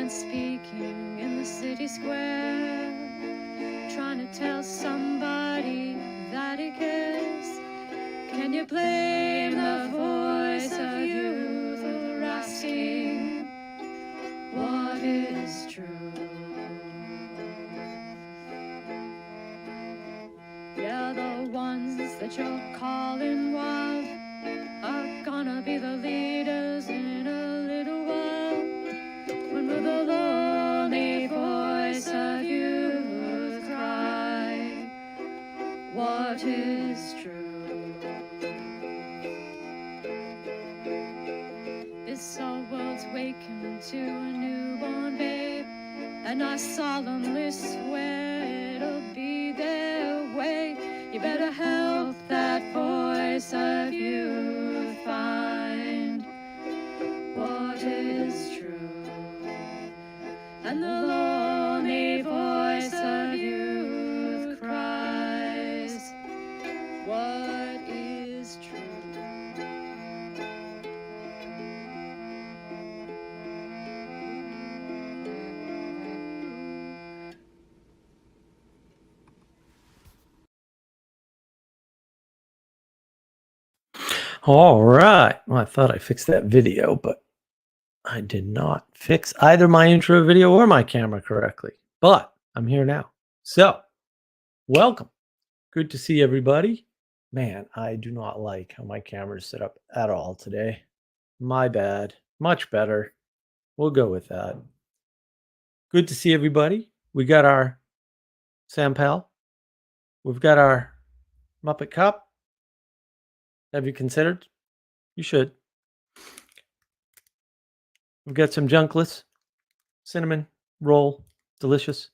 man speaking in the city square, trying to tell somebody that he cares. Can you blame the voice of youth for asking what is true? Yeah, the ones that you're calling wild are gonna be the leaders in a little while, when will the lonely voice of youth cry what is true? This our world's waking to a newborn babe, and I solemnly swear it'll be their way. You better help that voice of youth find what is true. And the lonely voice of youth cries, what is true? All right. Well, I thought I fixed that video, but I did not fix either my intro video or my camera correctly. But I'm here now. So, welcome. Good to see everybody. Man, I do not like how my camera is set up at all today. My bad. Much better. We'll go with that. Good to see everybody. We got our Sam Pal. We've got our Muppet Cup. Have you considered? You should. We've got some Junkless, cinnamon roll, delicious.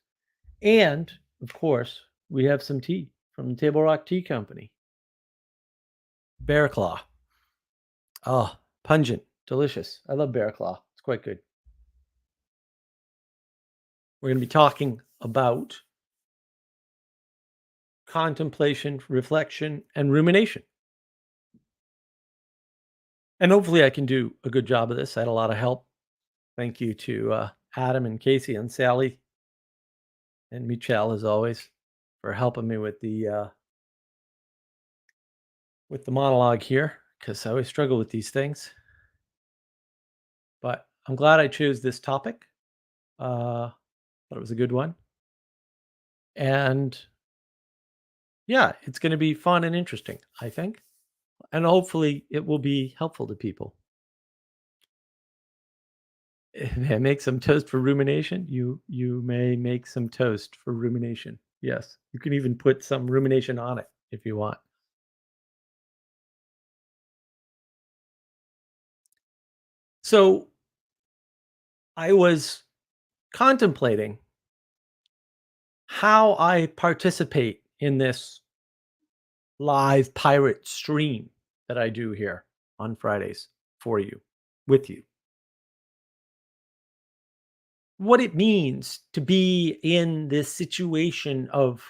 And, of course, we have some tea from the Table Rock Tea Company. Bear Claw. Oh, pungent, delicious. I love Bear Claw. It's quite good. We're going to be talking about contemplation, reflection, and rumination. And hopefully I can do a good job of this. I had a lot of help. Thank you to Adam and Casey and Sally and Michelle, as always, for helping me with the monologue here, because I always struggle with these things. But I'm glad I chose this topic. Thought it was a good one. And yeah, it's going to be fun and interesting, I think. And hopefully it will be helpful to people. May I make some toast for rumination? You may make some toast for rumination. Yes. You can even put some rumination on it if you want. So I was contemplating how I participate in this live pirate stream that I do here on Fridays for you, with you. What it means to be in this situation of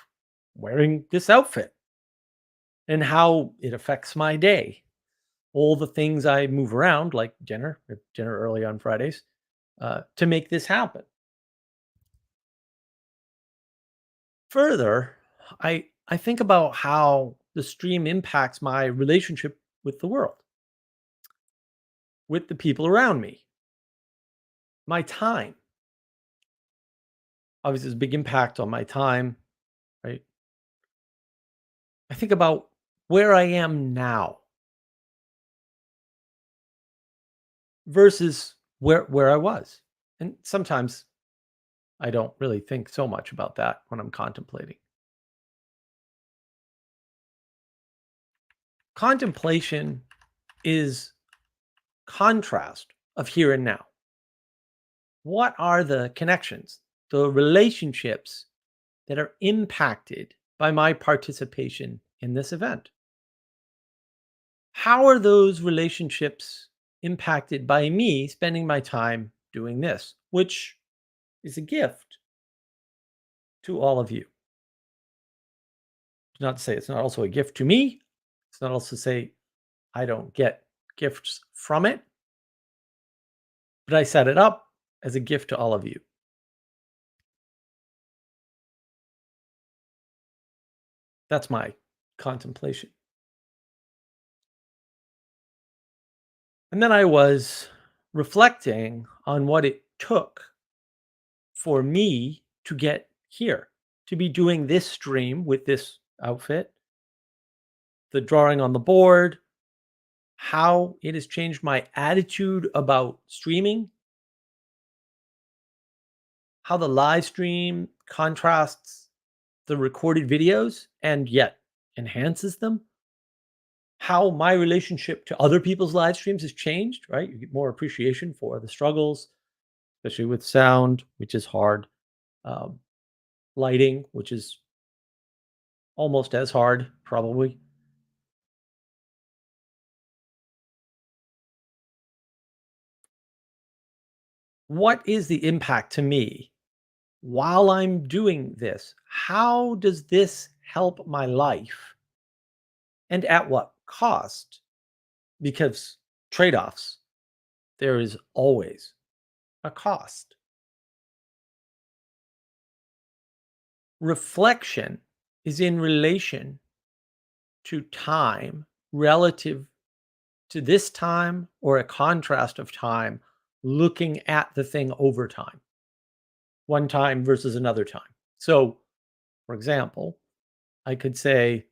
wearing this outfit and how it affects my day. All the things I move around, like dinner early on Fridays, to make this happen. Further, I think about how the stream impacts my relationship with the world, with the people around me, my time. Obviously, there's a big impact on my time, right? I think about where I am now versus where I was. And sometimes I don't really think so much about that when I'm contemplating. Contemplation is contrast of here and now. What are the connections, the relationships that are impacted by my participation in this event? How are those relationships impacted by me spending my time doing this, which is a gift to all of you? Not to say it's not also a gift to me. It's not also to say I don't get gifts from it. But I set it up. as a gift to all of you. That's my contemplation. And then I was reflecting on what it took for me to get here, to be doing this stream with this outfit, the drawing on the board, how it has changed my attitude about streaming, how the live stream contrasts the recorded videos and yet enhances them, how my relationship to other people's live streams has changed, right? You get more appreciation for the struggles, especially with sound, which is hard, um, lighting, which is almost as hard, probably. What is the impact to me while I'm doing this? How does this help my life? And at what cost? Because trade offs, there is always a cost. Reflection is in relation to time relative to this time or a contrast of time looking at the thing over time, one time versus another time. So, for example, I could say,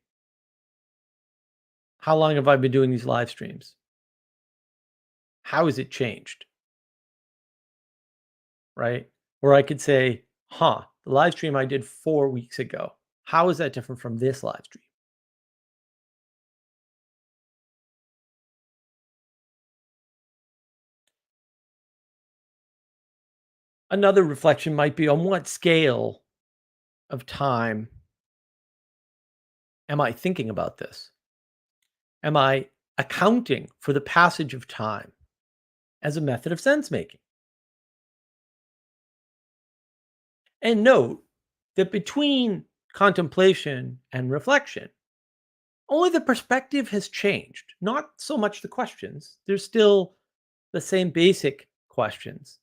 how long have I been doing these live streams? How has it changed? Right? Or I could say, the live stream I did 4 weeks ago, how is that different from this live stream? Another reflection might be, on what scale of time am I thinking about this? Am I accounting for the passage of time as a method of sense making? And note that between contemplation and reflection, only the perspective has changed, not so much the questions. There's still the same basic questions,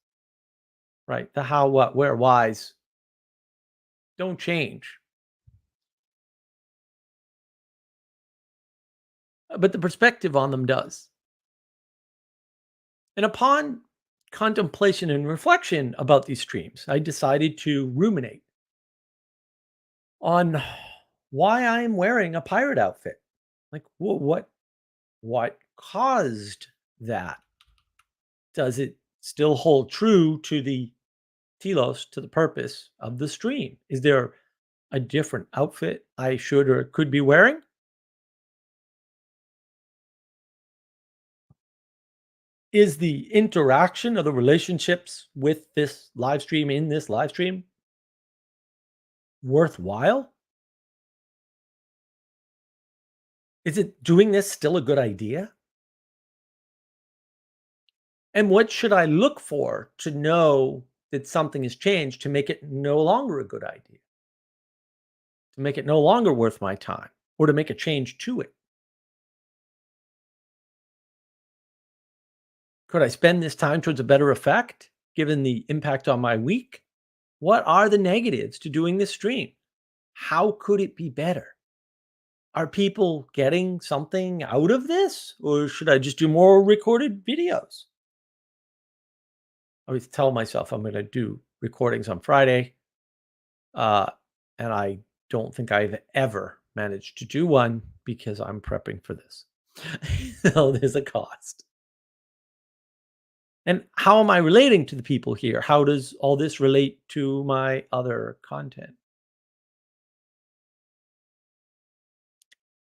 right? The how, what, where, whys don't change, but the perspective on them does. And upon contemplation and reflection about these streams, I decided to ruminate on why I'm wearing a pirate outfit. Like, what caused that? Does it still hold true to the telos, to the purpose of the stream? Is there a different outfit I should or could be wearing? Is the interaction of the relationships with this live stream in this live stream worthwhile? Is it doing this still a good idea? And what should I look for to know that something has changed to make it no longer a good idea, to make it no longer worth my time, or to make a change to it? Could I spend this time towards a better effect given the impact on my week? What are the negatives to doing this stream? How could it be better? Are people getting something out of this? Or should I just do more recorded videos? I always tell myself I'm going to do recordings on Friday. Uh, and I don't think I've ever managed to do one because I'm prepping for this. So there's a cost. And how am I relating to the people here? How does all this relate to my other content?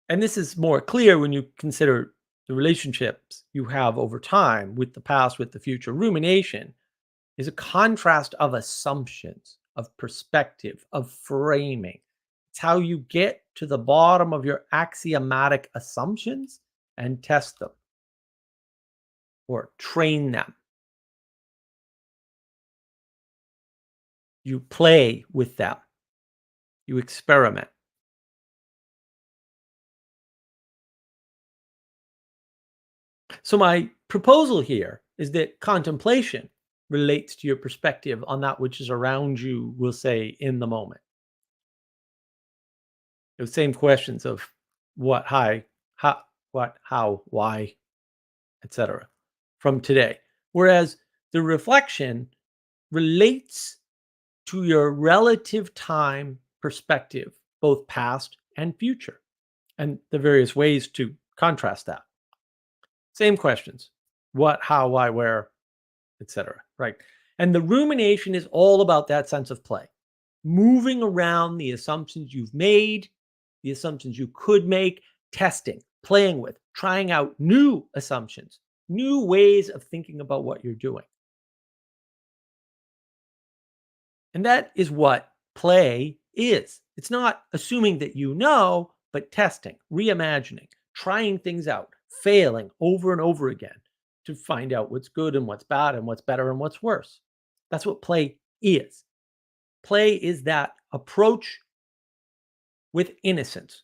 And this is more clear when you consider the relationships you have over time with the past, with the future. Rumination is a contrast of assumptions, of perspective, of framing. It's how you get to the bottom of your axiomatic assumptions and test them or train them. You play with them, you experiment. So, my proposal here is that contemplation relates to your perspective on that which is around you, we'll say, in the moment. Those same questions of what, how, what, how, why, etc. from today. Whereas the reflection relates to your relative time perspective, both past and future, and the various ways to contrast that. Same questions: what, how, why, where, etc. Right? And the rumination is all about that sense of play, moving around the assumptions you've made, the assumptions you could make, testing, playing with, trying out new assumptions, new ways of thinking about what you're doing. And that is what play is. It's not assuming that you know, but testing, reimagining, trying things out, failing over and over again to find out what's good and what's bad and what's better and what's worse. That's what play is. Play is that approach with innocence,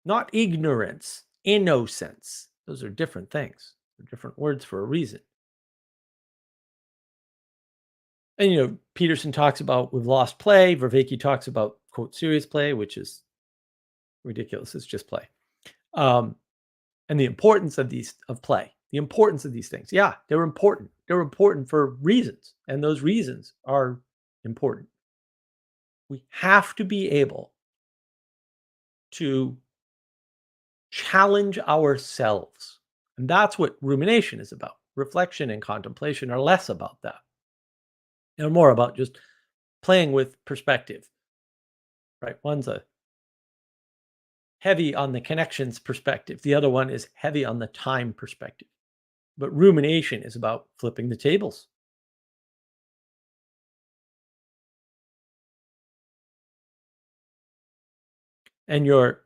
not ignorance, innocence. Those are different things. They're different words for a reason. And, Peterson talks about we've lost play. Vervaeke talks about, quote, serious play, which is ridiculous. It's just play. And the importance of play, the importance of these things. Yeah, they're important. They're important for reasons. And those reasons are important. We have to be able to challenge ourselves. And that's what rumination is about. Reflection and contemplation are less about that. They're more about just playing with perspective, right? One's a heavy on the connections perspective. The other one is heavy on the time perspective. But rumination is about flipping the tables. And you're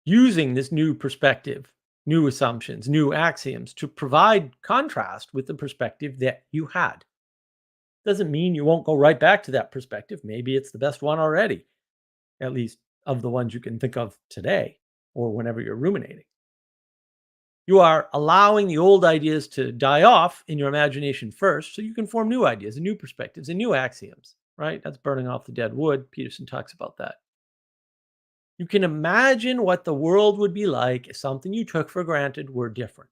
using this new perspective, new assumptions, new axioms to provide contrast with the perspective that you had. Doesn't mean you won't go right back to that perspective. Maybe it's the best one already, at least of the ones you can think of today or whenever you're ruminating. You are allowing the old ideas to die off in your imagination first so you can form new ideas and new perspectives and new axioms, right? That's burning off the dead wood. Peterson talks about that. You can imagine what the world would be like if something you took for granted were different.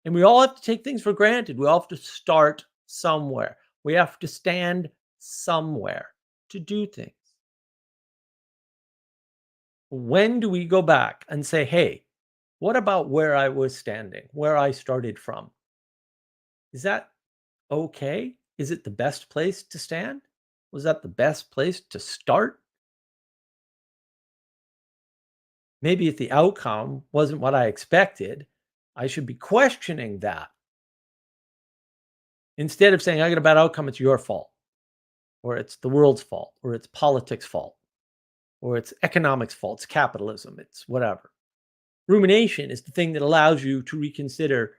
And we all have to take things for granted. We all have to start somewhere. We have to stand somewhere to do things. When do we go back and say, hey, what about where I was standing, where I started from? Is that okay? Is it the best place to stand? Was that the best place to start? Maybe if the outcome wasn't what I expected, I should be questioning that. Instead of saying, I got a bad outcome, it's your fault, or it's the world's fault, or it's politics' fault, or it's economics' fault, it's capitalism, it's whatever. Rumination is the thing that allows you to reconsider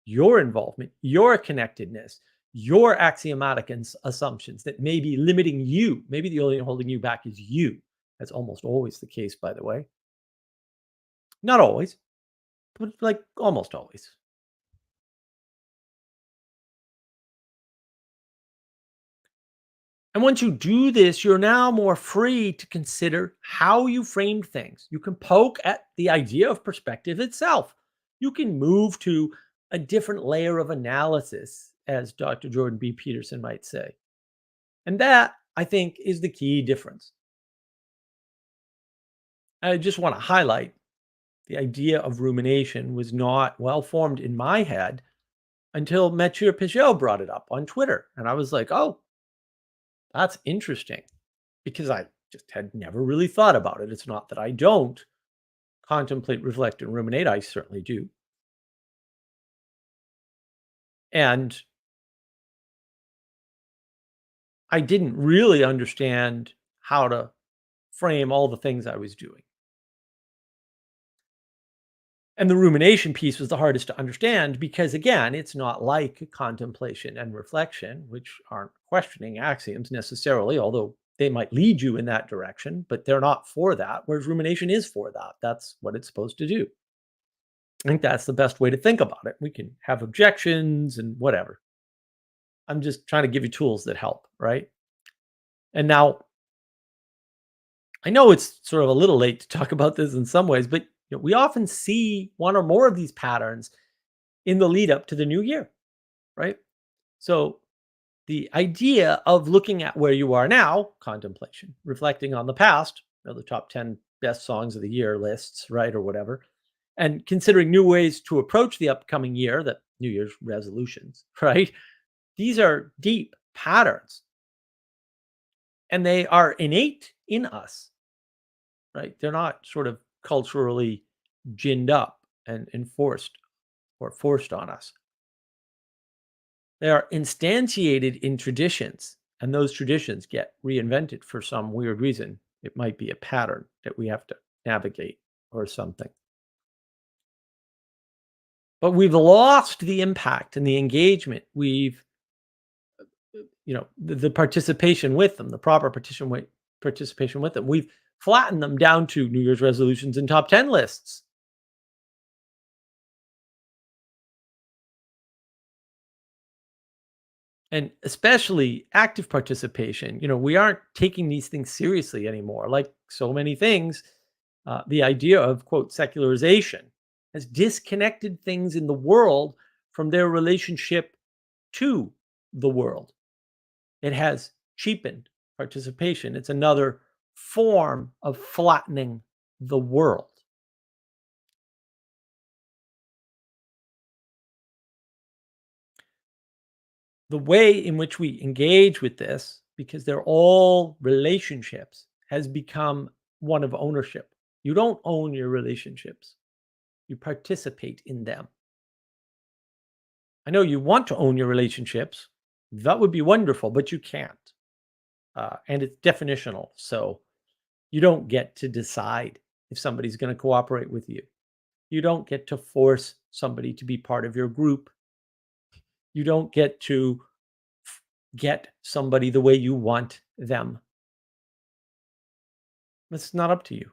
your involvement, your connectedness, your axiomatic assumptions that may be limiting you. Maybe the only thing holding you back is you. That's almost always the case, by the way. Not always, but like almost always. And once you do this, you're now more free to consider how you frame things. You can poke at the idea of perspective itself. You can move to a different layer of analysis, as Dr. Jordan B. Peterson might say. And that, I think, is the key difference. I just want to highlight the idea of rumination was not well formed in my head until Mathieu Pichot brought it up on Twitter. And I was like, oh, that's interesting, because I just had never really thought about it. It's not that I don't contemplate, reflect, and ruminate. I certainly do. And I didn't really understand how to frame all the things I was doing. And the rumination piece was the hardest to understand because, again, it's not like contemplation and reflection, which aren't questioning axioms necessarily, although they might lead you in that direction, but they're not for that, whereas rumination is for that. That's what it's supposed to do. I think that's the best way to think about it. We can have objections and whatever. I'm just trying to give you tools that help, right? And now I know it's sort of a little late to talk about this in some ways, but we often see one or more of these patterns in the lead up to the new year, right? So the idea of looking at where you are now, contemplation, reflecting on the past, the top 10 best songs of the year lists, right, or whatever, and considering new ways to approach the upcoming year, that New Year's resolutions, right? These are deep patterns and they are innate in us, right? They're not sort of culturally ginned up and enforced or forced on us. They are instantiated in traditions, and those traditions get reinvented for some weird reason. It might be a pattern that we have to navigate or something. But we've lost the impact and the engagement. We've, the participation with them, the proper participation with them. We've flattened them down to New Year's resolutions and top 10 lists. And especially active participation, we aren't taking these things seriously anymore. Like so many things, the idea of, quote, secularization has disconnected things in the world from their relationship to the world. It has cheapened participation. It's another form of flattening the world. The way in which we engage with this, because they're all relationships, has become one of ownership. You don't own your relationships, you participate in them. I know you want to own your relationships. That would be wonderful, but you can't. And it's definitional. So you don't get to decide if somebody's going to cooperate with you. You don't get to force somebody to be part of your group. You don't get to get somebody the way you want them. It's not up to you.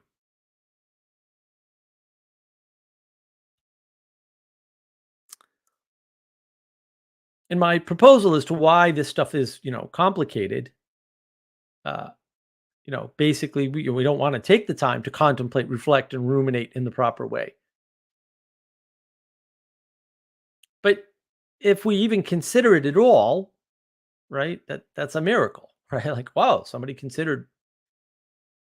And my proposal as to why this stuff is, complicated, uh, basically we don't want to take the time to contemplate, reflect, and ruminate in the proper way. But if we even consider it at all, right, that's a miracle, right? Like, wow, somebody considered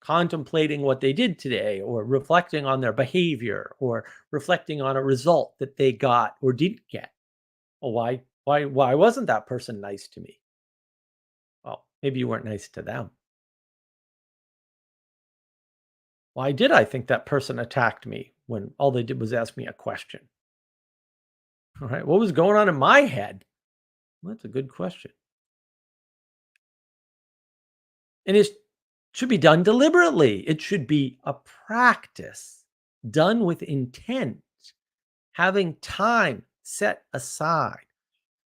contemplating what they did today or reflecting on their behavior or reflecting on a result that they got or didn't get. Well, why wasn't that person nice to me? Well, maybe you weren't nice to them. Why did I think that person attacked me when all they did was ask me a question? All right. What was going on in my head? Well, that's a good question. And it should be done deliberately. It should be a practice done with intent, having time set aside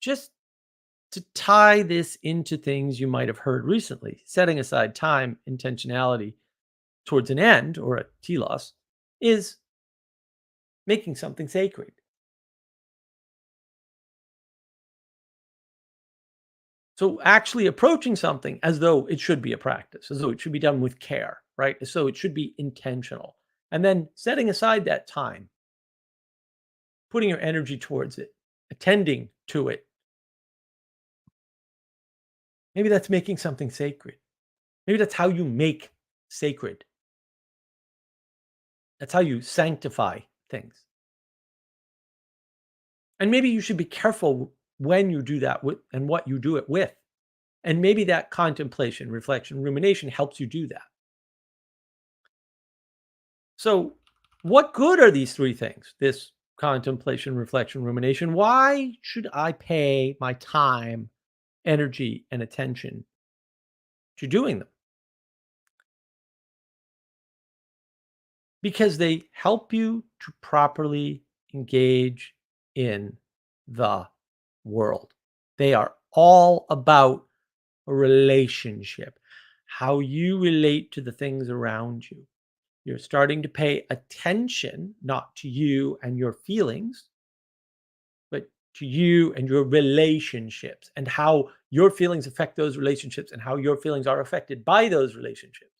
just to tie this into things you might have heard recently. Setting aside time, intentionality towards an end or a telos is making something sacred. So actually approaching something as though it should be a practice, as though it should be done with care, right? So it should be intentional. And then setting aside that time, putting your energy towards it, attending to it. Maybe that's making something sacred. Maybe that's how you make sacred. That's how you sanctify things. And maybe you should be careful when you do that and what you do it with. And maybe that contemplation, reflection, rumination helps you do that. So, what good are these three things? This contemplation, reflection, rumination. Why should I pay my time, energy, and attention to doing them? Because they help you to properly engage in the world. They are all about a relationship, how you relate to the things around you. You're starting to pay attention, not to you and your feelings, but to you and your relationships and how your feelings affect those relationships and how your feelings are affected by those relationships.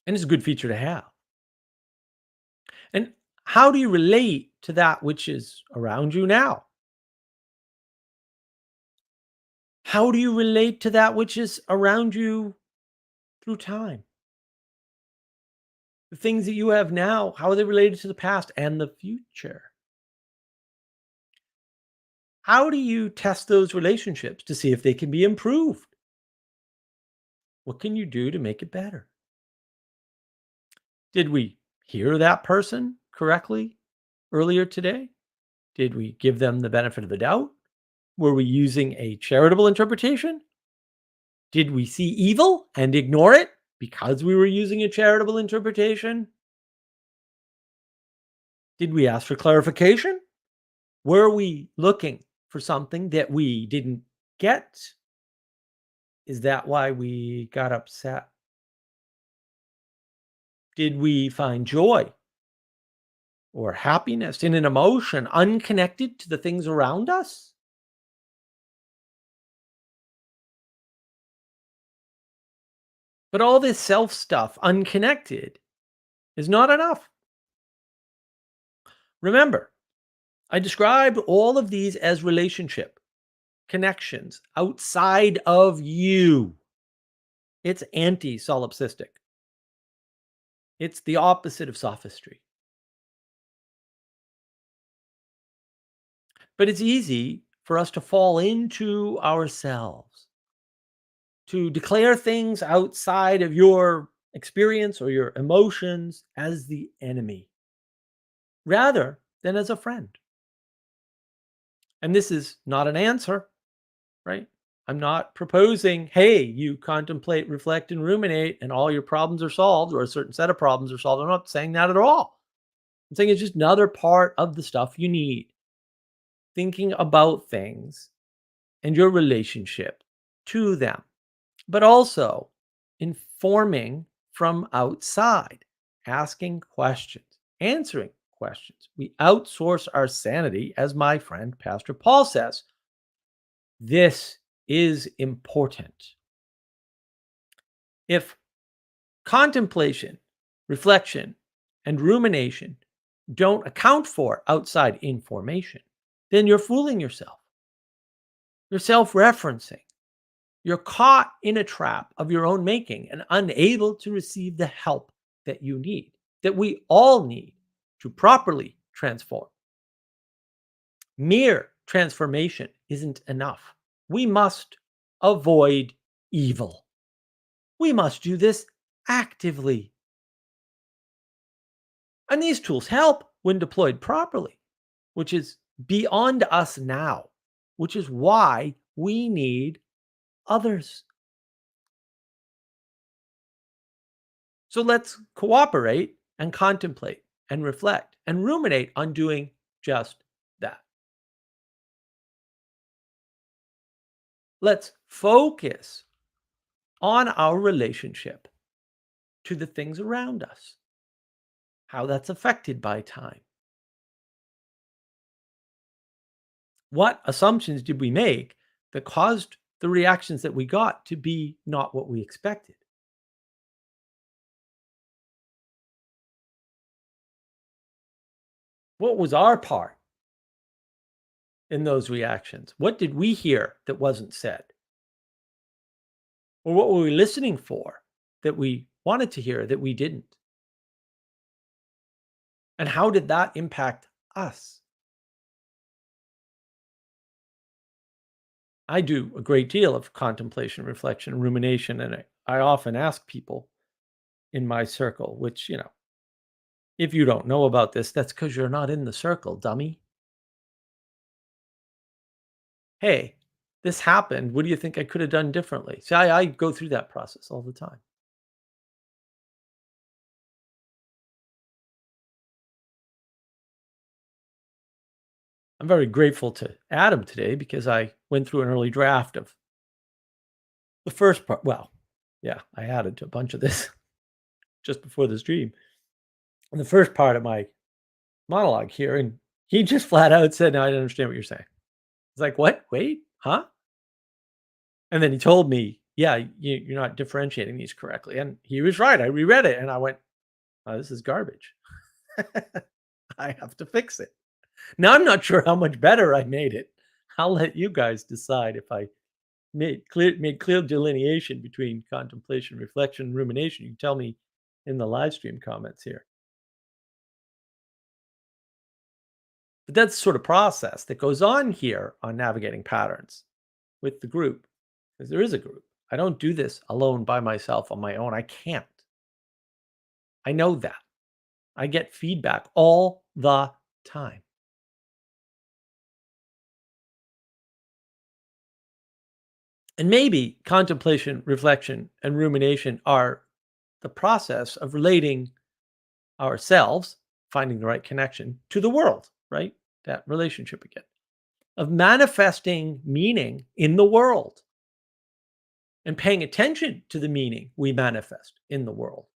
And it's a good feature to have. And how do you relate to that which is around you now? How do you relate to that which is around you through time? The things that you have now, how are they related to the past and the future? How do you test those relationships to see if they can be improved? What can you do to make it better? Did we hear that person correctly earlier today? Did we give them the benefit of the doubt? Were we using a charitable interpretation? Did we see evil and ignore it because we were using a charitable interpretation? Did we ask for clarification? Were we looking for something that we didn't get? Is that why we got upset? Did we find joy or happiness in an emotion unconnected to the things around us? But all this self stuff, unconnected, is not enough. Remember, I described all of these as relationship connections outside of you. It's anti solipsistic, it's the opposite of sophistry. But it's easy for us to fall into ourselves, to declare things outside of your experience or your emotions as the enemy rather than as a friend. And this is not an answer, right? I'm not proposing, hey, you contemplate, reflect, and ruminate, and all your problems are solved, or a certain set of problems are solved. I'm not saying that at all. I'm saying it's just another part of the stuff you need. Thinking about things and your relationship to them, but also informing from outside, asking questions, answering questions. We outsource our sanity, as my friend Pastor Paul says. This is important. If contemplation, reflection, and rumination don't account for outside information, then you're fooling yourself. You're self referencing. You're caught in a trap of your own making and unable to receive the help that you need, that we all need to properly transform. Mere transformation isn't enough. We must avoid evil. We must do this actively. And these tools help when deployed properly, which is beyond us now, which is why we need others. So let's cooperate and contemplate and reflect and ruminate on doing just that. Let's focus on our relationship to the things around us, how that's affected by time. What assumptions did we make that caused the reactions that we got to be not what we expected? What was our part in those reactions? What did we hear that wasn't said? Or what were we listening for that we wanted to hear that we didn't? And how did that impact us? I do a great deal of contemplation, reflection, rumination, and I often ask people in my circle, which, if you don't know about this, that's because you're not in the circle, dummy. Hey, this happened. What do you think I could have done differently? See, I go through that process all the time. I'm very grateful to Adam today because I went through an early draft of the first part. Well, Yeah, I added to a bunch of this just before the stream. In the first part of my monologue here, and he just flat out said, "No, I don't understand what you're saying." It's like, "What? Wait, huh?" And then he told me, "Yeah, you're not differentiating these correctly." And he was right. I reread it and I went, "Oh, this is garbage. I have to fix it." Now I'm not sure how much better I made it. I'll let you guys decide if I made clear delineation between contemplation, reflection, rumination. You can tell me in the live stream comments here. But that's the sort of process that goes on here on navigating patterns with the group, because there is a group. I don't do this alone by myself on my own. I can't. I know that. I get feedback all the time. And maybe contemplation, reflection, and rumination are the process of relating ourselves, finding the right connection to the world, right? That relationship again, of manifesting meaning in the world and paying attention to the meaning we manifest in the world.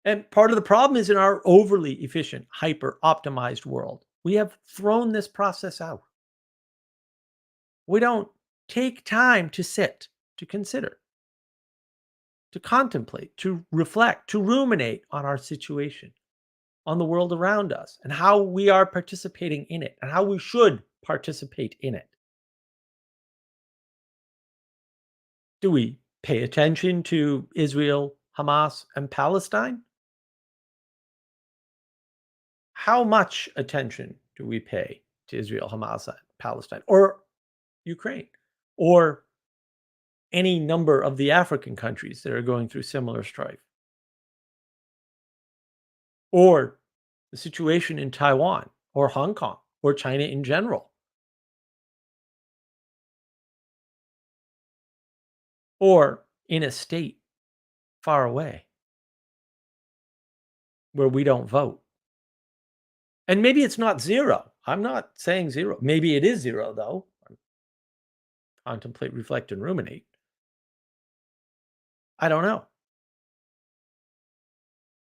And part of the problem is in our overly efficient, hyper optimized world, we have thrown this process out. We don't take time to sit, to consider, to contemplate, to reflect, to ruminate on our situation, on the world around us, and how we are participating in it, and how we should participate in it. Do we pay attention to Israel, Hamas, and Palestine? How much attention do we pay to Israel, Hamas, and Palestine, or Ukraine, or any number of the African countries that are going through similar strife, or the situation in Taiwan, or Hong Kong, or China in general, or in a state far away where we don't vote? And maybe it's not zero. I'm not saying zero. Maybe it is zero, though. Contemplate, reflect, and ruminate. I don't know.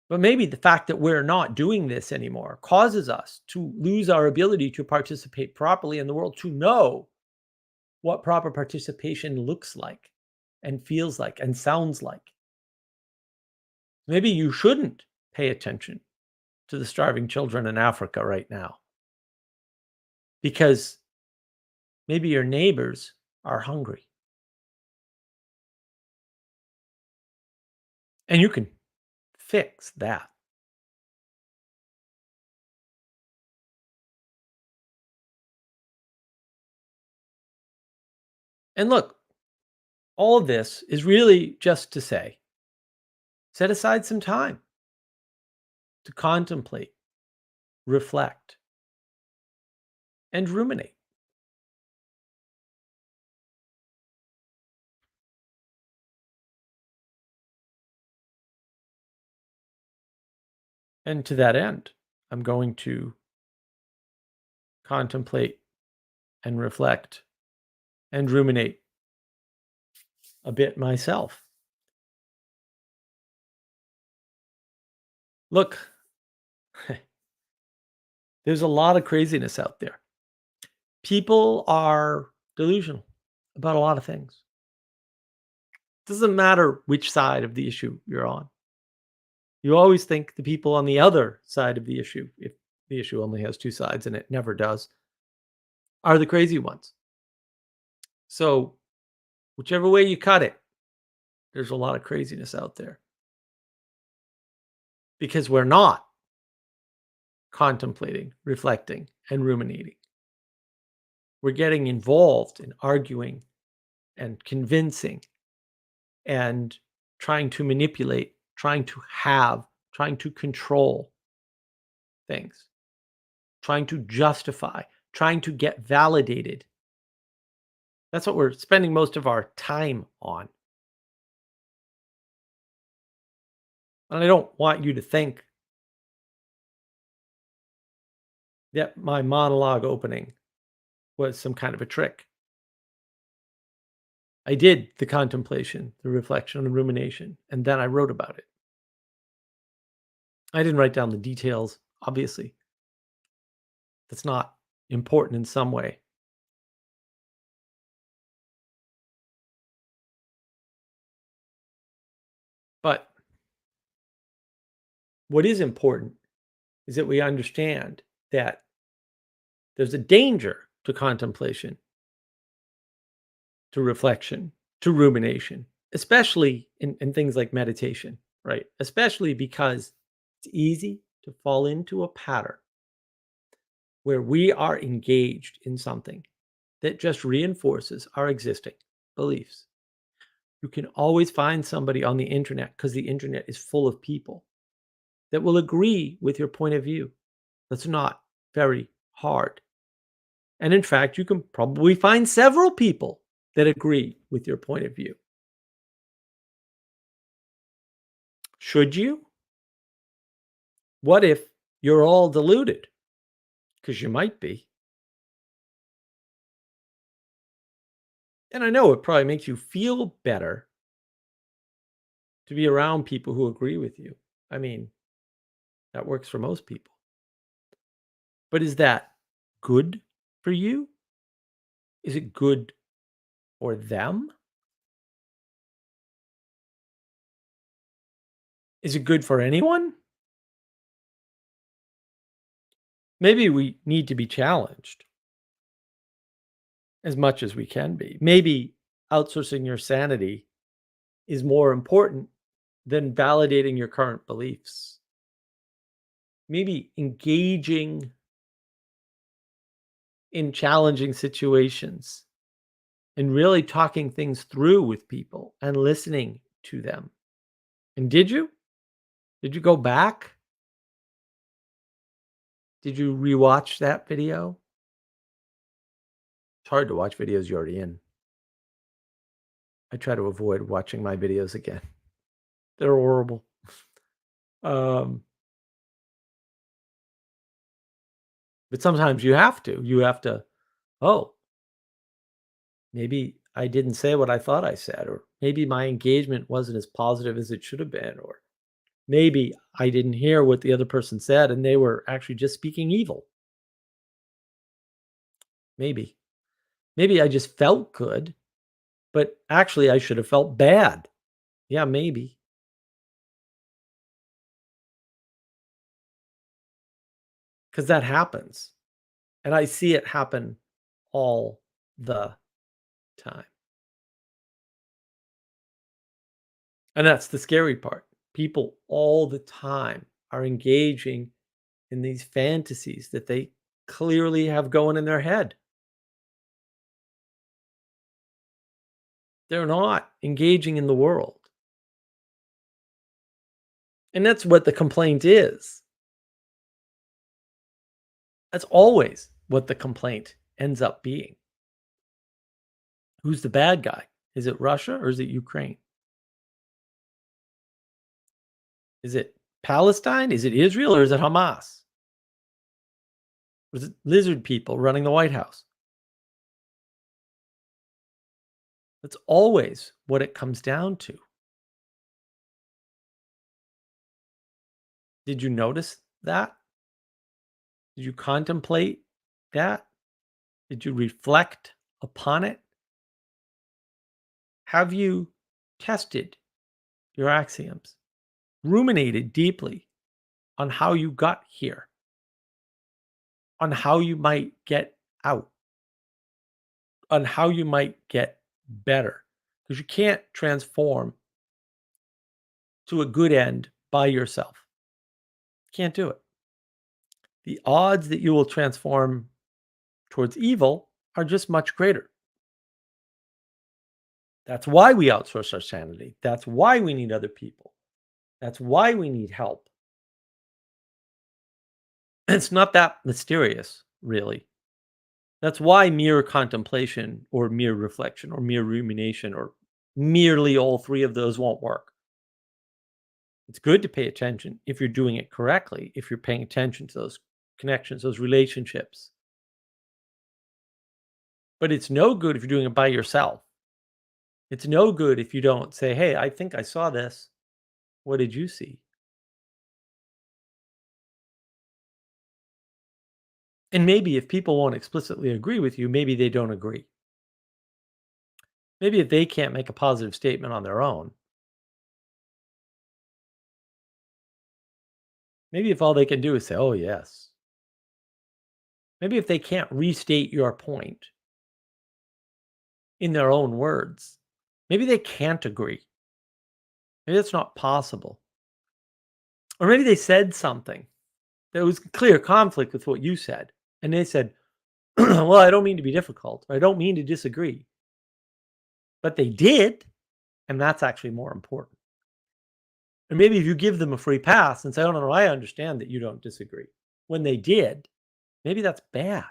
But maybe the fact that we're not doing this anymore causes us to lose our ability to participate properly in the world, to know what proper participation looks like and feels like and sounds like. Maybe you shouldn't pay attention to the starving children in Africa right now because maybe your neighbors are hungry and you can fix that. And look, all of this is really just to say, set aside some time to contemplate, reflect, and ruminate. And to that end, I'm going to contemplate and reflect and ruminate a bit myself. Look, there's a lot of craziness out there. People are delusional about a lot of things. Doesn't matter which side of the issue you're on. You always think the people on the other side of the issue, if the issue only has two sides and it never does, are the crazy ones. So, whichever way you cut it, there's a lot of craziness out there because we're not contemplating, reflecting, and ruminating. We're getting involved in arguing and convincing and trying to manipulate, trying to have, trying to control things, trying to justify, trying to get validated. That's what we're spending most of our time on. And I don't want you to think that my monologue opening was some kind of a trick. I did the contemplation, the reflection, the rumination, and then I wrote about it. I didn't write down the details, obviously. That's not important in some way. But what is important is that we understand that there's a danger to contemplation, to reflection, to rumination, especially in things like meditation, right? Especially because it's easy to fall into a pattern where we are engaged in something that just reinforces our existing beliefs. You can always find somebody on the internet because the internet is full of people that will agree with your point of view. That's not very hard. And in fact, you can probably find several people that agree with your point of view. Should you? What if you're all deluded? Because you might be. And I know it probably makes you feel better to be around people who agree with you. I mean, that works for most people. But is that good for you? Is it good for them? Is it good for anyone? Maybe we need to be challenged as much as we can be. Maybe outsourcing your sanity is more important than validating your current beliefs. Maybe engaging in challenging situations and really talking things through with people and listening to them. And did you? Did you go back? Did you rewatch that video? It's hard to watch videos you're already in. I try to avoid watching my videos again. They're horrible. Um, but sometimes you have to. You have to, oh, maybe I didn't say what I thought I said, or maybe my engagement wasn't as positive as it should have been, or maybe I didn't hear what the other person said and they were actually just speaking evil. Maybe. Maybe I just felt good, but actually I should have felt bad. Yeah, maybe. Because that happens. And I see it happen all the time. And that's the scary part. People all the time are engaging in these fantasies that they clearly have going in their head. They're not engaging in the world. And that's what the complaint is. That's always what the complaint ends up being. Who's the bad guy? Is it Russia or is it Ukraine? Is it Palestine? Is it Israel or is it Hamas? Or is it lizard people running the White House? That's always what it comes down to. Did you notice that? Did you contemplate that? Did you reflect upon it? Have you tested your axioms? Ruminated deeply on how you got here, on how you might get out, on how you might get better? Because you can't transform to a good end by yourself. Can't do it. The odds that you will transform towards evil are just much greater. That's why we outsource our sanity. That's why we need other people. That's why we need help. It's not that mysterious, really. That's why mere contemplation or mere reflection or mere rumination or merely all three of those won't work. It's good to pay attention if you're doing it correctly, if you're paying attention to those connections, those relationships. But it's no good if you're doing it by yourself. It's no good if you don't say, "Hey, I think I saw this. What did you see?" And maybe if people won't explicitly agree with you, maybe they don't agree. Maybe if they can't make a positive statement on their own, maybe if all they can do is say, "Oh, yes." Maybe if they can't restate your point in their own words, maybe they can't agree. Maybe it's not possible. Or maybe they said something that was clear conflict with what you said. And they said, "Well, I don't mean to be difficult. I don't mean to disagree." But they did. And that's actually more important. And maybe if you give them a free pass and say, "Oh, no, no, I understand that you don't disagree," when they did, maybe that's bad.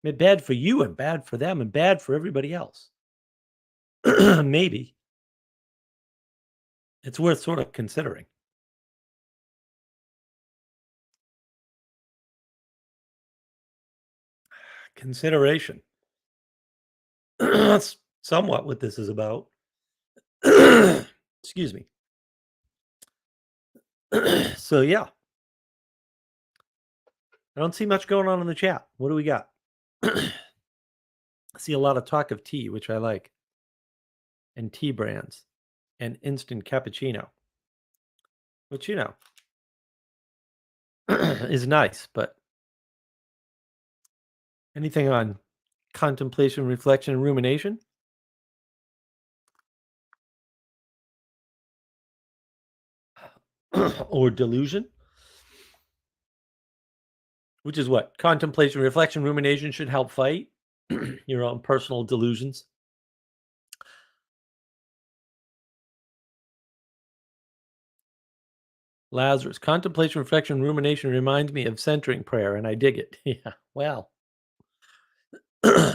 Bad for you and bad for them and bad for everybody else. Maybe it's worth sort of considering. Consideration. That's somewhat what this is about. Excuse me. So, yeah, I don't see much going on in the chat. What do we got? I see a lot of talk of tea, which I like, and tea brands and instant cappuccino, which, is nice, but anything on contemplation, reflection, and rumination? Or delusion? Which is what? Contemplation, reflection, rumination should help fight your own personal delusions. Lazarus, contemplation, reflection, rumination reminds me of centering prayer, and I dig it. Yeah, well,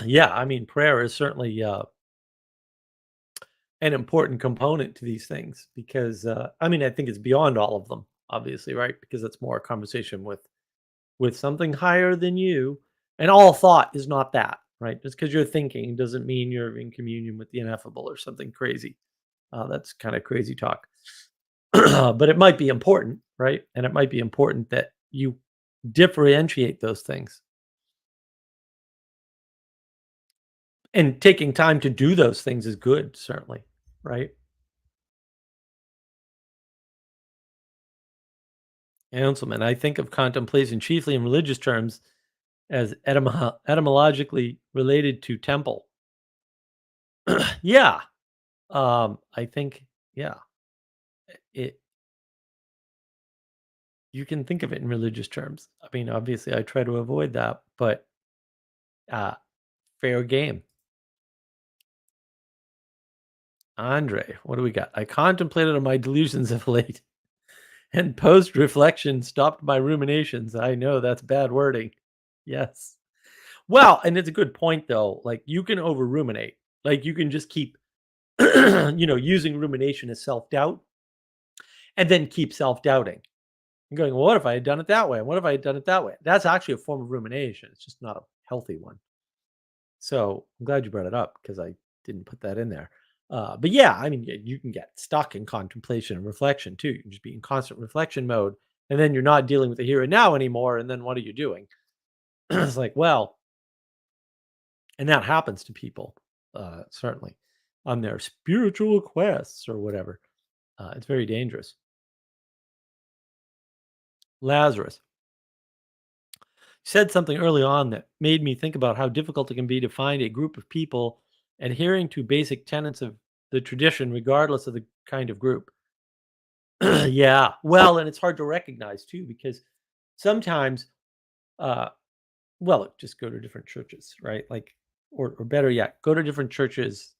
yeah, I mean, prayer is certainly an important component to these things because, I mean, I think it's beyond all of them, obviously, right? Because it's more a conversation with something higher than you, and all thought is not that, right? Just because you're thinking doesn't mean you're in communion with the ineffable or something crazy. That's kind of crazy talk. But it might be important, right? And it might be important that you differentiate those things. And taking time to do those things is good, certainly, right? Hanselman, I think of contemplation chiefly in religious terms as etymologically related to temple. Yeah, I think, yeah, it you can think of it in religious terms. I mean, obviously, I try to avoid that, but uh, fair game. Andre, what do we got? I contemplated on my delusions of late, and post reflection stopped my ruminations. I know that's bad wording. Yes. Well, and it's a good point though. Like you can over ruminate. Like you can just keep, using rumination as self doubt, and then keep self doubting and going, well, what if I had done it that way? And what if I had done it that way? That's actually a form of rumination. It's just not a healthy one. So I'm glad you brought it up because I didn't put that in there. But yeah, I mean, you can get stuck in contemplation and reflection too. You can just be in constant reflection mode, and then you're not dealing with the here and now anymore. And then what are you doing? It's like, well, and that happens to people, certainly on their spiritual quests or whatever. It's very dangerous. Lazarus said something early on that made me think about how difficult it can be to find a group of people adhering to basic tenets of the tradition, regardless of the kind of group. Yeah. Well, and it's hard to recognize too, because sometimes, uh, well, just go to different churches, right? Like, or better yet, go to different churches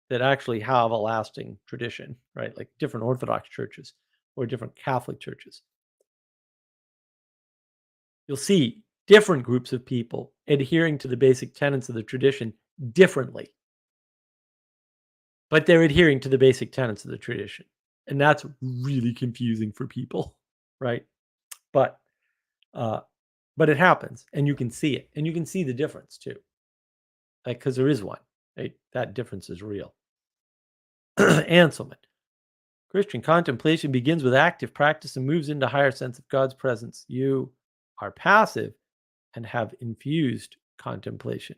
that actually have a lasting tradition, right? Like different Orthodox churches or different Catholic churches. You'll see different groups of people adhering to the basic tenets of the tradition differently, but they're adhering to the basic tenets of the tradition. And that's really confusing for people, right? But uh but it happens and you can see it and you can see the difference too. Like cuz there is one. Right? That difference is real. Anselman. Christian contemplation begins with active practice and moves into higher sense of God's presence. You are passive and have infused contemplation.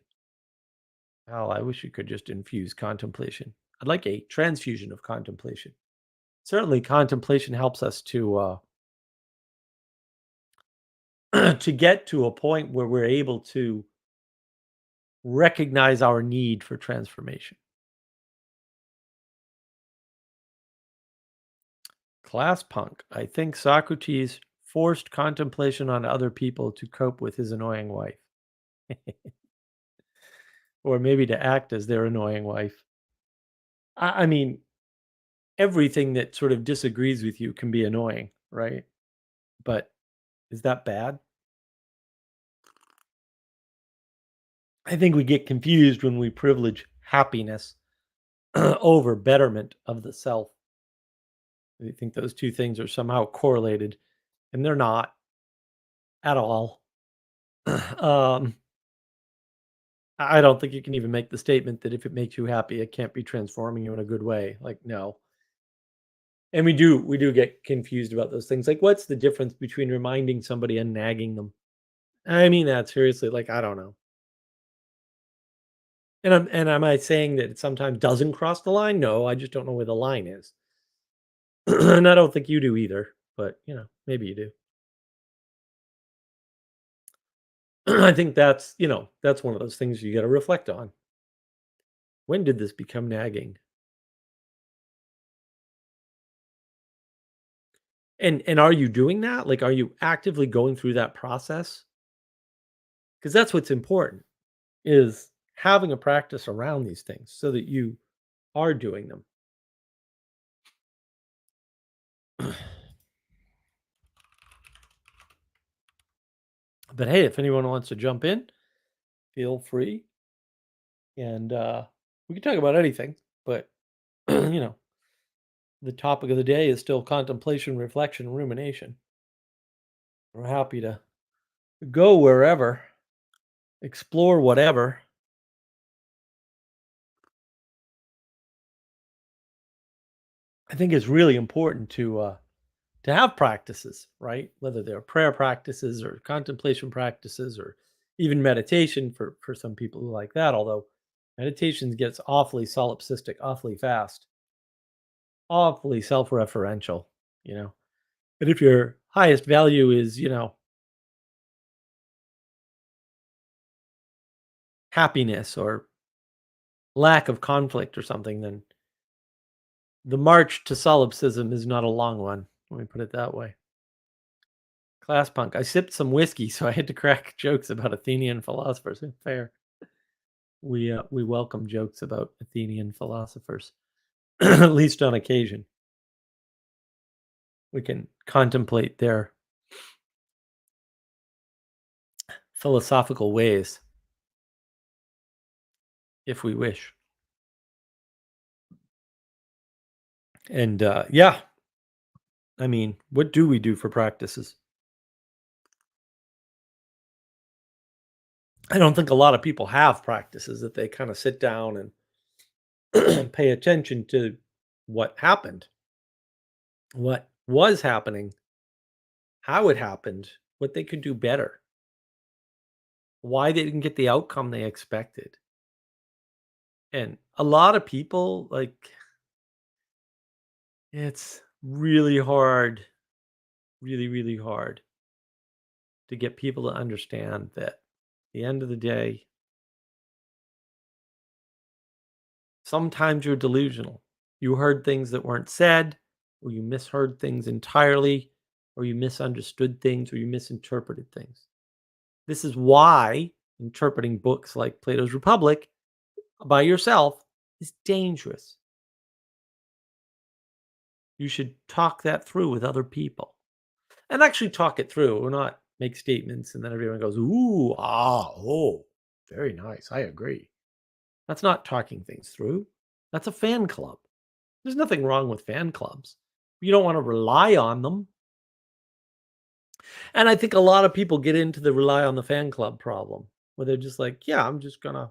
Well, I wish you could just infuse contemplation. I'd like a transfusion of contemplation. Certainly, contemplation helps us to get to a point where we're able to recognize our need for transformation. Class punk. I think Socrates forced contemplation on other people to cope with his annoying wife, or maybe to act as their annoying wife. I mean, everything that sort of disagrees with you can be annoying, right? But is that bad? I think we get confused when we privilege happiness over betterment of the self. I think those two things are somehow correlated, and they're not at all. um, I don't think you can even make the statement that if it makes you happy, it can't be transforming you in a good way. Like, no. And we do get confused about those things. Like, what's the difference between reminding somebody and nagging them? I mean that seriously. Like, I don't know. And am I saying that it sometimes doesn't cross the line? No, I just don't know where the line is. And I don't think you do either, but maybe you do. I think that's one of those things you got to reflect on. When did this become nagging? And are you doing that? Like, are you actively going through that process? Because that's what's important is having a practice around these things so that you are doing them. But hey, if anyone wants to jump in, feel free. And we can talk about anything, but you know, the topic of the day is still contemplation, reflection, rumination. We're happy to go wherever, explore whatever. I think it's really important to have practices, right? Whether they're prayer practices or contemplation practices or even meditation for some people who like that. Although meditation gets awfully solipsistic, awfully fast, awfully self-referential, you know. But if your highest value is, happiness or lack of conflict or something, then the march to solipsism is not a long one. Let me put it that way. Class punk. I sipped some whiskey, so I had to crack jokes about Athenian philosophers. Fair. We welcome jokes about Athenian philosophers, at least on occasion. We can contemplate their philosophical ways if we wish. And yeah, I mean, what do we do for practices? I don't think a lot of people have practices that they kind of sit down and pay attention to what happened, what was happening, how it happened, what they could do better, why they didn't get the outcome they expected. And a lot of people, like, it's really hard, really, really hard to get people to understand that at the end of the day, sometimes you're delusional. You heard things that weren't said, or you misheard things entirely, or you misunderstood things, or you misinterpreted things. This is why interpreting books like Plato's Republic by yourself is dangerous. You should talk that through with other people and actually talk it through. Or not make statements and then everyone goes, ooh, ah, oh, very nice. I agree. That's not talking things through. That's a fan club. There's nothing wrong with fan clubs. You don't want to rely on them. And I think a lot of people get into the rely on the fan club problem where they're just like, yeah, I'm just going to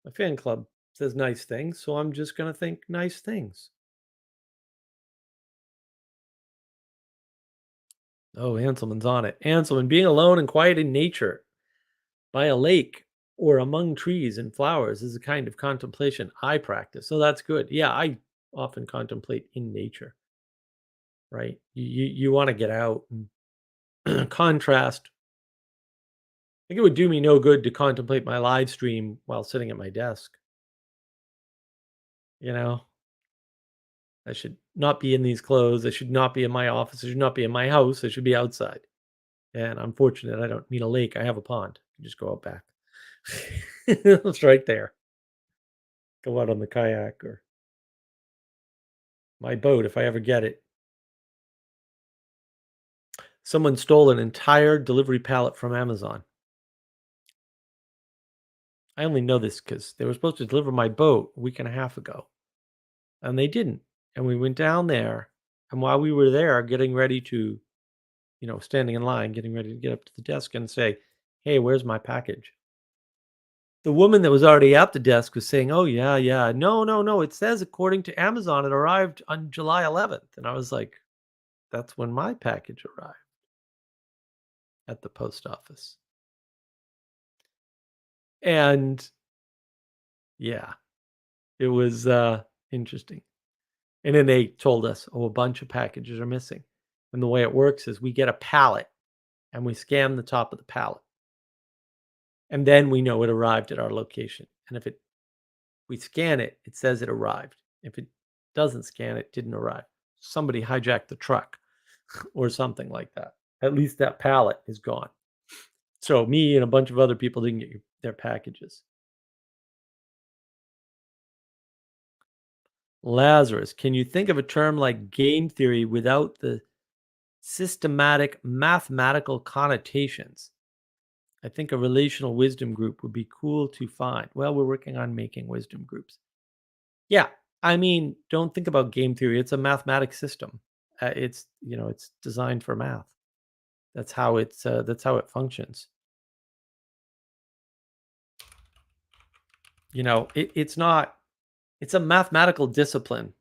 a fan club. says nice things, so I'm just going to think nice things. Oh, Anselman's on it. Anselman, being alone and quiet in nature by a lake or among trees and flowers is a kind of contemplation I practice. So that's good. Yeah, I often contemplate in nature, right? You want to get out and contrast. I think it would do me no good to contemplate my live stream while sitting at my desk. You know, I should not be in these clothes. I should not be in my office. I should not be in my house. I should be outside. And I'm fortunate I don't need a lake. I have a pond. I can just go out back. It's right there. Go out on the kayak or my boat if I ever get it. Someone stole an entire delivery pallet from Amazon. I only know this because they were supposed to deliver my boat a week and a half ago, and they didn't. And we went down there, and while we were there getting ready to, standing in line, getting ready to get up to the desk and say, "Hey, where's my package?" The woman that was already at the desk was saying, "Oh, yeah, yeah. No, no, no. It says according to Amazon, it arrived on July 11th." And I was like, "That's when my package arrived at the post office." And yeah, it was interesting. And then they told us, "Oh, a bunch of packages are missing." And the way it works is we get a pallet and we scan the top of the pallet. And then we know it arrived at our location. And if we scan it, it says it arrived. If it doesn't scan it, didn't arrive. Somebody hijacked the truck or something like that. At least that pallet is gone. So me and a bunch of other people didn't get their packages. Lazarus, can you think of a term like game theory without the systematic mathematical connotations? I think a relational wisdom group would be cool to find. Well, we're working on making wisdom groups. Yeah, I mean, don't think about game theory. It's a mathematics system. It's designed for math. That's how it functions. It's not. It's a mathematical discipline.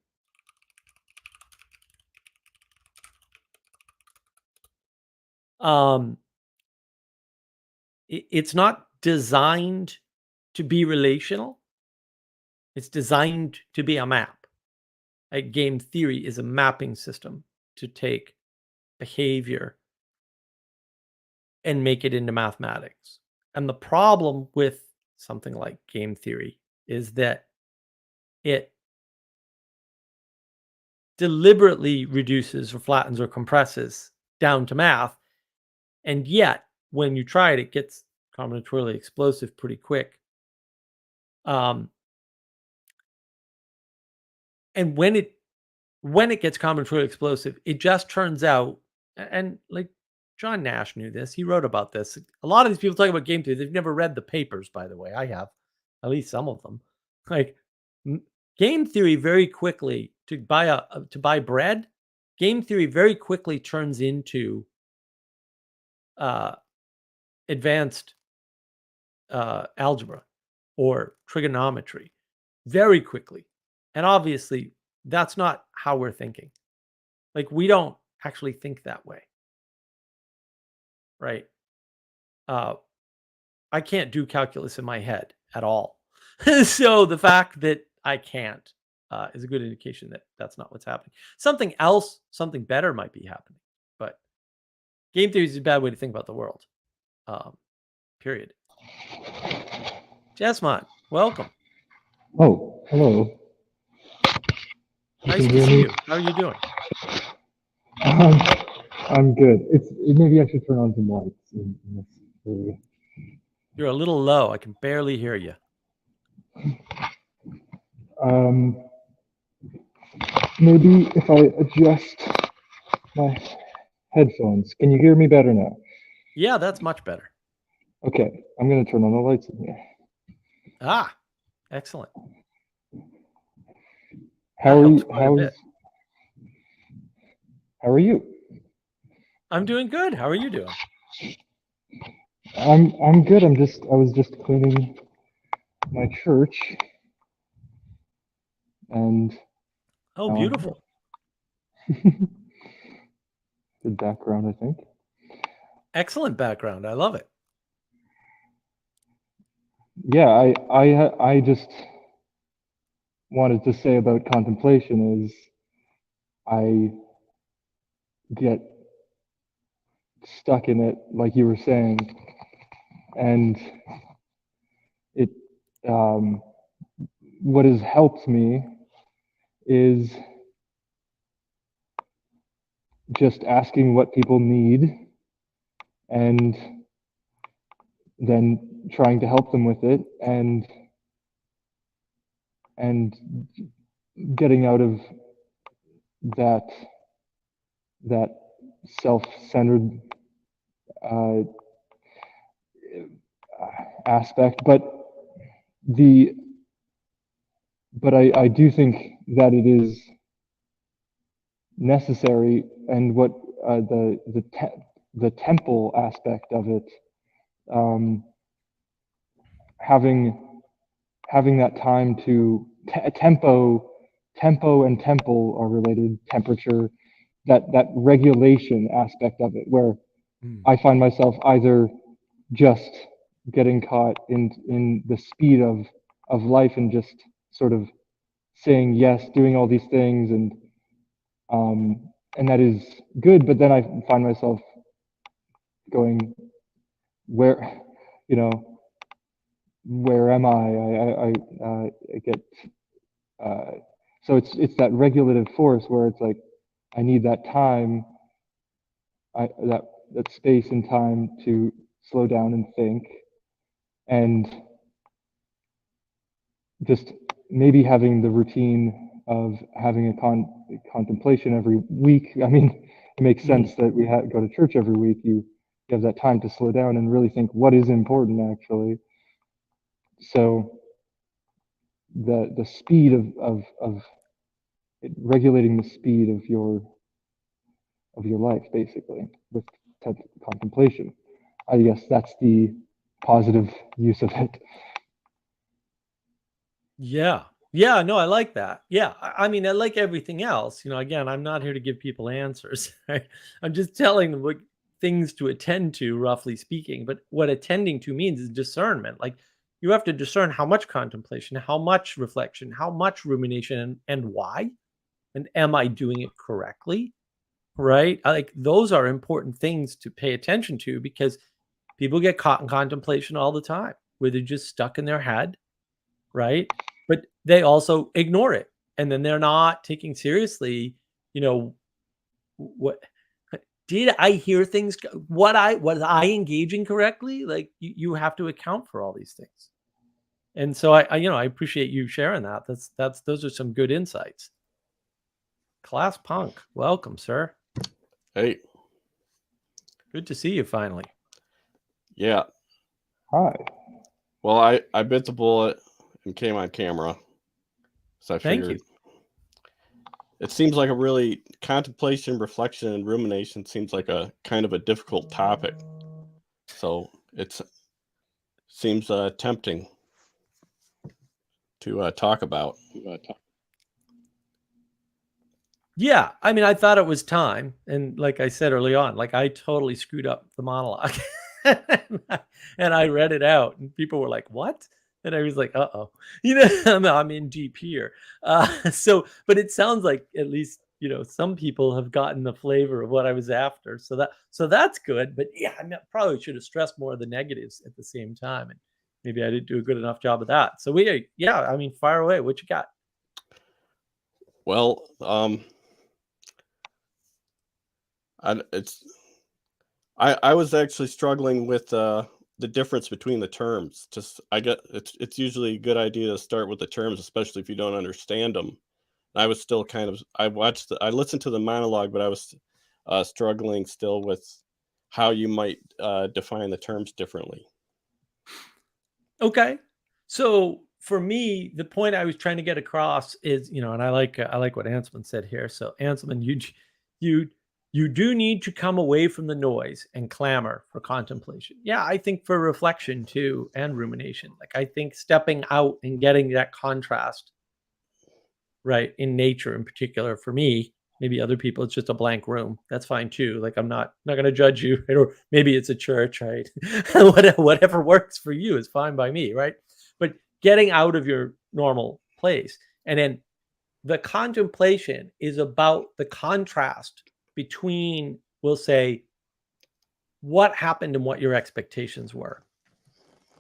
It's not designed to be relational. It's designed to be a map. A game theory is a mapping system to take behavior and make it into mathematics. And the problem with something like game theory is that it deliberately reduces or flattens or compresses down to math. And yet, when you try it, it gets combinatorially explosive pretty quick. And when it gets combinatorially explosive, it just turns out, and like John Nash knew this. He wrote about this. A lot of these people talking about game theory, they've never read the papers, by the way. I have, at least some of them. Like game theory very quickly to buy bread. Game theory very quickly turns into advanced algebra or trigonometry very quickly. And obviously, that's not how we're thinking. Like, we don't actually think that way. Right? I can't do calculus in my head at all. So the fact that I can't is a good indication that that's not what's happening. Something else, something better might be happening. But game theory is a bad way to think about the world. Period. Jesmont, welcome. Oh, hello. Nice to see you. How are you doing? I'm good. Maybe I should turn on some lights in this area. You're a little low. I can barely hear you. Maybe if I adjust my headphones, can you hear me better now? Yeah, that's much better. Okay, I'm gonna turn on the lights in here. Ah, excellent. How are you? I'm doing good. How are you doing? I'm good. I was just cleaning my church, and Oh, um, beautiful. good background, I think. Excellent background. I love it. Yeah, I just wanted to say about contemplation is I get stuck in it, like you were saying, and it what has helped me is just asking what people need and then trying to help them with it and getting out of that that self-centered uh, aspect, the but I do think that it is necessary, and what the temple aspect of it, um, having having that time to tempo and temple are related, temperature, that regulation aspect of it, where I find myself either just getting caught in the speed of life and just sort of saying yes, doing all these things, and that is good. But then I find myself going, where, you know, where am I get so it's that regulative force where it's like I need that time, that space and time to slow down and think, and just maybe having the routine of having a contemplation every week. I mean, it makes sense that we go to church every week. You have that time to slow down and really think what is important actually. So the speed of regulating the speed of your life, basically, with contemplation. I guess that's the positive use of it. Yeah. Yeah, no, I like that. Yeah. I mean, I like everything else. Again, I'm not here to give people answers. Right? I'm just telling them what things to attend to, roughly speaking. But what attending to means is discernment. Like you have to discern how much contemplation, how much reflection, how much rumination, and why. And am I doing it correctly? Right? Like those are important things to pay attention to because people get caught in contemplation all the time where they're just stuck in their head, right? But they also ignore it. And then they're not taking seriously, what did I hear things what I was I engaging correctly? Like you have to account for all these things. And so I appreciate you sharing that. That's those are some good insights. Class Punk, welcome, sir. Hey, Good to see you finally. yeah. Hi. Well, I bit the bullet and came on camera. So I Thank figured you. it seems like a really contemplation, reflection, and rumination seems like a kind of a difficult topic. So it seems tempting to talk about. Yeah, I mean, I thought it was time, and like I said early on, like I totally screwed up the monologue, and I read it out, and people were like, "What?" And I was like, "Uh-oh," I'm in deep here. But it sounds like at least some people have gotten the flavor of what I was after, so that's good. But yeah, I probably should have stressed more of the negatives at the same time, and maybe I didn't do a good enough job of that. So yeah, I mean, fire away. What you got? Well, I was actually struggling with the difference between the terms. Just I get it's usually a good idea to start with the terms, especially if you don't understand them. I was still I listened to the monologue, but I was struggling still with how you might define the terms differently. Okay. So for me, the point I was trying to get across is, and I like what Anselman said here. So Anselman, you you do need to come away from the noise and clamor for contemplation. Yeah, I think for reflection too and rumination. Like I think stepping out and getting that contrast right? In nature, in particular, for me, maybe other people, it's just a blank room. That's fine too. Like I'm not going to judge you, right? Or maybe it's a church, right? Whatever works for you is fine by me, right? But getting out of your normal place, and then the contemplation is about the contrast between, we'll say, what happened and what your expectations were,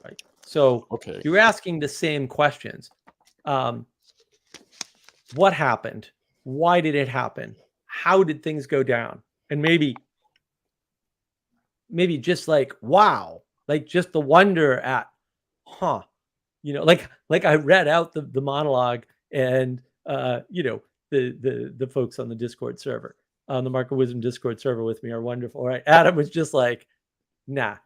right? So Okay. you're asking the same questions. What happened? Why did it happen? How did things go down? And maybe just like, wow, like just the wonder at, like I read out the monologue, and the folks on the Discord server, on the Market Wisdom Discord server with me are wonderful, right? Adam was just like, nah,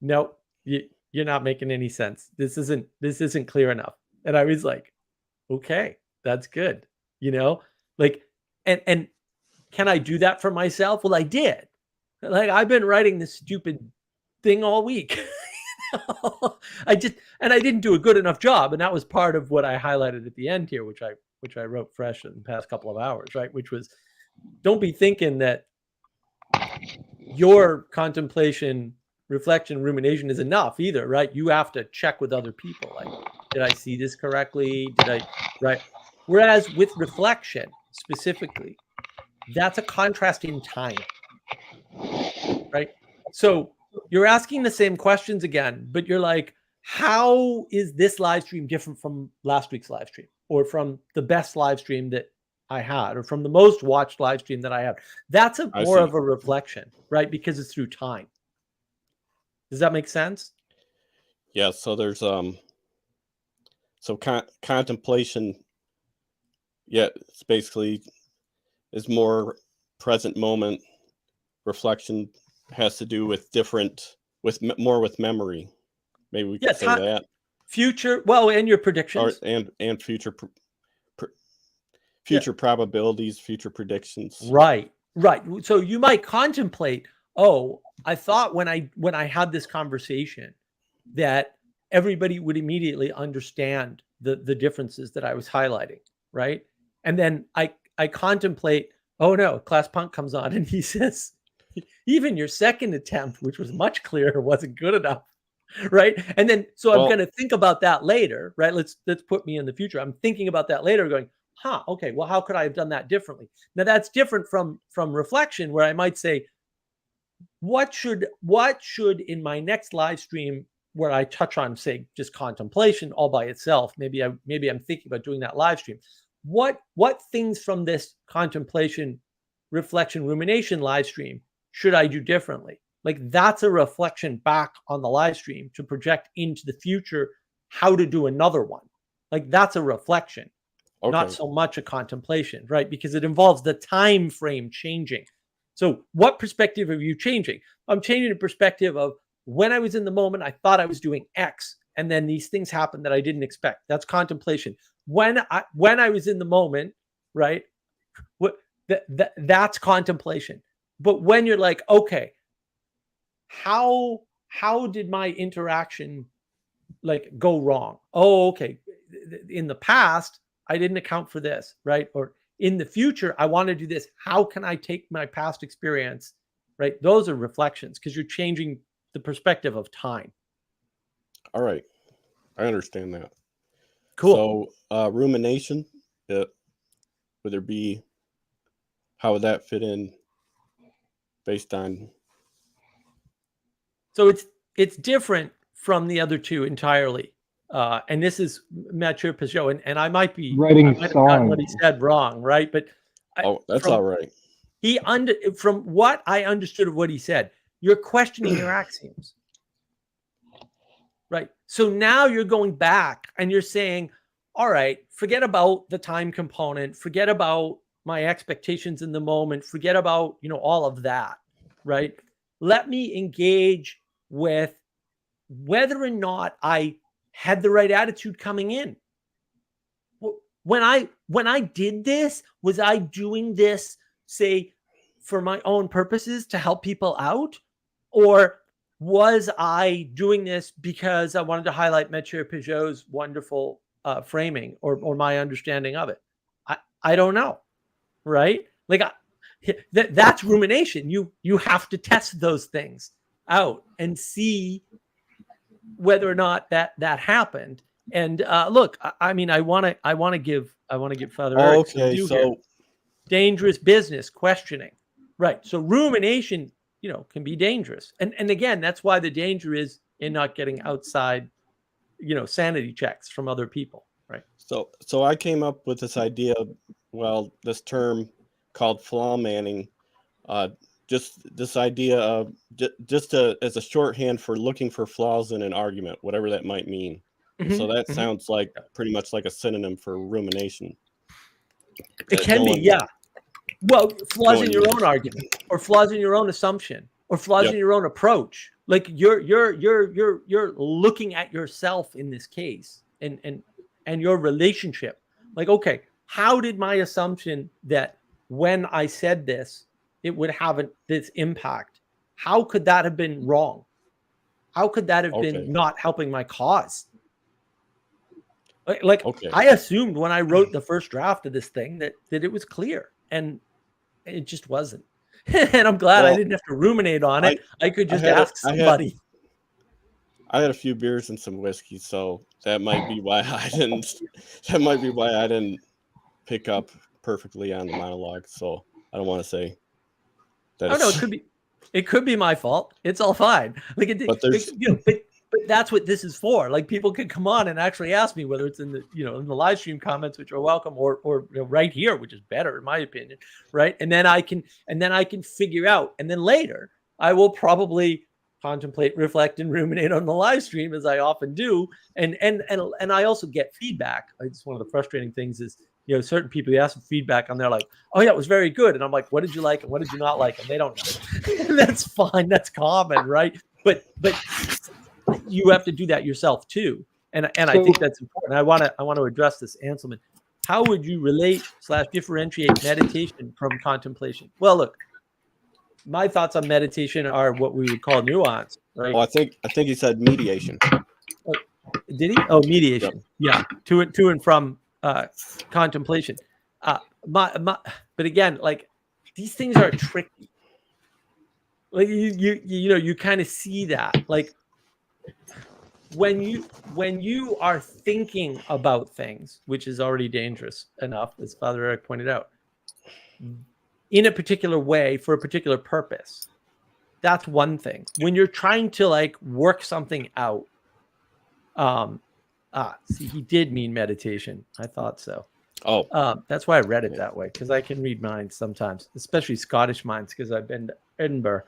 nope, you're not making any sense. This isn't clear enough. And I was like, okay, that's good. Like, and can I do that for myself? Well, I did. Like, I've been writing this stupid thing all week. I didn't do a good enough job. And that was part of what I highlighted at the end here, which I wrote fresh in the past couple of hours, right? Which was, don't be thinking that your contemplation, reflection, rumination is enough either, right? You have to check with other people. Like, did I see this correctly? Right? Whereas with reflection specifically, that's a contrast in time, right? So you're asking the same questions again, but you're like, how is this live stream different from last week's live stream, or from the best live stream that I had, or from the most watched live stream that I have? That's more of a reflection, right? Because it's through time. Does that make sense? Yeah. So there's contemplation. Yeah, it's basically is more present moment. Reflection has to do with more with memory. Maybe we could say that. Future, well, and your predictions, and future probabilities, future predictions. Right. So you might contemplate, oh, I thought when I had this conversation that everybody would immediately understand the differences that I was highlighting, right? And then I contemplate, oh no, Class Punk comes on and he says, even your second attempt, which was much clearer, wasn't good enough, right? And then, so I'm going to think about that later, right? Let's put me in the future. I'm thinking about that later, going, okay, well, how could I have done that differently? Now that's different from reflection, where I might say, what should in my next live stream, where I touch on, say, just contemplation all by itself, maybe I'm thinking about doing that live stream. What things from this contemplation, reflection, rumination live stream should I do differently? Like, that's a reflection back on the live stream to project into the future how to do another one. Like, that's a reflection. Okay. Not so much a contemplation, right? Because it involves the time frame changing. So what perspective are you changing? I'm changing the perspective of, when I was in the moment, I thought I was doing X, and then these things happened that I didn't expect. That's contemplation. When I was in the moment, right? That's contemplation. But when you're like, okay, how did my interaction like go wrong? Oh, okay. In the past, I didn't account for this, right? Or in the future, I want to do this. How can I take my past experience, right? Those are reflections, because you're changing the perspective of time. All right. I understand that. Cool. So rumination, would there be, how would that fit in based on? So it's different from the other two entirely. And this is Mathieu Peugeot, and I might have gotten what he said wrong, right? But that's all right. From what I understood of what he said, you're questioning your axioms, right? So now you're going back and you're saying, all right, forget about the time component, forget about my expectations in the moment, forget about, all of that, right? Let me engage with whether or not I had the right attitude coming in. When I did this, was I doing this, say, for my own purposes to help people out? Or was I doing this because I wanted to highlight Mathieu Peugeot's wonderful framing or my understanding of it? I don't know, right? Like that's rumination. You have to test those things out and see whether or not that happened. And look, I mean, I want to give Father Eric some Okay, due so here. Dangerous business, questioning, right? So rumination, can be dangerous, and again, that's why the danger is in not getting outside, sanity checks from other people, right? so I came up with this idea, well, this term called flaw manning, just this idea of just as a shorthand for looking for flaws in an argument, whatever that might mean. So that sounds like pretty much like a synonym for rumination. It can be, yeah. Well, flaws in your own argument, or flaws in your own assumption, or flaws in your own approach. Like you're looking at yourself in this case, and your relationship. Like, okay, how did my assumption that when I said this, it would have this impact? How could that have been wrong? How could that have been not helping my cause? Like I assumed when I wrote the first draft of this thing that it was clear, and it just wasn't. And I'm glad I didn't have to ruminate on it. I could just ask somebody. I had a few beers and some whiskey, so that might be why I didn't. That might be why I didn't pick up perfectly on the monologue. So I don't want to say that. Oh no, it could be my fault. It's all fine. Like but that's what this is for. Like people can come on and actually ask me, whether it's in the in the live stream comments, which are welcome, or right here, which is better in my opinion, right? And then I can figure out, and then later I will probably contemplate, reflect, and ruminate on the live stream, as I often do. And I also get feedback. It's one of the frustrating things is, certain people, you ask for feedback and they're like, oh yeah, it was very good. And I'm like, what did you like? And what did you not like? And they don't know. That's fine. That's common. Right. But you have to do that yourself too. And I think that's important. I want to address this, Anselman. How would you relate / differentiate meditation from contemplation? Well, look, my thoughts on meditation are what we would call nuance, right? Oh, I think he said mediation. Oh, did he? Oh, mediation. Yep. Yeah, to and from contemplation. But again, like these things are tricky. Like you kind of see that, like when you are thinking about things, which is already dangerous enough, as Father Eric pointed out, in a particular way for a particular purpose. That's one thing. When you're trying to like work something out, see, he did mean meditation. I thought so. Oh, that's why I read it that way, because I can read minds sometimes, especially Scottish minds, because I've been to Edinburgh.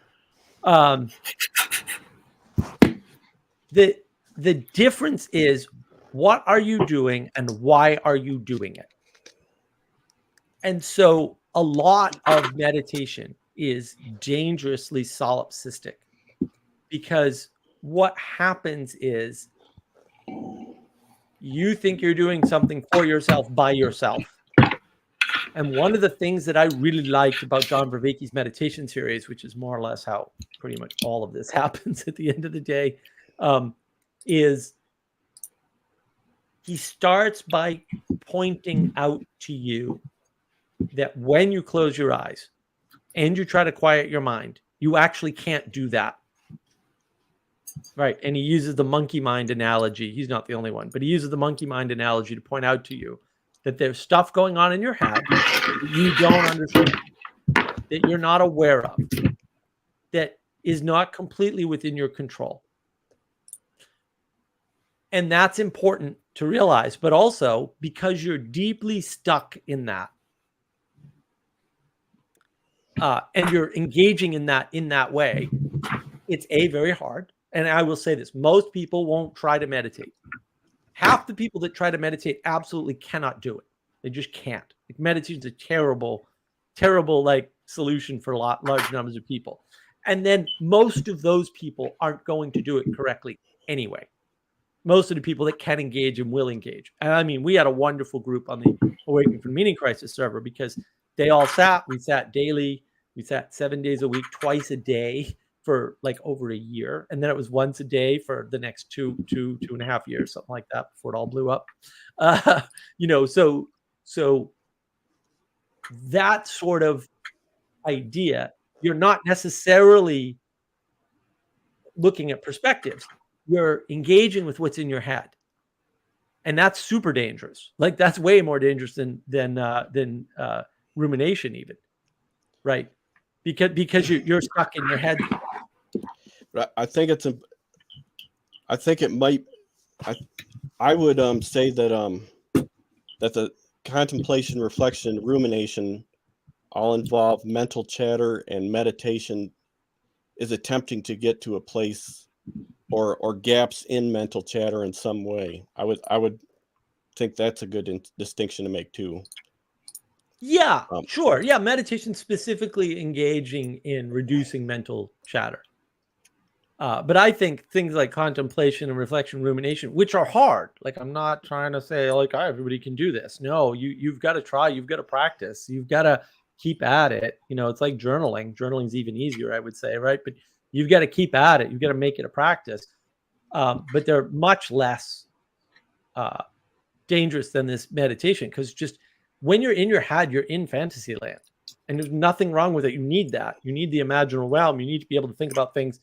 The difference is, what are you doing and why are you doing it? And so a lot of meditation is dangerously solipsistic, because what happens is you think you're doing something for yourself by yourself. And one of the things that I really liked about John Vervaeke's meditation series, which is more or less how pretty much all of this happens at the end of the day, is he starts by pointing out to you that when you close your eyes and you try to quiet your mind, you actually can't do that. Right. And he uses the monkey mind analogy. He's not the only one, but he uses the monkey mind analogy to point out to you that there's stuff going on in your head that you don't understand, that you're not aware of, that is not completely within your control. And that's important to realize, but also because you're deeply stuck in that, and you're engaging in that way, it's very hard. And I will say this, most people won't try to meditate. Half the people that try to meditate absolutely cannot do it. They just can't. Like, meditation is a terrible, terrible like solution for large numbers of people. And then most of those people aren't going to do it correctly anyway. Most of the people that can engage and will engage. And I mean, we had a wonderful group on the Awakening from Meaning Crisis server, because they all we sat daily. We sat 7 days a week, twice a day for like over a year. And then it was once a day for the next two and a half years, something like that, before it all blew up. So that sort of idea, you're not necessarily looking at perspectives. You're engaging with what's in your head, and that's super dangerous. Like that's way more dangerous than rumination, even, right? Because you're stuck in your head. But I think it's I think it might. I would say that that the contemplation, reflection, rumination all involve mental chatter, and meditation is attempting to get to a place or gaps in mental chatter in some way. I would think that's a good distinction to make too. Yeah, sure. Yeah, meditation specifically engaging in reducing mental chatter. But I think things like contemplation and reflection, rumination, which are hard. Like I'm not trying to say like everybody can do this. No, you've got to try. You've got to practice. You've got to keep at it. You know, it's like journaling. Journaling's even easier, I would say, right? But you've got to keep at it. You've got to make it a practice. But they're much less dangerous than this meditation, because just when you're in your head, you're in fantasy land, and there's nothing wrong with it. You need that. You need the imaginal realm. You need to be able to think about things.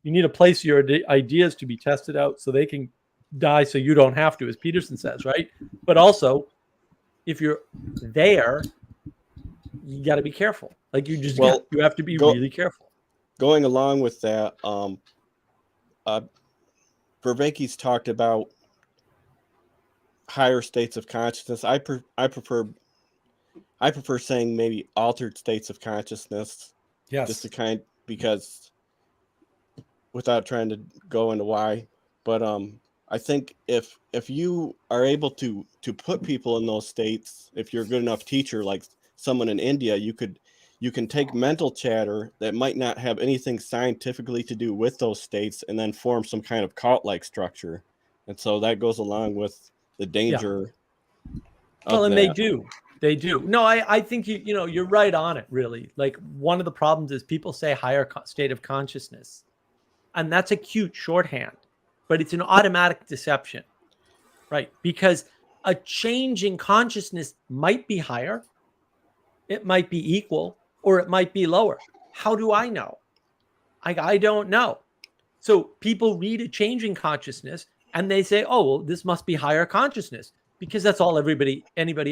You need a place for your ideas to be tested out so they can die so you don't have to, as Peterson says, right? But also, if you're there, you got to be careful. Like you just you have to be really careful. Going along with that, Vervaeke's talked about higher states of consciousness. I prefer saying maybe altered states of consciousness. Yes. Just to because without trying to go into why, but I think if you are able to put people in those states, if you're a good enough teacher, like someone in India, you can take mental chatter that might not have anything scientifically to do with those states and then form some kind of cult-like structure. And so that goes along with the danger. Yeah. Well, and they do. No, I think you're right on it, really. Like one of the problems is people say higher state of consciousness, and that's a cute shorthand, but it's an automatic deception, right? Because a change in consciousness might be higher, it might be equal, or it might be lower. How do I know? I don't know. So people read a change in consciousness and they say, oh, well, this must be higher consciousness, because that's all anybody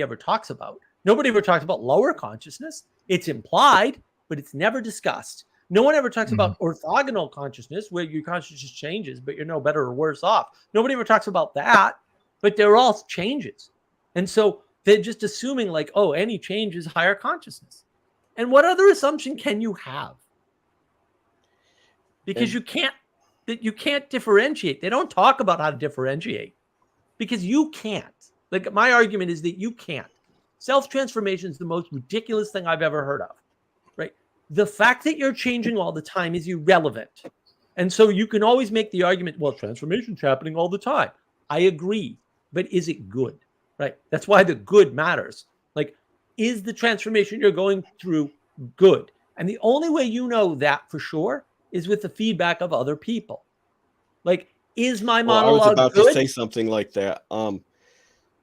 ever talks about. Nobody ever talks about lower consciousness. It's implied, but it's never discussed. No one ever talks about orthogonal consciousness, where your consciousness changes, but you're no better or worse off. Nobody ever talks about that, but they're all changes. And so they're just assuming like, oh, any change is higher consciousness. And what other assumption can you have? Because you can't differentiate. They don't talk about how to differentiate because you can't. Like my argument is that you can't. Self-transformation is the most ridiculous thing I've ever heard of, right? The fact that you're changing all the time is irrelevant. And so you can always make the argument, well, transformation's happening all the time. I agree, but is it good, right? That's why the good matters. Like, is the transformation you're going through good? And the only way you know that for sure is with the feedback of other people. Like, is my monologue I was about good? to say something like that.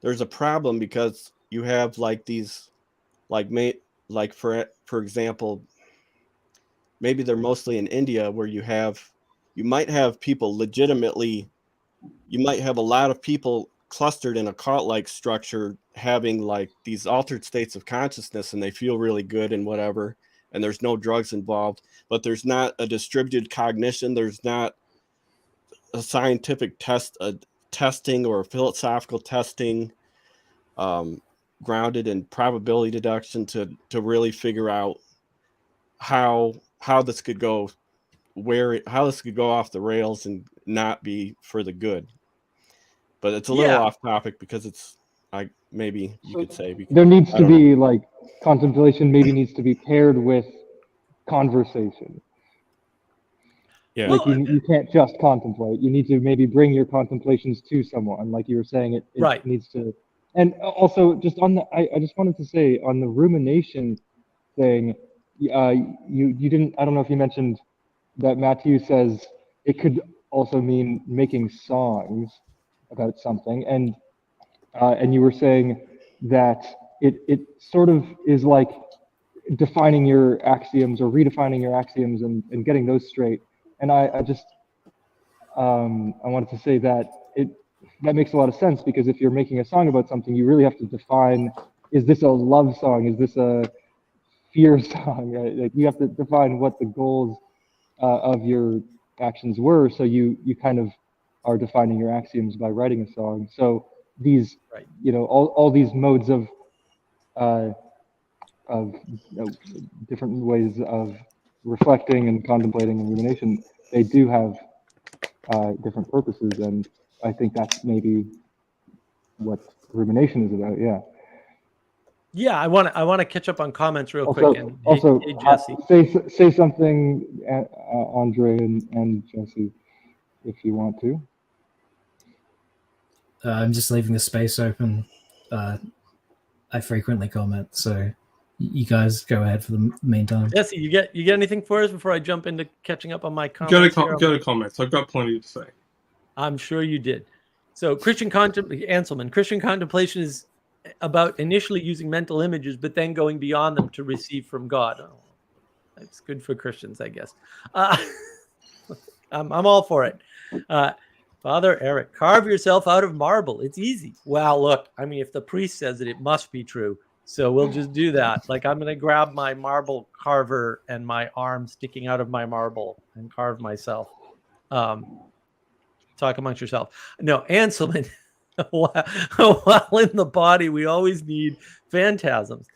There's a problem because you have like these, like for example, maybe they're mostly in India, where you might have people legitimately, you might have a lot of people clustered in a cult-like structure having like these altered states of consciousness, and they feel really good and whatever, and there's no drugs involved, but there's not a distributed cognition. There's not a scientific testing or a philosophical testing grounded in probability deduction to really figure out how this could go how this could go off the rails and not be for the good. But it's a little off topic because it's maybe you could say there needs to be like contemplation maybe needs to be paired with conversation. Yeah. Like you can't just contemplate. You need to maybe bring your contemplations to someone. Like you were saying, it Right. needs to. And also, just on the, I just wanted to say on the rumination thing, you didn't. I don't know if you mentioned that Matthew says it could also mean making songs about something, and you were saying that it sort of is like defining your axioms or redefining your axioms and getting those straight. And I just I wanted to say that that makes a lot of sense, because if you're making a song about something, you really have to define: is this a love song? Is this a fear song? Right? Like, you have to define what the goals of your actions were, so you kind of are defining your axioms by writing a song. So these, Right. all these modes of different ways of reflecting and contemplating and rumination, they do have different purposes, and I think that's maybe what rumination is about. Yeah. Yeah, I want to catch up on comments real Also, quick. And also hey, Jesse. say something, Andre and Jesse, if you want to. I'm just leaving the space open. I frequently comment, so you guys go ahead for the meantime. Jesse, you get anything for us before I jump into catching up on my comments? Go to comments. I've got plenty to say. I'm sure you did. So Anselman, Christian contemplation is about initially using mental images, but then going beyond them to receive from God. Oh, that's good for Christians, I guess. I'm all for it. Father Eric, carve yourself out of marble. It's easy. Well, look, I mean, if the priest says it, it must be true. So we'll just do that. Like, I'm going to grab my marble carver and my arm sticking out of my marble and carve myself. Talk amongst yourself. No, Anselman, while in the body, we always need phantasms,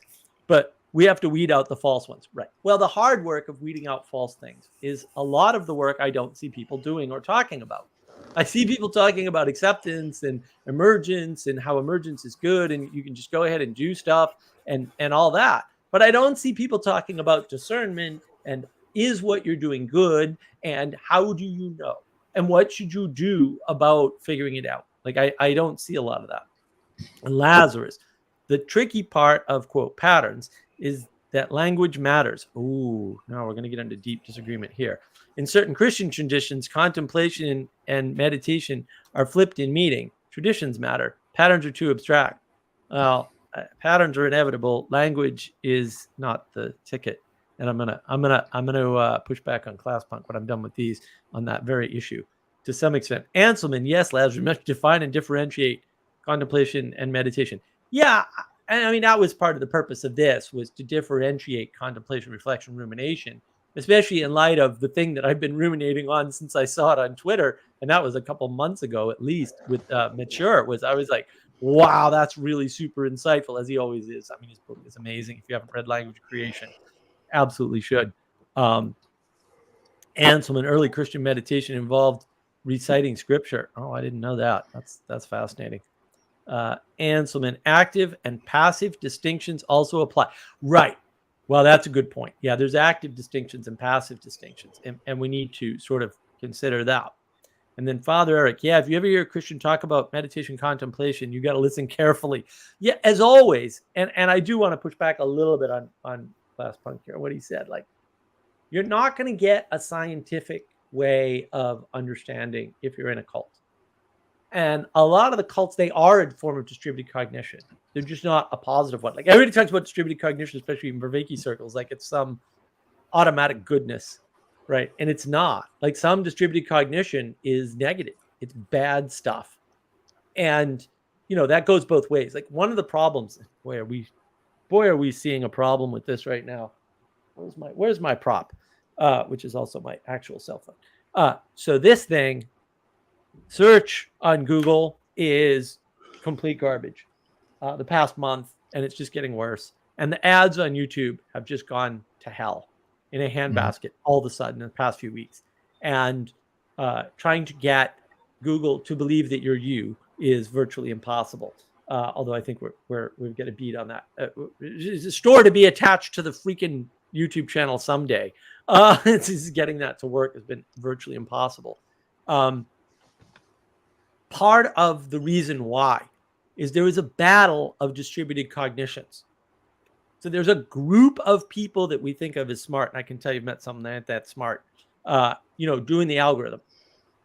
but we have to weed out the false ones. Right. Well, the hard work of weeding out false things is a lot of the work I don't see people doing or talking about. I see people talking about acceptance and emergence and how emergence is good and you can just go ahead and do stuff and all that. But I don't see people talking about discernment and is what you're doing good and how do you know? And what should you do about figuring it out? Like, I don't see a lot of that. And Lazarus, the tricky part of, quote, patterns is that language matters. Ooh, now we're going to get into deep disagreement here. In certain Christian traditions, contemplation and meditation are flipped in meaning. Traditions matter. Patterns are too abstract. Well, patterns are inevitable. Language is not the ticket. And I'm gonna push back on ClassPunk when I'm done with these on that very issue to some extent. Anselman, yes, Lazarus, must define and differentiate contemplation and meditation. Yeah, and I mean that was part of the purpose of this, was to differentiate contemplation, reflection, rumination, especially in light of the thing that I've been ruminating on since I saw it on Twitter, and that was a couple months ago at least with Mature. I was like, wow, that's really super insightful, as he always is. I mean, his book is amazing. If you haven't read Language Creation, absolutely should. Anselman, early Christian meditation involved reciting scripture. Oh, I didn't know that. That's fascinating. Anselman, active and passive distinctions also apply. Right. Well, that's a good point. Yeah, there's active distinctions and passive distinctions, and we need to sort of consider that. And then Father Eric, yeah, if you ever hear a Christian talk about meditation contemplation, you got to listen carefully. Yeah, as always, and I do want to push back a little bit on ClassPunk here, what he said. Like, you're not going to get a scientific way of understanding if you're in a cult. And a lot of the cults, they are a form of distributed cognition. They're just not a positive one. Like, everybody talks about distributed cognition, especially in Vervaeke circles, like it's some automatic goodness, right? And it's not. Like, some distributed cognition is negative. It's bad stuff. And, that goes both ways. Like, one of the problems, boy, are we seeing a problem with this right now. Where's my prop? Which is also my actual cell phone. So this thing, search on Google is complete garbage the past month, and it's just getting worse. And the ads on YouTube have just gone to hell in a handbasket all of a sudden in the past few weeks. And trying to get Google to believe that you're you is virtually impossible. Although I think we've got a beat on that. It's a store to be attached to the freaking YouTube channel someday. It's getting that to work has been virtually impossible. Part of the reason why is there is a battle of distributed cognitions. So there's a group of people that we think of as smart, and I can tell you've met some that aren't that smart, doing the algorithm.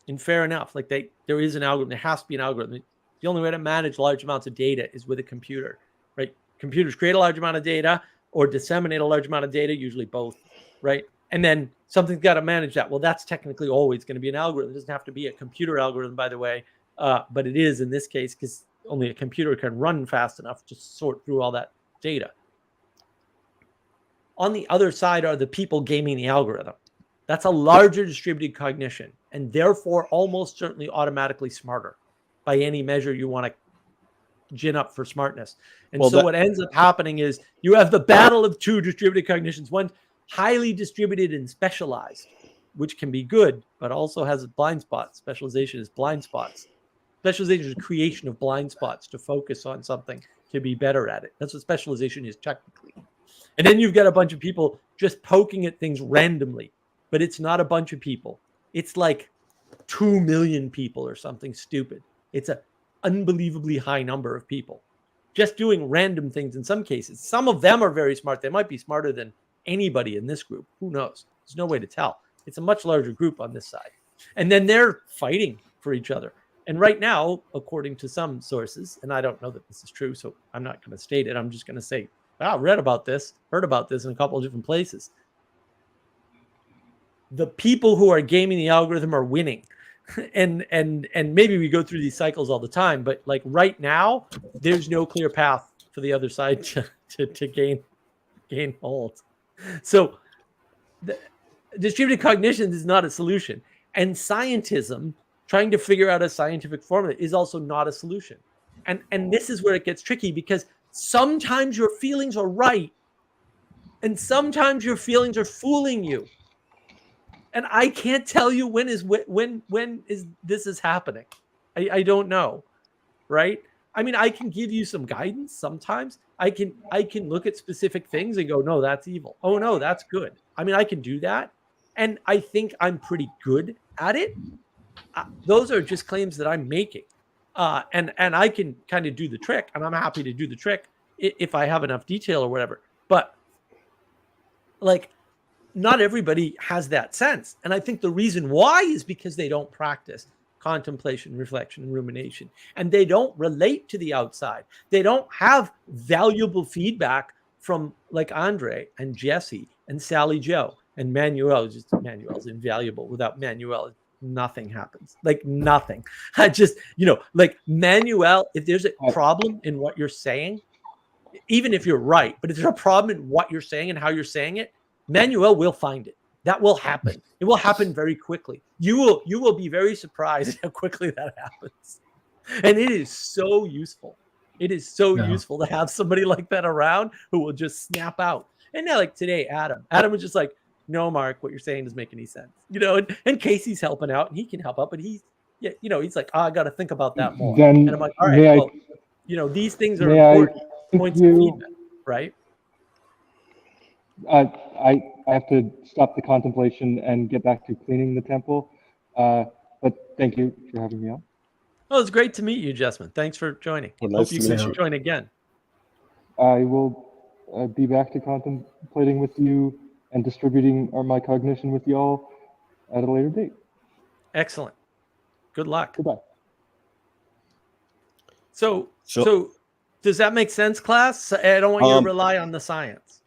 And fair enough, like there is an algorithm, there has to be an algorithm. The only way to manage large amounts of data is with a computer, right? computers create a large amount of data or disseminate a large amount of data, usually both, right? And then something's got to manage that. Well, that's technically always going to be an algorithm. It doesn't have to be a computer algorithm, by the way, but it is in this case because only a computer can run fast enough to sort through all that data. On the other side are the people gaming the algorithm. That's a larger distributed cognition and therefore almost certainly automatically smarter by any measure you want to gin up for smartness. And so what ends up happening is you have the battle of two distributed cognitions. One highly distributed and specialized, which can be good, but also has blind spots. Specialization is blind spots. Specialization is creation of blind spots to focus on something to be better at it. That's what specialization is technically. And then you've got a bunch of people just poking at things randomly, but it's not a bunch of people. It's like 2 million people or something stupid. It's an unbelievably high number of people just doing random things in some cases. Some of them are very smart. They might be smarter than anybody in this group. Who knows? There's no way to tell. It's a much larger group on this side. And then they're fighting for each other. And right now, according to some sources, and I don't know that this is true, so I'm not going to state it. I'm just going to say, I read about this, heard about this in a couple of different places. The people who are gaming the algorithm are winning. And maybe we go through these cycles all the time, but like right now, there's no clear path for the other side to gain hold. So the distributed cognition is not a solution. And scientism, trying to figure out a scientific formula, is also not a solution. And this is where it gets tricky because sometimes your feelings are right and sometimes your feelings are fooling you. And I can't tell you when this is happening. I don't know, right? I mean, I can give you some guidance sometimes. I can look at specific things and go, no, that's evil. Oh no, that's good. I mean, I can do that, and I think I'm pretty good at it. Those are just claims that I'm making, and I can kind of do the trick, and I'm happy to do the trick if I have enough detail or whatever. But like, not everybody has that sense. And I think the reason why is because they don't practice contemplation, reflection, and rumination. And they don't relate to the outside. They don't have valuable feedback from like Andre and Jesse and Sally Joe and Manuel. Just Manuel's invaluable. Without Manuel, nothing happens. Like nothing. I just, like Manuel, if there's a problem in what you're saying, even if you're right, but if there's a problem in what you're saying and how you're saying it, Manuel will find it. That will happen. It will happen very quickly. You will be very surprised how quickly that happens. And it is so useful. It is so useful to have somebody like that around who will just snap out. And now, like today, Adam was just like, no, Mark, what you're saying doesn't make any sense. And Casey's helping out and he can help out, but he's like, I got to think about that more. Then and I'm like, all right, these things are important points of feedback, right? I have to stop the contemplation and get back to cleaning the temple. But thank you for having me on. Oh, it's great to meet you, Jessamine. Thanks for joining. Well, nice Hope you to meet can you. join again. I will be back to contemplating with you and distributing my cognition with y'all at a later date. Excellent. Good luck. Goodbye. So does that make sense, class? I don't want you to rely on the science.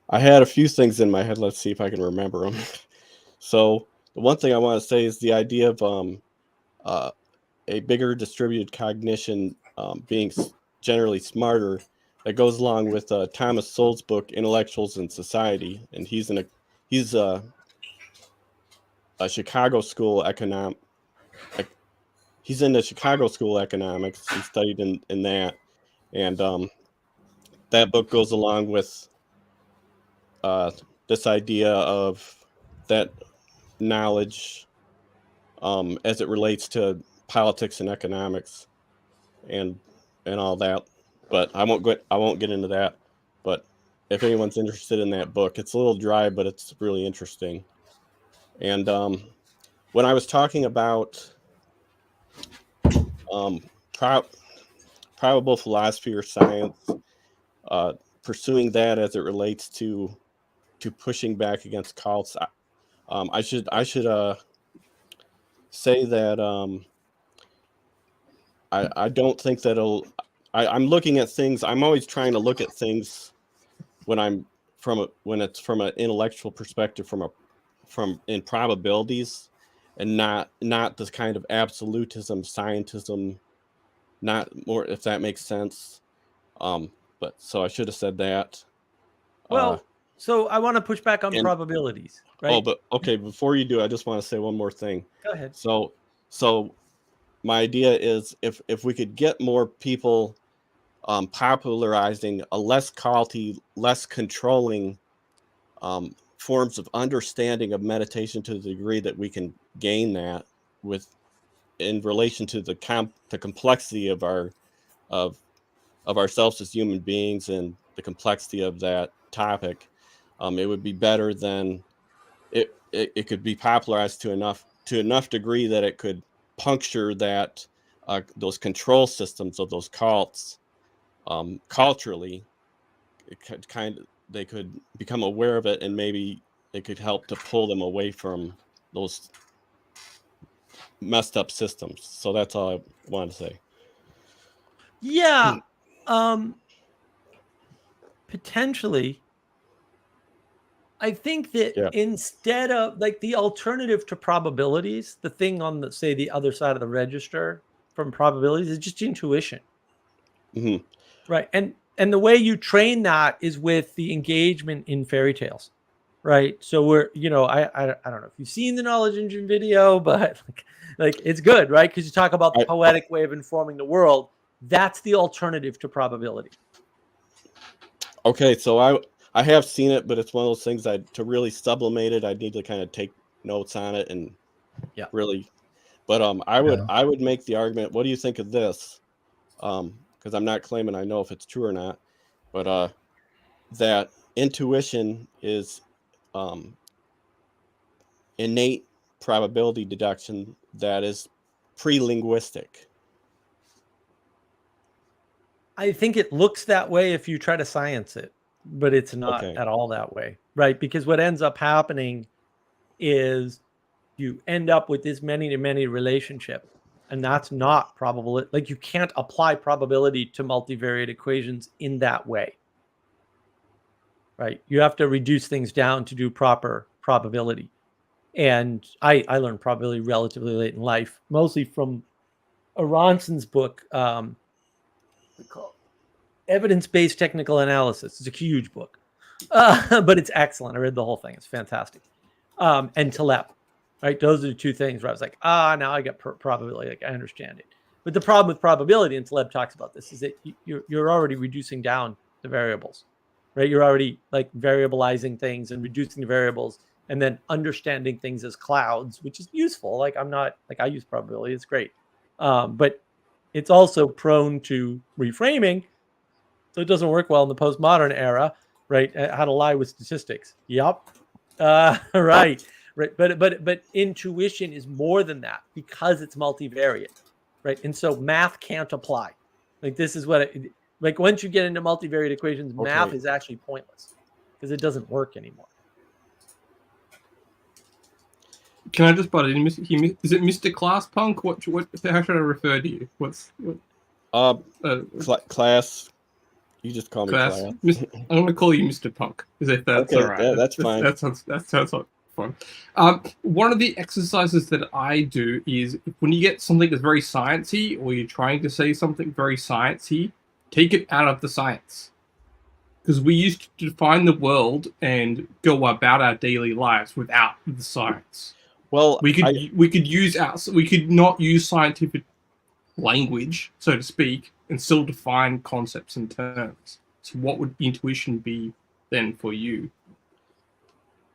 I had a few things in my head. Let's see if I can remember them. So the one thing I want to say is the idea of a bigger distributed cognition being generally smarter. That goes along with Thomas Sowell's book, Intellectuals in Society, and he's a Chicago School economic. He's in the Chicago School of Economics. He studied in that, and that book goes along with this idea of that knowledge as it relates to politics and economics and all that. But I won't get into that. But if anyone's interested in that book, it's a little dry, but it's really interesting. And when I was talking about probable philosophy or science, pursuing that as it relates to pushing back against cults, I should say that I don't think that I'm looking at things. I'm always trying to look at things when it's from an intellectual perspective, from in probabilities, and not this kind of absolutism, scientism, not more, if that makes sense. But so I should have said that. Well, so I want to push back on and- probabilities, right? Oh, but okay, before you do, I just want to say one more thing. Go ahead. So my idea is if we could get more people popularizing a less culty, less controlling forms of understanding of meditation to the degree that we can gain that in relation to the complexity of ourselves as human beings and the complexity of that topic, it would be better than it could be popularized to enough degree that it could puncture that those control systems of those cults culturally. It could they could become aware of it, and maybe it could help to pull them away from those messed up systems. So that's all I wanted to say. Yeah. Potentially. I think that instead of like the alternative to probabilities, the thing on the, say, the other side of the register from probabilities is just intuition. Mm-hmm. Right. And the way you train that is with the engagement in fairy tales. Right. So we're, I don't know if you've seen the Knowledge Engine video, but like it's good, right? Because you talk about the poetic way of informing the world. That's the alternative to probability. Okay, so I have seen it, but it's one of those things to really sublimate it, I'd need to kind of take notes on it and really. But I would make the argument. What do you think of this? Because I'm not claiming I know if it's true or not, but that intuition is innate probability deduction that is pre-linguistic. I think it looks that way if you try to science it, but it's not at all that way, right? Because what ends up happening is you end up with this many-to-many relationship, and that's not probable. Like you can't apply probability to multivariate equations in that way, right? You have to reduce things down to do proper probability. And I learned probability relatively late in life, mostly from Aronson's book, Evidence-Based Technical Analysis. It's a huge book, but it's excellent. I read the whole thing. It's fantastic. And Taleb, right? Those are the two things where I was like, now I get probability. Like I understand it. But the problem with probability, and Taleb talks about this, is that you're already reducing down the variables, right? You're already like variabilizing things and reducing the variables, and then understanding things as clouds, which is useful. Like I use probability. It's great. But it's also prone to reframing. So it doesn't work well in the postmodern era, right? How to lie with statistics. Yep. Right. But intuition is more than that because it's multivariate, right? And so math can't apply. Like this is what like once you get into multivariate equations, math is actually pointless because it doesn't work anymore. Can I just butt in? Is it Mr. Class Punk? What? How should I refer to you? Class. You just call me Class. I'm going to call you Mr. Punk, if that's all right. Yeah, that's fine. That sounds like fun. One of the exercises that I do is when you get something that's very sciencey, or you're trying to say something very sciencey, take it out of the science. Because we used to define the world and go about our daily lives without the science. Well, we could not use scientific language, so to speak, and still define concepts and terms. So what would intuition be then for you?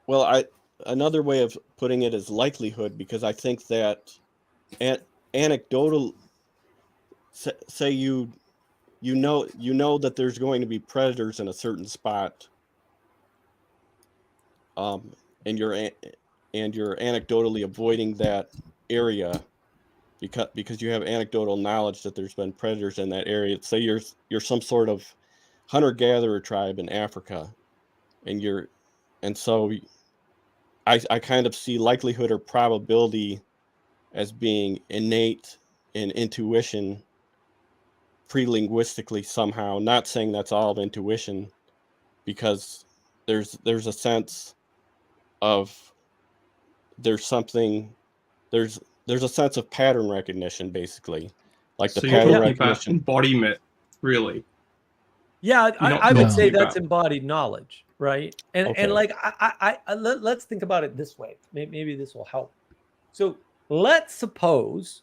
Well, another way of putting it is likelihood, because I think that anecdotal, say you know that there's going to be predators in a certain spot, and you're anecdotally avoiding that area because you have anecdotal knowledge that there's been predators in that area. Say you're some sort of hunter-gatherer tribe in Africa, and so I kind of see likelihood or probability as being innate in intuition, pre-linguistically somehow. Not saying that's all intuition, because there's a sense of there's a sense of pattern recognition, basically, like the So you're pattern talking about recognition. embodiment, really. Yeah, You're not I would talking say that's about- embodied knowledge, right? And Okay. like let's think about it this way. Maybe this will help. So let's suppose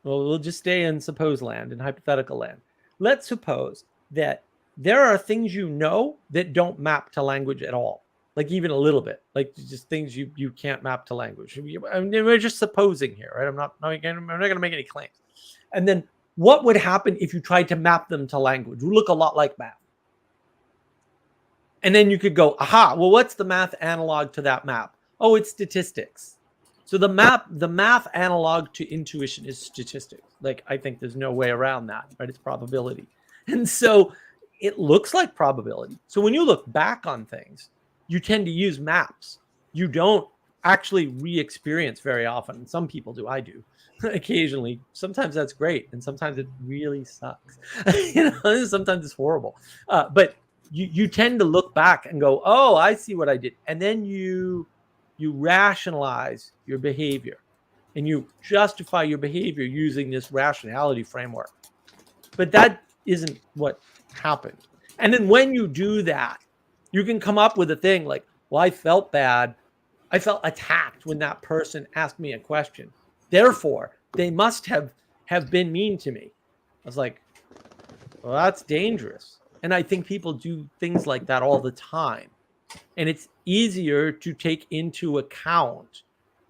we'll just stay in suppose land, in hypothetical land. Let's suppose that there are things you know that don't map to language at all, like even a little bit, like just things you can't map to language. I mean, we're just supposing here, right? I'm not going to make any claims. And then what would happen if you tried to map them to language? It would look a lot like math. And then you could go, aha, well, what's the math analog to that map? Oh, it's statistics. So the math analog to intuition is statistics. Like, I think there's no way around that, right? It's probability. And so it looks like probability. So when you look back on things, you tend to use maps. You don't actually re-experience very often. And some people do. I do occasionally. Sometimes that's great, and sometimes it really sucks. Sometimes it's horrible. But you tend to look back and go, oh, I see what I did. And then you rationalize your behavior, and you justify your behavior using this rationality framework. But that isn't what happened. And then when you do that, you can come up with a thing like, well, I felt bad. I felt attacked when that person asked me a question. Therefore, they must have been mean to me. I was like, well, that's dangerous. And I think people do things like that all the time. And it's easier to take into account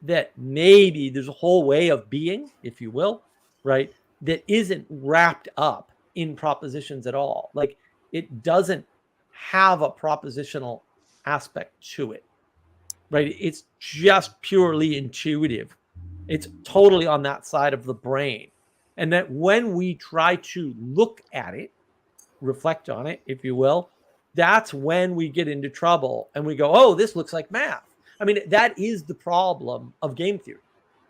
that maybe there's a whole way of being, if you will, right, that isn't wrapped up in propositions at all. Like, it doesn't have a propositional aspect to it, right? It's just purely intuitive. It's totally on that side of the brain. And that when we try to look at it, reflect on it, if you will, that's when we get into trouble and we go, oh, this looks like math. I mean, that is the problem of game theory.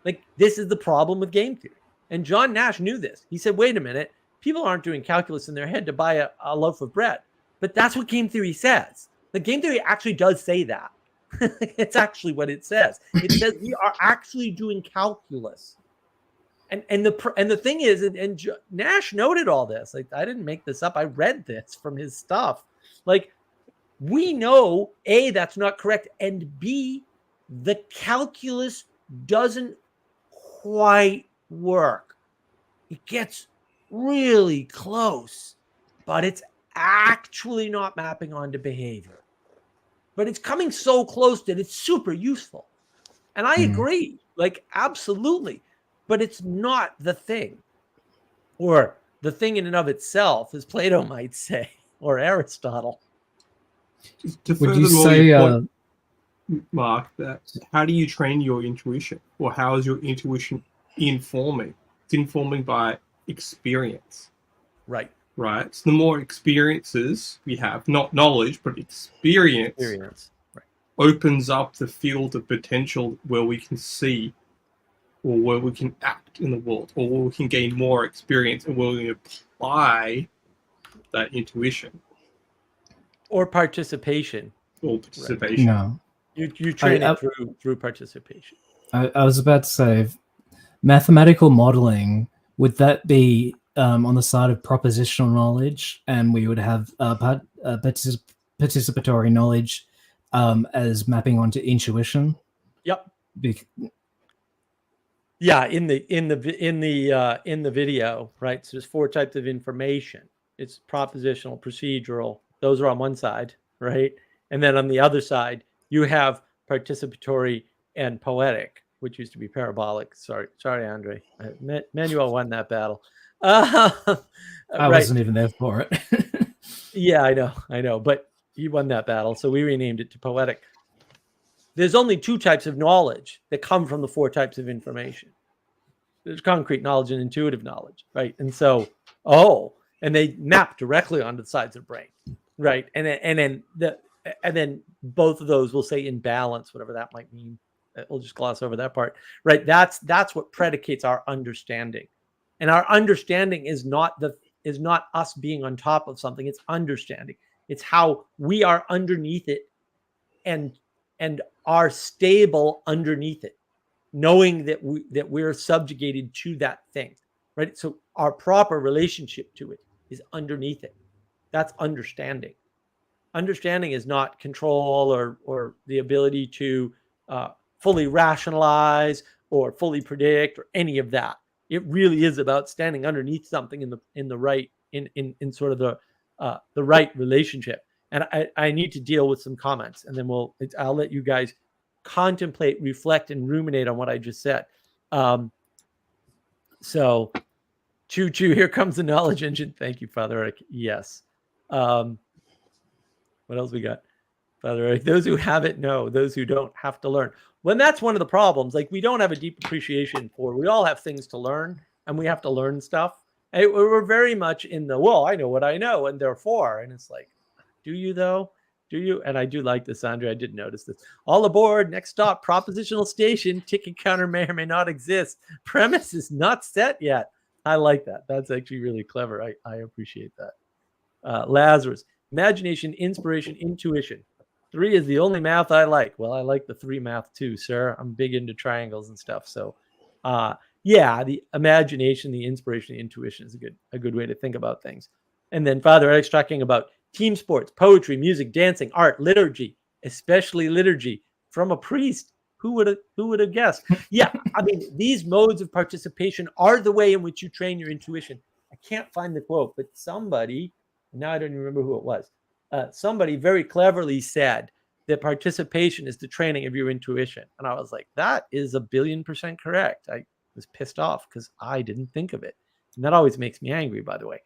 Like, this is the problem with game theory. And John Nash knew this. He said, wait a minute, people aren't doing calculus in their head to buy a loaf of bread. But that's what game theory says. The game theory actually does say that. It's actually what it says. It says we are actually doing calculus. And the thing is, and Nash noted all this. Like, I didn't make this up. I read this from his stuff. Like, we know, A, that's not correct, and B, the calculus doesn't quite work. It gets really close, but it's actually not mapping onto behavior. But it's coming so close that it's super useful. And I agree, like, absolutely. But it's not the thing, or the thing in and of itself, as Plato might say, or Aristotle. To Would you furthermore say, your point, Mark, that how do you train your intuition, or how is your intuition informing? It's informing by experience, Right. right? So the more experiences we have, not knowledge, but experience. Right. Opens up the field of potential where we can see, or where we can act in the world, or where we can gain more experience and where we can apply that intuition. Or participation. Or participation. No. You train it through participation. I was about to say, mathematical modeling, would that be on the side of propositional knowledge, and we would have participatory knowledge as mapping onto intuition? Yep. Yeah, in the video, right? So there's 4 types of information. It's propositional, procedural. Those are on one side, right? And then on the other side, you have participatory and poetic, which used to be parabolic. Sorry, Andre. Manuel won that battle. I wasn't even there for it. Yeah, I know. But he won that battle, so we renamed it to poetic. There's only 2 types of knowledge that come from the 4 types of information. There's concrete knowledge and intuitive knowledge, right? And so, and they map directly onto the sides of the brain, right? And then both of those will say in balance, whatever that might mean. We'll just gloss over that part, right? That's what predicates our understanding, and our understanding is not the is not us being on top of something, it's understanding. It's how we are underneath it and are stable underneath it, knowing that we're subjugated to that thing, right? So our proper relationship to it is underneath it. That's understanding. Understanding is not control or the ability to fully rationalize or fully predict or any of that. It really is about standing underneath something in the right in sort of the right relationship. And I need to deal with some comments, and then I'll let you guys contemplate, reflect, and ruminate on what I just said. So, choo choo, here comes the knowledge engine. Thank you, Father Eric. Yes. What else we got? Father Eric, those who have it know, those who don't have to learn. When that's one of the problems, like we don't have a deep appreciation for, we all have things to learn and we have to learn stuff. And we're very much in the, well, I know what I know and therefore, and it's like, do you though? Do you? And I do like this, Andre. I did notice this. All aboard, next stop, propositional station. Ticket counter may or may not exist. Premise is not set yet. I like that. That's actually really clever. I appreciate that. Lazarus, imagination, inspiration, intuition. 3 is the only math I like. Well, I like the 3 math too, sir. I'm big into triangles and stuff. So, yeah, the imagination, the inspiration, the intuition is a good way to think about things. And then Father Eric's talking about team sports, poetry, music, dancing, art, liturgy, especially liturgy from a priest. Who would have guessed? Yeah, I mean, these modes of participation are the way in which you train your intuition. I can't find the quote, but somebody, now I don't even remember who it was. Somebody very cleverly said that participation is the training of your intuition. And I was like, that is 1,000,000,000% correct. I was pissed off because I didn't think of it. And that always makes me angry, by the way.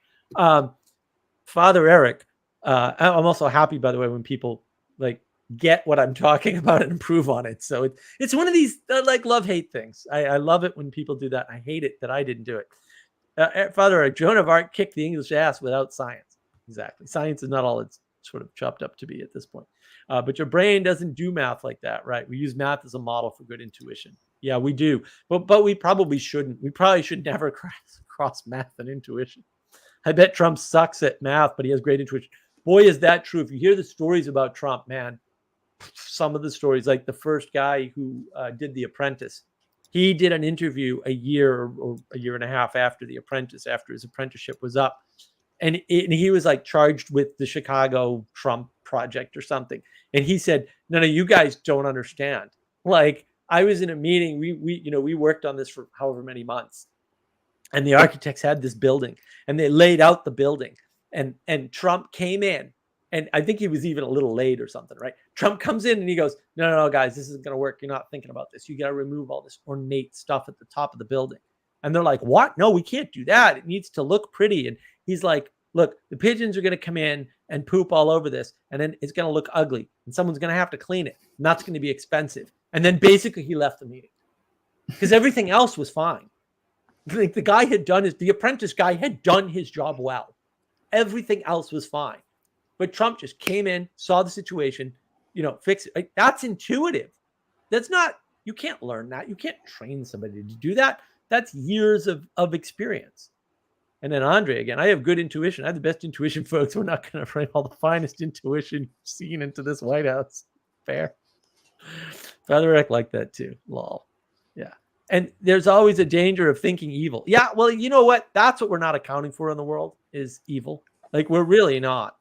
Father Eric, I'm also happy, by the way, when people like get what I'm talking about and improve on it. So it's one of these like love-hate things. I love it when people do that. I hate it that I didn't do it. Father Eric, Joan of Arc kicked the English ass without science. Exactly. Science is not all it's sort of chopped up to be at this point. But your brain doesn't do math like that, right? We use math as a model for good intuition. Yeah, we do. But we probably shouldn't. We probably should never cross math and intuition. I bet Trump sucks at math, but he has great intuition. Boy, is that true. If you hear the stories about Trump, man, some of the stories, like the first guy who did The Apprentice, he did an interview a year or a year and a half after The Apprentice, after his apprenticeship was up. And he was like charged with the Chicago Trump project or something. And he said, no, you guys don't understand. Like, I was in a meeting, we worked on this for however many months. And the architects had this building and they laid out the building. And Trump came in, and I think he was even a little late or something, right? Trump comes in and he goes, no, guys, this isn't going to work. You're not thinking about this. You got to remove all this ornate stuff at the top of the building. And they're like, what? No, we can't do that. It needs to look pretty. And he's like, look, the pigeons are going to come in and poop all over this, and then it's going to look ugly, and someone's going to have to clean it, and that's going to be expensive. And then basically he left the meeting because everything else was fine. Like the guy had done the apprentice guy had done his job well. Everything else was fine. But Trump just came in, saw the situation, fix it. Like, that's intuitive. That's not, you can't learn that. You can't train somebody to do that. That's years of experience. And then Andre again, I have good intuition. I have the best intuition, folks. We're not going to bring all the finest intuition seen into this White House. Fair. Father Eric liked that too. Lol. Yeah. And there's always a danger of thinking evil. Yeah. Well, you know what? That's what we're not accounting for in the world is evil. Like, we're really not.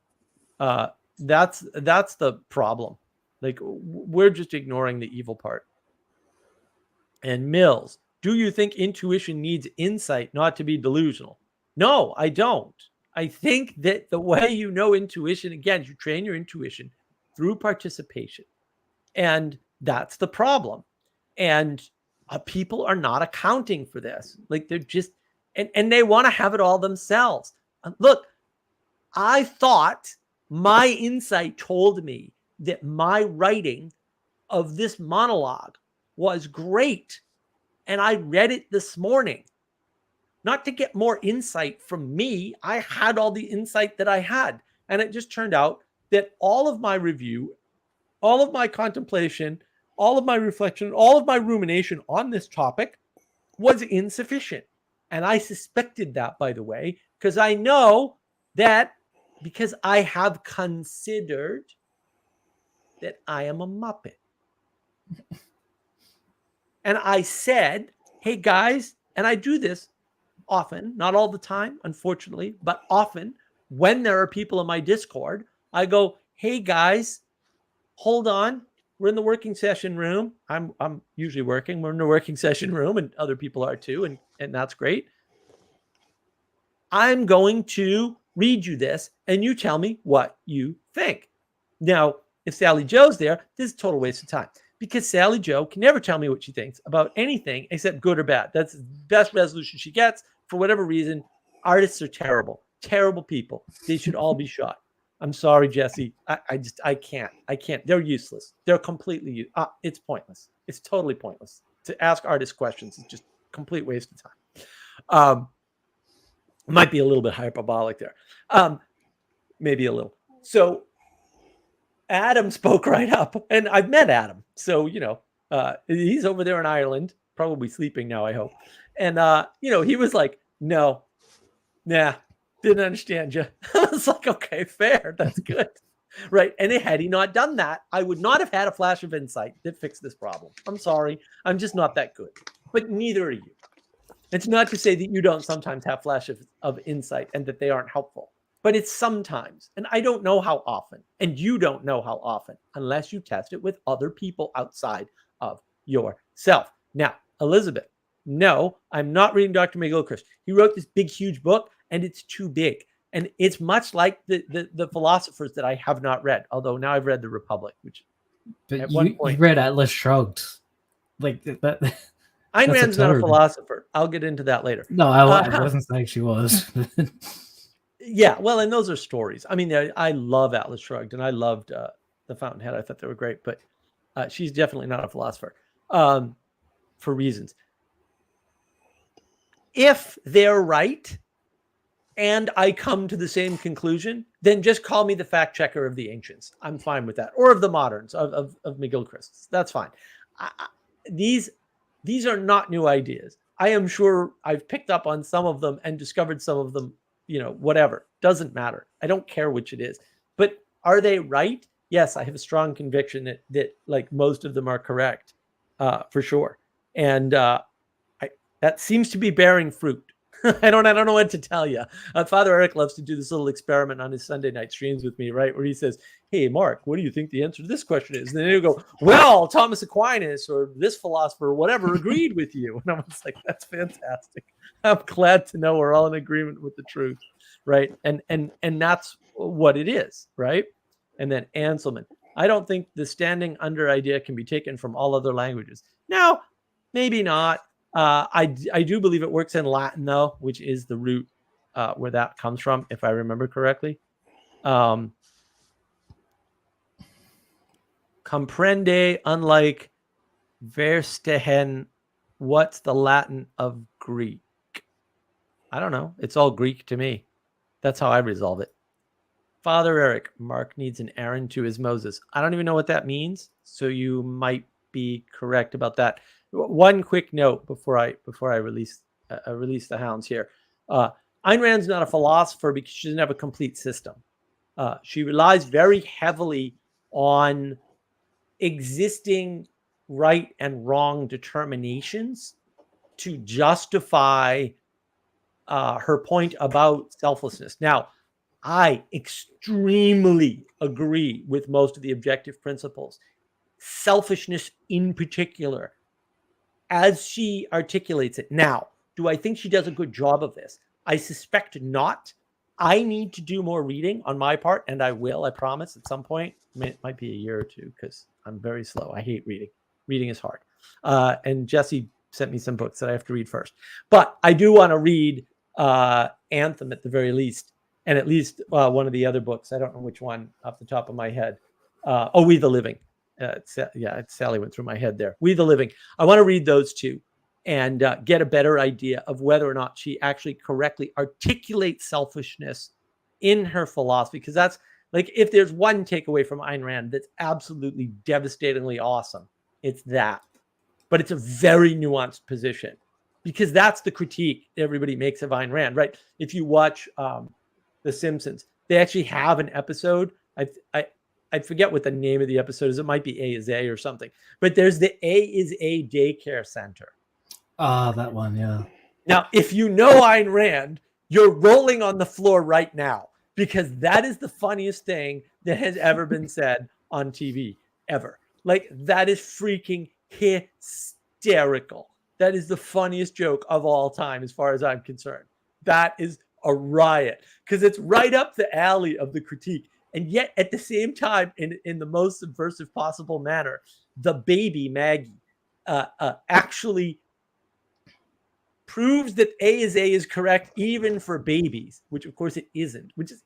That's the problem. Like, we're just ignoring the evil part. And Mills, do you think intuition needs insight not to be delusional? No, I don't. I think that the way you know intuition, again, you train your intuition through participation. And that's the problem. And people are not accounting for this. Like, they're just, and they want to have it all themselves. Look, I thought my insight told me that my writing of this monologue was great. And I read it this morning. Not to get more insight from me. I had all the insight that I had. And it just turned out that all of my review, all of my contemplation, all of my reflection, all of my rumination on this topic was insufficient. And I suspected that, by the way, because I know that because I have considered that I am a Muppet. And I said, hey, guys, and I do this often, not all the time, unfortunately, but often when there are people in my Discord, I go, hey, guys, hold on. We're in the working session room. I'm usually working. We're in the working session room, and other people are too, and that's great. I'm going to read you this, and you tell me what you think. Now, if Sally Joe's there, this is a total waste of time because Sally Joe can never tell me what she thinks about anything except good or bad. That's the best resolution she gets. For whatever reason, artists are terrible, terrible people. They should all be shot. I'm sorry, Jesse. I can't. They're useless. They're completely, it's pointless. It's totally pointless to ask artists questions. It's just complete waste of time. Might be a little bit hyperbolic there. Maybe a little. So Adam spoke right up, and I've met Adam. So, he's over there in Ireland, probably sleeping now, I hope. And, he was like, no, nah, didn't understand you. I was like, okay, fair. That's good. Right. And had he not done that, I would not have had a flash of insight that fixed this problem. I'm sorry. I'm just not that good. But neither are you. It's not to say that you don't sometimes have flashes of insight and that they aren't helpful, but it's sometimes. And I don't know how often, and you don't know how often, unless you test it with other people outside of yourself. Now, Elizabeth, no, I'm not reading Dr. McGilchrist. He wrote this big, huge book, and it's too big. And it's much like the philosophers that I have not read, although now I've read The Republic, which But at you, one point, you read Atlas Shrugged. Like that. Ayn That's Rand's not a absurd. philosopher. I'll get into that later. No, I wasn't saying she was. Yeah, well, and those are stories. I mean, I love Atlas Shrugged, and I loved The Fountainhead. I thought they were great, but she's definitely not a philosopher for reasons. If they're right, and I come to the same conclusion, then just call me the fact checker of the ancients. I'm fine with that, or of the moderns of McGilchrist's. That's fine. These are not new ideas. I am sure I've picked up on some of them and discovered some of them, whatever. Doesn't matter. I don't care which it is. But are they right? Yes, I have a strong conviction that like most of them are correct, for sure. And that seems to be bearing fruit. I don't know what to tell you. Father Eric loves to do this little experiment on his Sunday night streams with me, right? Where he says, hey, Mark, what do you think the answer to this question is? And then he'll go, well, Thomas Aquinas or this philosopher or whatever agreed with you. And I was like, that's fantastic. I'm glad to know we're all in agreement with the truth, right? And that's what it is, right? And then Anselman, I don't think the standing under idea can be taken from all other languages. Now, maybe not. I do believe it works in Latin, though, which is the root where that comes from, if I remember correctly. Comprende, unlike verstehen, what's the Latin of Greek? I don't know. It's all Greek to me. That's how I resolve it. Father Eric, Mark needs an Aaron to his Moses. I don't even know what that means, so you might be correct about that. One quick note before I release the hounds here. Ayn Rand's not a philosopher because she doesn't have a complete system. She relies very heavily on existing right and wrong determinations to justify her point about selflessness. Now, I extremely agree with most of the objective principles. Selfishness in particular, as she articulates it. Now, do I think she does a good job of this? I suspect not. I need to do more reading on my part, and I will, I promise, at some point. It might be a year or two because I'm very slow. I hate reading. Reading is hard. And Jesse sent me some books that I have to read first. But I do want to read Anthem at the very least, and at least one of the other books. I don't know which one off the top of my head. We the Living. Sally went through my head there. We the Living. I want to read those two and get a better idea of whether or not she actually correctly articulates selfishness in her philosophy. Because that's like, if there's one takeaway from Ayn Rand that's absolutely devastatingly awesome, it's that. But it's a very nuanced position because that's the critique everybody makes of Ayn Rand, right? If you watch The Simpsons, they actually have an episode. I forget what the name of the episode is. It might be A is A or something. But there's the A is A daycare center. Ah, that one, yeah. Now, if you know Ayn Rand, you're rolling on the floor right now because that is the funniest thing that has ever been said on TV ever. Like, that is freaking hysterical. That is the funniest joke of all time, as far as I'm concerned. That is a riot because it's right up the alley of the critique. And yet, at the same time, in the most subversive possible manner, the baby Maggie actually proves that A is correct even for babies, which of course it isn't. Which is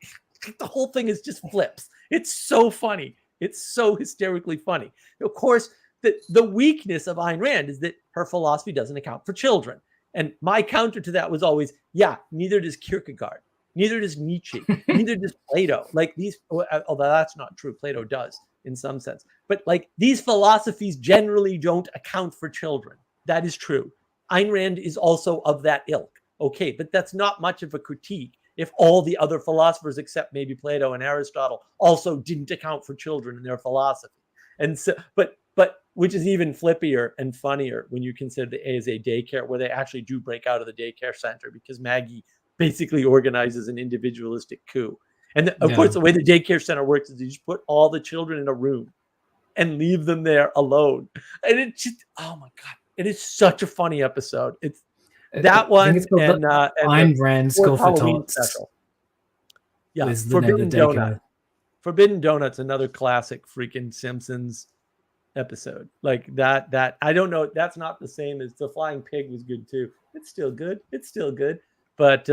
the whole thing is just flips. It's so funny. It's so hysterically funny. Of course, the weakness of Ayn Rand is that her philosophy doesn't account for children. And my counter to that was always, yeah, neither does Kierkegaard. Neither does Nietzsche. Neither does Plato. Like these, although that's not true. Plato does in some sense. But like these philosophies generally don't account for children. That is true. Ayn Rand is also of that ilk. Okay, but that's not much of a critique if all the other philosophers, except maybe Plato and Aristotle, also didn't account for children in their philosophy. And so, but which is even flippier and funnier when you consider the A is A daycare, where they actually do break out of the daycare center because Maggie basically organizes an individualistic coup. And of course, the way the daycare center works is you just put all the children in a room and leave them there alone. And it just, oh my God, it is such a funny episode. It's that one and Ayn Rand School for Tots. Special. Yeah, Forbidden Donut. Forbidden Donut's another classic freaking Simpsons episode. Like that I don't know, that's not the same as The Flying Pig was good too. It's still good. But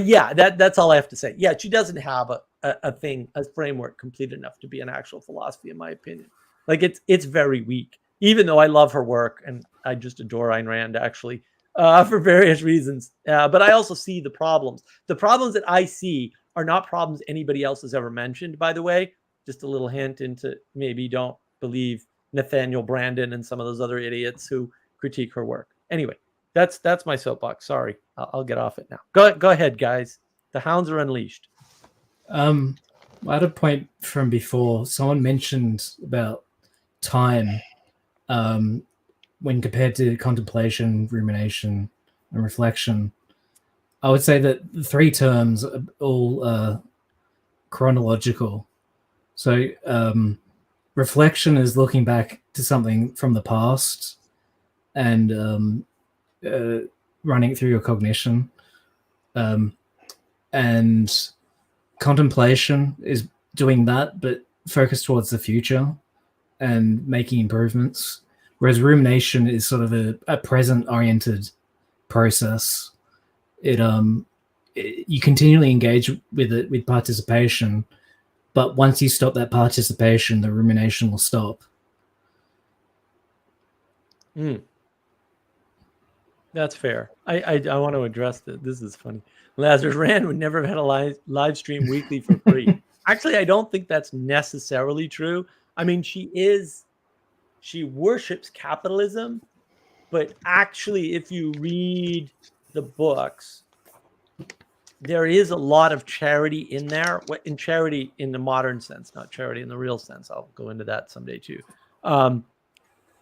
yeah, that's all I have to say. Yeah, she doesn't have a framework complete enough to be an actual philosophy, in my opinion. Like it's very weak, even though I love her work and I just adore Ayn Rand actually for various reasons. But I also see the problems. The problems that I see are not problems anybody else has ever mentioned, by the way. Just a little hint into maybe don't believe Nathaniel Branden and some of those other idiots who critique her work. Anyway, that's my soapbox. Sorry, I'll get off it now. Go ahead, guys. The hounds are unleashed. I had a point from before. Someone mentioned about time when compared to contemplation, rumination, and reflection. I would say that the three terms are all chronological. So reflection is looking back to something from the past and running it through your cognition. And contemplation is doing that, but focused towards the future and making improvements. Whereas rumination is sort of a present-oriented process. You continually engage with it with participation, but once you stop that participation, the rumination will stop. That's fair. I want to address that. This is funny. Lazarus Rand would never have had a live stream weekly for free. Actually, I don't think that's necessarily true. I mean, she worships capitalism, but actually, if you read the books, there is a lot of charity in there. In charity in the modern sense, not charity in the real sense. I'll go into that someday too.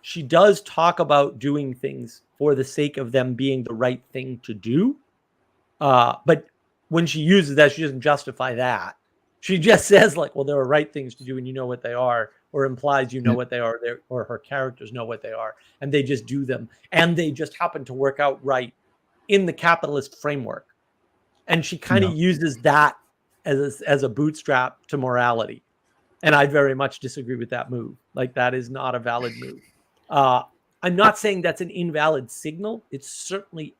She does talk about doing things for the sake of them being the right thing to do. But when she uses that, she doesn't justify that. She just says like, well, there are right things to do and you know what they are, or implies you know what they are, or her characters know what they are, and they just do them. And they just happen to work out right in the capitalist framework. And she kind of uses that as a bootstrap to morality. And I very much disagree with that move. Like that is not a valid move. I'm not saying that's an invalid signal. It's certainly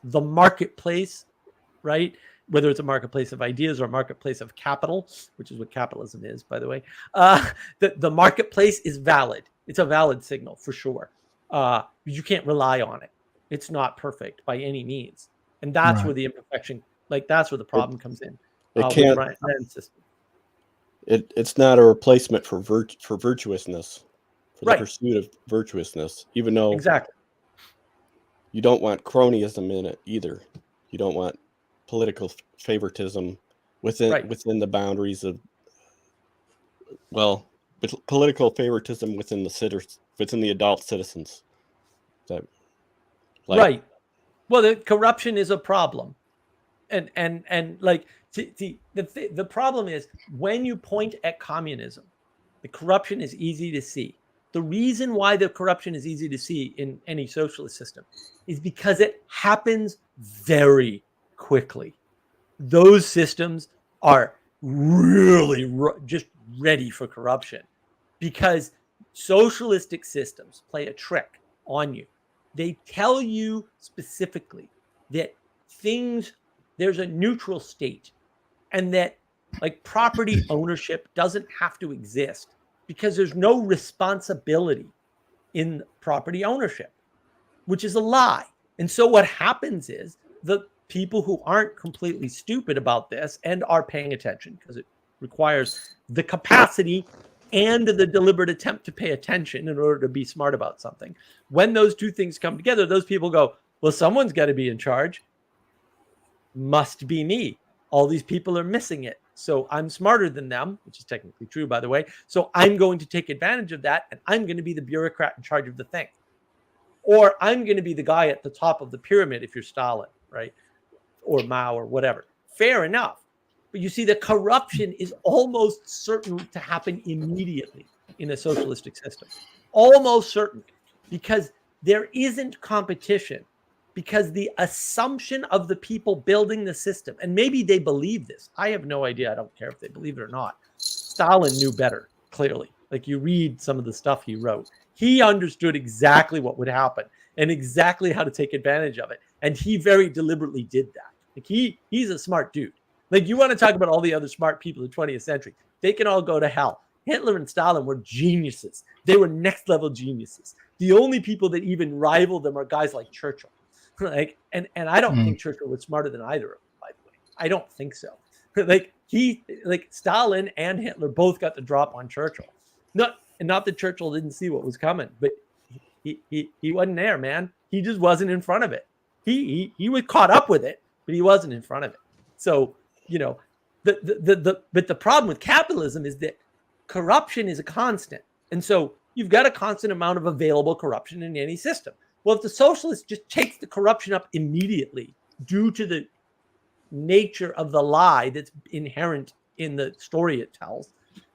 the marketplace, right? Whether it's a marketplace of ideas or a marketplace of capital, which is what capitalism is, by the way. The marketplace is valid. It's a valid signal for sure. You can't rely on it. It's not perfect by any means. And that's where the imperfection, like that's where the problem comes in. It can't. It's not a replacement for virtuousness, for the pursuit of virtuousness, even though exactly. you don't want cronyism in it either. You don't want political favoritism within the boundaries of, well, political favoritism within the adult citizens. That, like, right. Well, the corruption is a problem, and like the problem is when you point at communism, the corruption is easy to see. The reason why the corruption is easy to see in any socialist system is because it happens very quickly. Those systems are really just ready for corruption because socialistic systems play a trick on you. They tell you specifically that there's a neutral state, and that like property ownership doesn't have to exist because there's no responsibility in property ownership, which is a lie. And so what happens is the people who aren't completely stupid about this and are paying attention, because it requires the capacity and the deliberate attempt to pay attention in order to be smart about something. When those two things come together, those people go, well, someone's got to be in charge. Must be me. All these people are missing it. So I'm smarter than them, which is technically true, by the way. So I'm going to take advantage of that, and I'm going to be the bureaucrat in charge of the thing. Or I'm going to be the guy at the top of the pyramid if you're Stalin, right? Or Mao or whatever. Fair enough. But you see, the corruption is almost certain to happen immediately in a socialistic system. Almost certain. Because there isn't competition. Because the assumption of the people building the system, and maybe they believe this. I have no idea. I don't care if they believe it or not. Stalin knew better, clearly. Like you read some of the stuff he wrote. He understood exactly what would happen and exactly how to take advantage of it. And he very deliberately did that. Like he's a smart dude. Like you want to talk about all the other smart people of the 20th century. They can all go to hell. Hitler and Stalin were geniuses. They were next level geniuses. The only people that even rival them are guys like Churchill. Like, and I don't think Churchill was smarter than either of them, by the way. I don't think so. Like Stalin and Hitler both got the drop on Churchill. Not that Churchill didn't see what was coming, but he wasn't there, man. He just wasn't in front of it. He was caught up with it, but he wasn't in front of it. So, you know, but the problem with capitalism is that corruption is a constant. And so you've got a constant amount of available corruption in any system. Well, if the socialist just takes the corruption up immediately due to the nature of the lie that's inherent in the story it tells,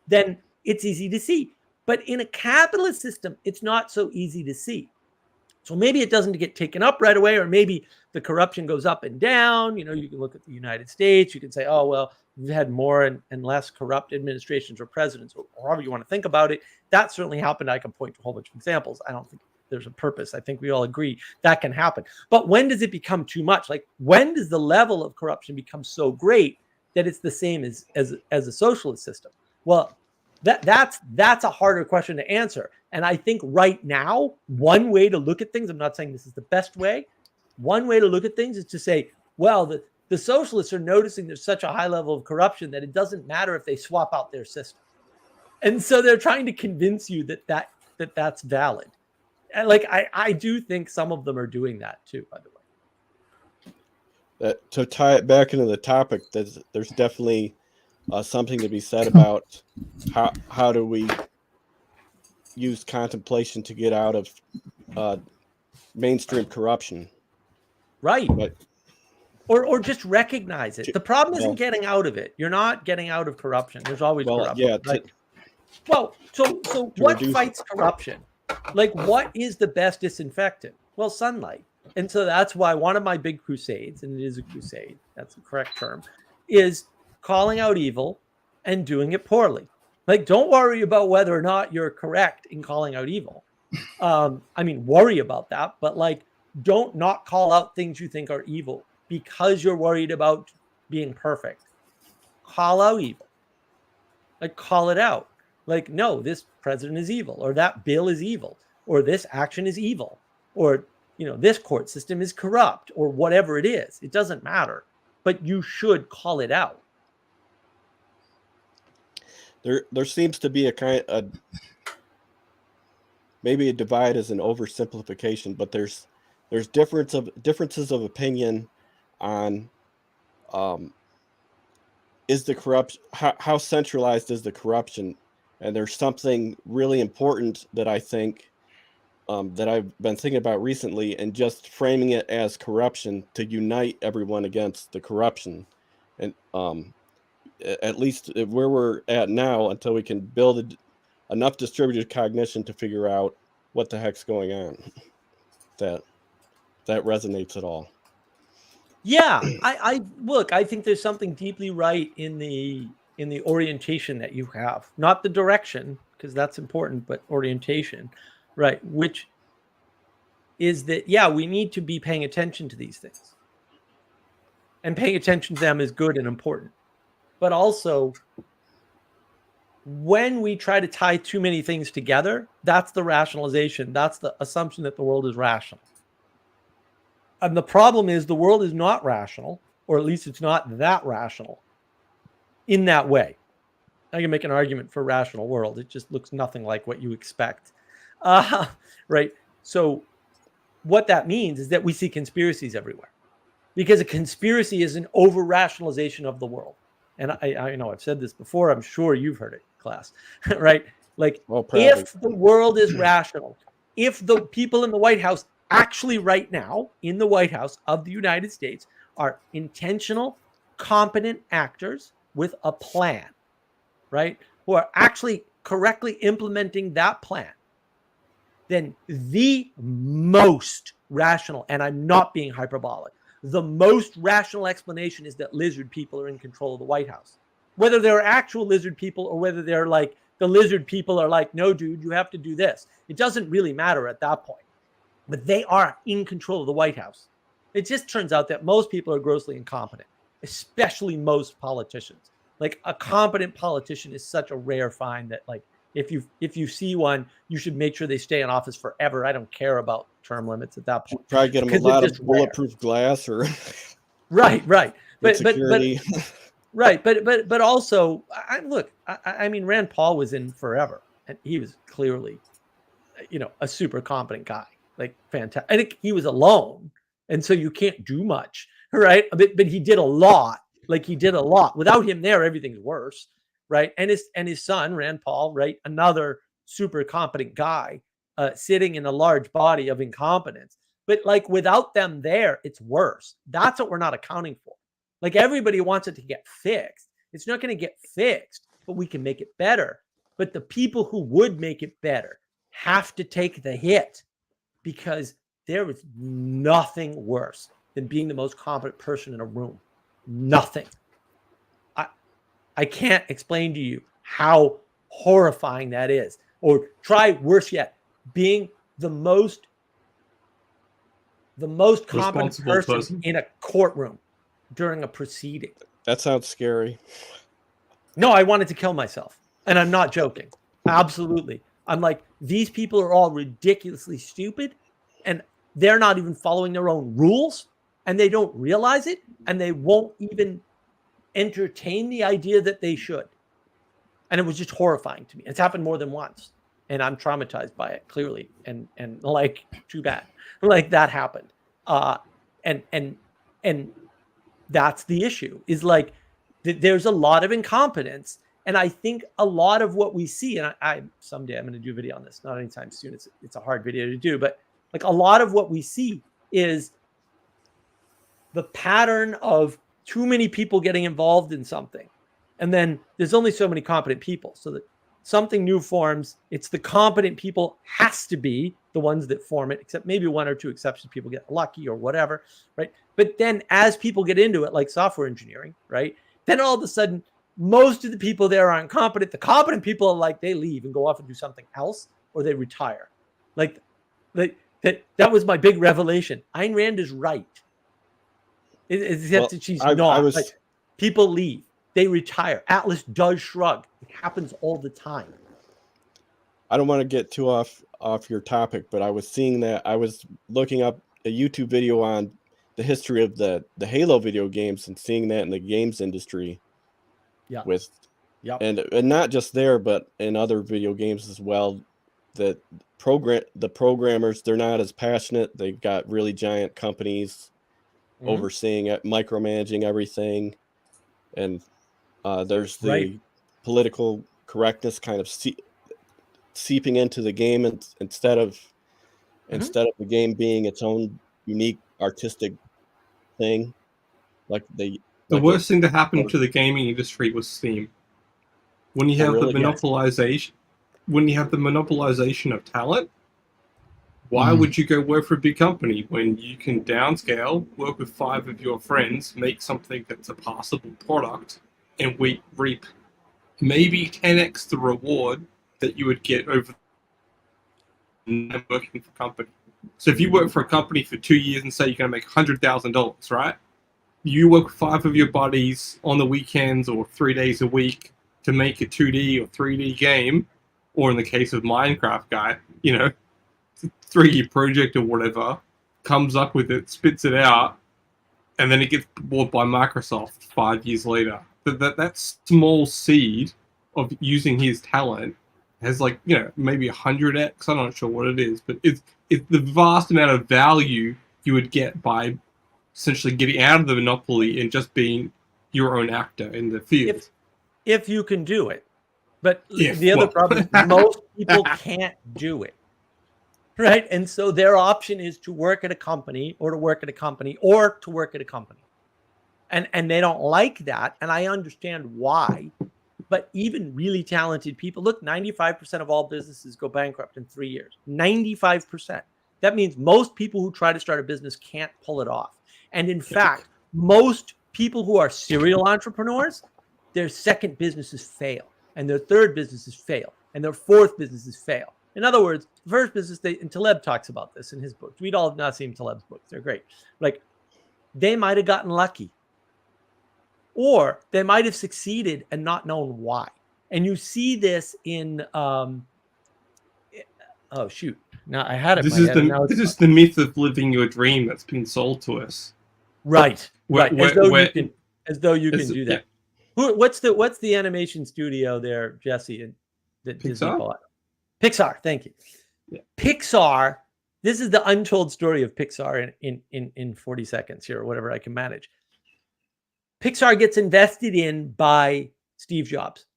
then it's easy to see. But in a capitalist system, it's not so easy to see. So maybe it doesn't get taken up right away, or maybe the corruption goes up and down. You know, you can look at the United States. You can say, oh, well, we've had more and less corrupt administrations or presidents, or however you want to think about it. That certainly happened. I can point to a whole bunch of examples. I don't think there's a purpose. I think we all agree that can happen. But when does it become too much? Like, when does the level of corruption become so great that it's the same as a socialist system? Well, that's a harder question to answer. And I think right now, one way to look at things, I'm not saying this is the best way, one way to look at things is to say, well, the socialists are noticing there's such a high level of corruption that it doesn't matter if they swap out their system. And so they're trying to convince you that's valid. And like I do think some of them are doing that too, by the way. To tie it back into the topic, there's definitely something to be said about how do we use contemplation to get out of mainstream corruption, right? But, or just recognize it. The problem isn't getting out of it. You're not getting out of corruption. There's always corruption. Yeah. Right? So what fights corruption? Like, what is the best disinfectant? Well, sunlight. And so that's why one of my big crusades, and it is a crusade, that's the correct term, is calling out evil and doing it poorly. Like, don't worry about whether or not you're correct in calling out evil. I mean, worry about that, but like, don't not call out things you think are evil because you're worried about being perfect. Call out evil. Like, call it out. Like, no, this president is evil, or that bill is evil, or this action is evil, or, you know, this court system is corrupt, or whatever it is. It doesn't matter, but you should call it out. There seems to be maybe a divide is an oversimplification, but there's there's differences of opinion on is the corruption, how centralized is the corruption? And there's something really important that I think that I've been thinking about recently, and just framing it as corruption to unite everyone against the corruption. And at least where we're at now, until we can build enough distributed cognition to figure out what the heck's going on. That resonates at all. Yeah, I look, I think there's something deeply right in the orientation that you have, not the direction, because that's important, but orientation, right? Which is that, yeah, we need to be paying attention to these things, and paying attention to them is good and important. But also, when we try to tie too many things together, that's the rationalization. That's the assumption that the world is rational. And the problem is the world is not rational, or at least it's not that rational in that way. I can make an argument for a rational world. It just looks nothing like what you expect. Right? So what that means is that we see conspiracies everywhere, because a conspiracy is an over-rationalization of the world. And I know I've said this before. I'm sure you've heard it, class, right? Like, if the world is rational, if the people in the White House actually right now in the White House of the United States are intentional, competent actors with a plan, right? Who are actually correctly implementing that plan, then the most rational, and I'm not being hyperbolic, the most rational explanation is that lizard people are in control of the White House. Whether they're actual lizard people or whether they're like, the lizard people are like, no, dude, you have to do this. It doesn't really matter at that point. But they are in control of the White House. It just turns out that most people are grossly incompetent, especially most politicians. Like, a competent politician is such a rare find that, like, if you see one, you should make sure they stay in office forever. I don't care about term limits at that point. Probably get them a lot of bulletproof glass or right. But security. but also, I mean, Rand Paul was in forever, and he was clearly, a super competent guy, like fantastic. I think he was alone, and so you can't do much, right? But he did a lot. Like, he did a lot. Without him there, everything's worse, right? And his son, Rand Paul, right? Another super competent guy, sitting in a large body of incompetence. But, like, without them there, it's worse. That's what we're not accounting for. Like, everybody wants it to get fixed. It's not going to get fixed, but we can make it better. But the people who would make it better have to take the hit, because there is nothing worse than being the most competent person in a room. Nothing. I can't explain to you how horrifying that is. Or try worse yet, being the most competent person in a courtroom during a proceeding. That sounds scary. No, I wanted to kill myself. And I'm not joking. Absolutely. I'm like, these people are all ridiculously stupid, and they're not even following their own rules, and they don't realize it, and they won't even entertain the idea that they should. And it was just horrifying to me. It's happened more than once, and I'm traumatized by it, clearly. And like, too bad. Like, that happened. And that's the issue, is like, there's a lot of incompetence. And I think a lot of what we see, and I someday I'm going to do a video on this, not anytime soon. It's a hard video to do, but like, a lot of what we see is the pattern of too many people getting involved in something. And then there's only so many competent people, so that something new forms. It's the competent people has to be the ones that form it, except maybe one or two exceptions. People get lucky or whatever, right? But then as people get into it, like software engineering, right? Then all of a sudden, most of the people there are incompetent. The competent people are like, they leave and go off and do something else, or they retire. Like that was my big revelation. Ayn Rand is right. Except that she's not. Like, people leave. They retire. Atlas does shrug. It happens all the time. I don't want to get too off your topic, but I was seeing that. I was looking up a YouTube video on the history of the Halo video games, and seeing that in the games industry. Yeah. And not just there, but in other video games as well. that the programmers, they're not as passionate. They've got really giant companies overseeing it, micromanaging everything, and there's the political correctness kind of seeping into the game, and instead of the game being its own unique artistic thing, the worst thing that happened to the gaming industry was Steam. When you have the monopolization of talent, why would you go work for a big company when you can downscale, work with 5 of your friends, make something that's a passable product, and reap maybe 10x the reward that you would get over working for a company? So if you work for a company for 2 years and say you're going to make $100,000, right? You work with 5 of your buddies on the weekends or 3 days a week to make a 2D or 3D game, or in the case of Minecraft guy, 3D project or whatever, comes up with it, spits it out, and then it gets bought by Microsoft 5 years later. That small seed of using his talent has maybe 100x. I'm not sure what it is, but it's the vast amount of value you would get by essentially getting out of the monopoly and just being your own actor in the field. If you can do it. But the other problem is most people can't do it. Right? And so their option is to work at a company or to work at a company or to work at a company. And they don't like that. And I understand why. But even really talented people, look, 95% of all businesses go bankrupt in 3 years. 95%. That means most people who try to start a business can't pull it off. And in fact, most people who are serial entrepreneurs, their second businesses fail, and their third businesses fail, and their fourth businesses fail. In other words, the first business, and Taleb talks about this in his books. Read all of Nassim Taleb's books. They're great. They might have gotten lucky, or they might have succeeded and not known why. And you see this in, oh, shoot. Now I had it. This is the myth of living your dream that's been sold to us. Right. As though you can do that. Yeah. What's the animation studio there, Jesse, that Disney bought? Pixar. Thank you. Yeah. Pixar. This is the untold story of Pixar in 40 seconds here, or whatever I can manage. Pixar gets invested in by Steve Jobs.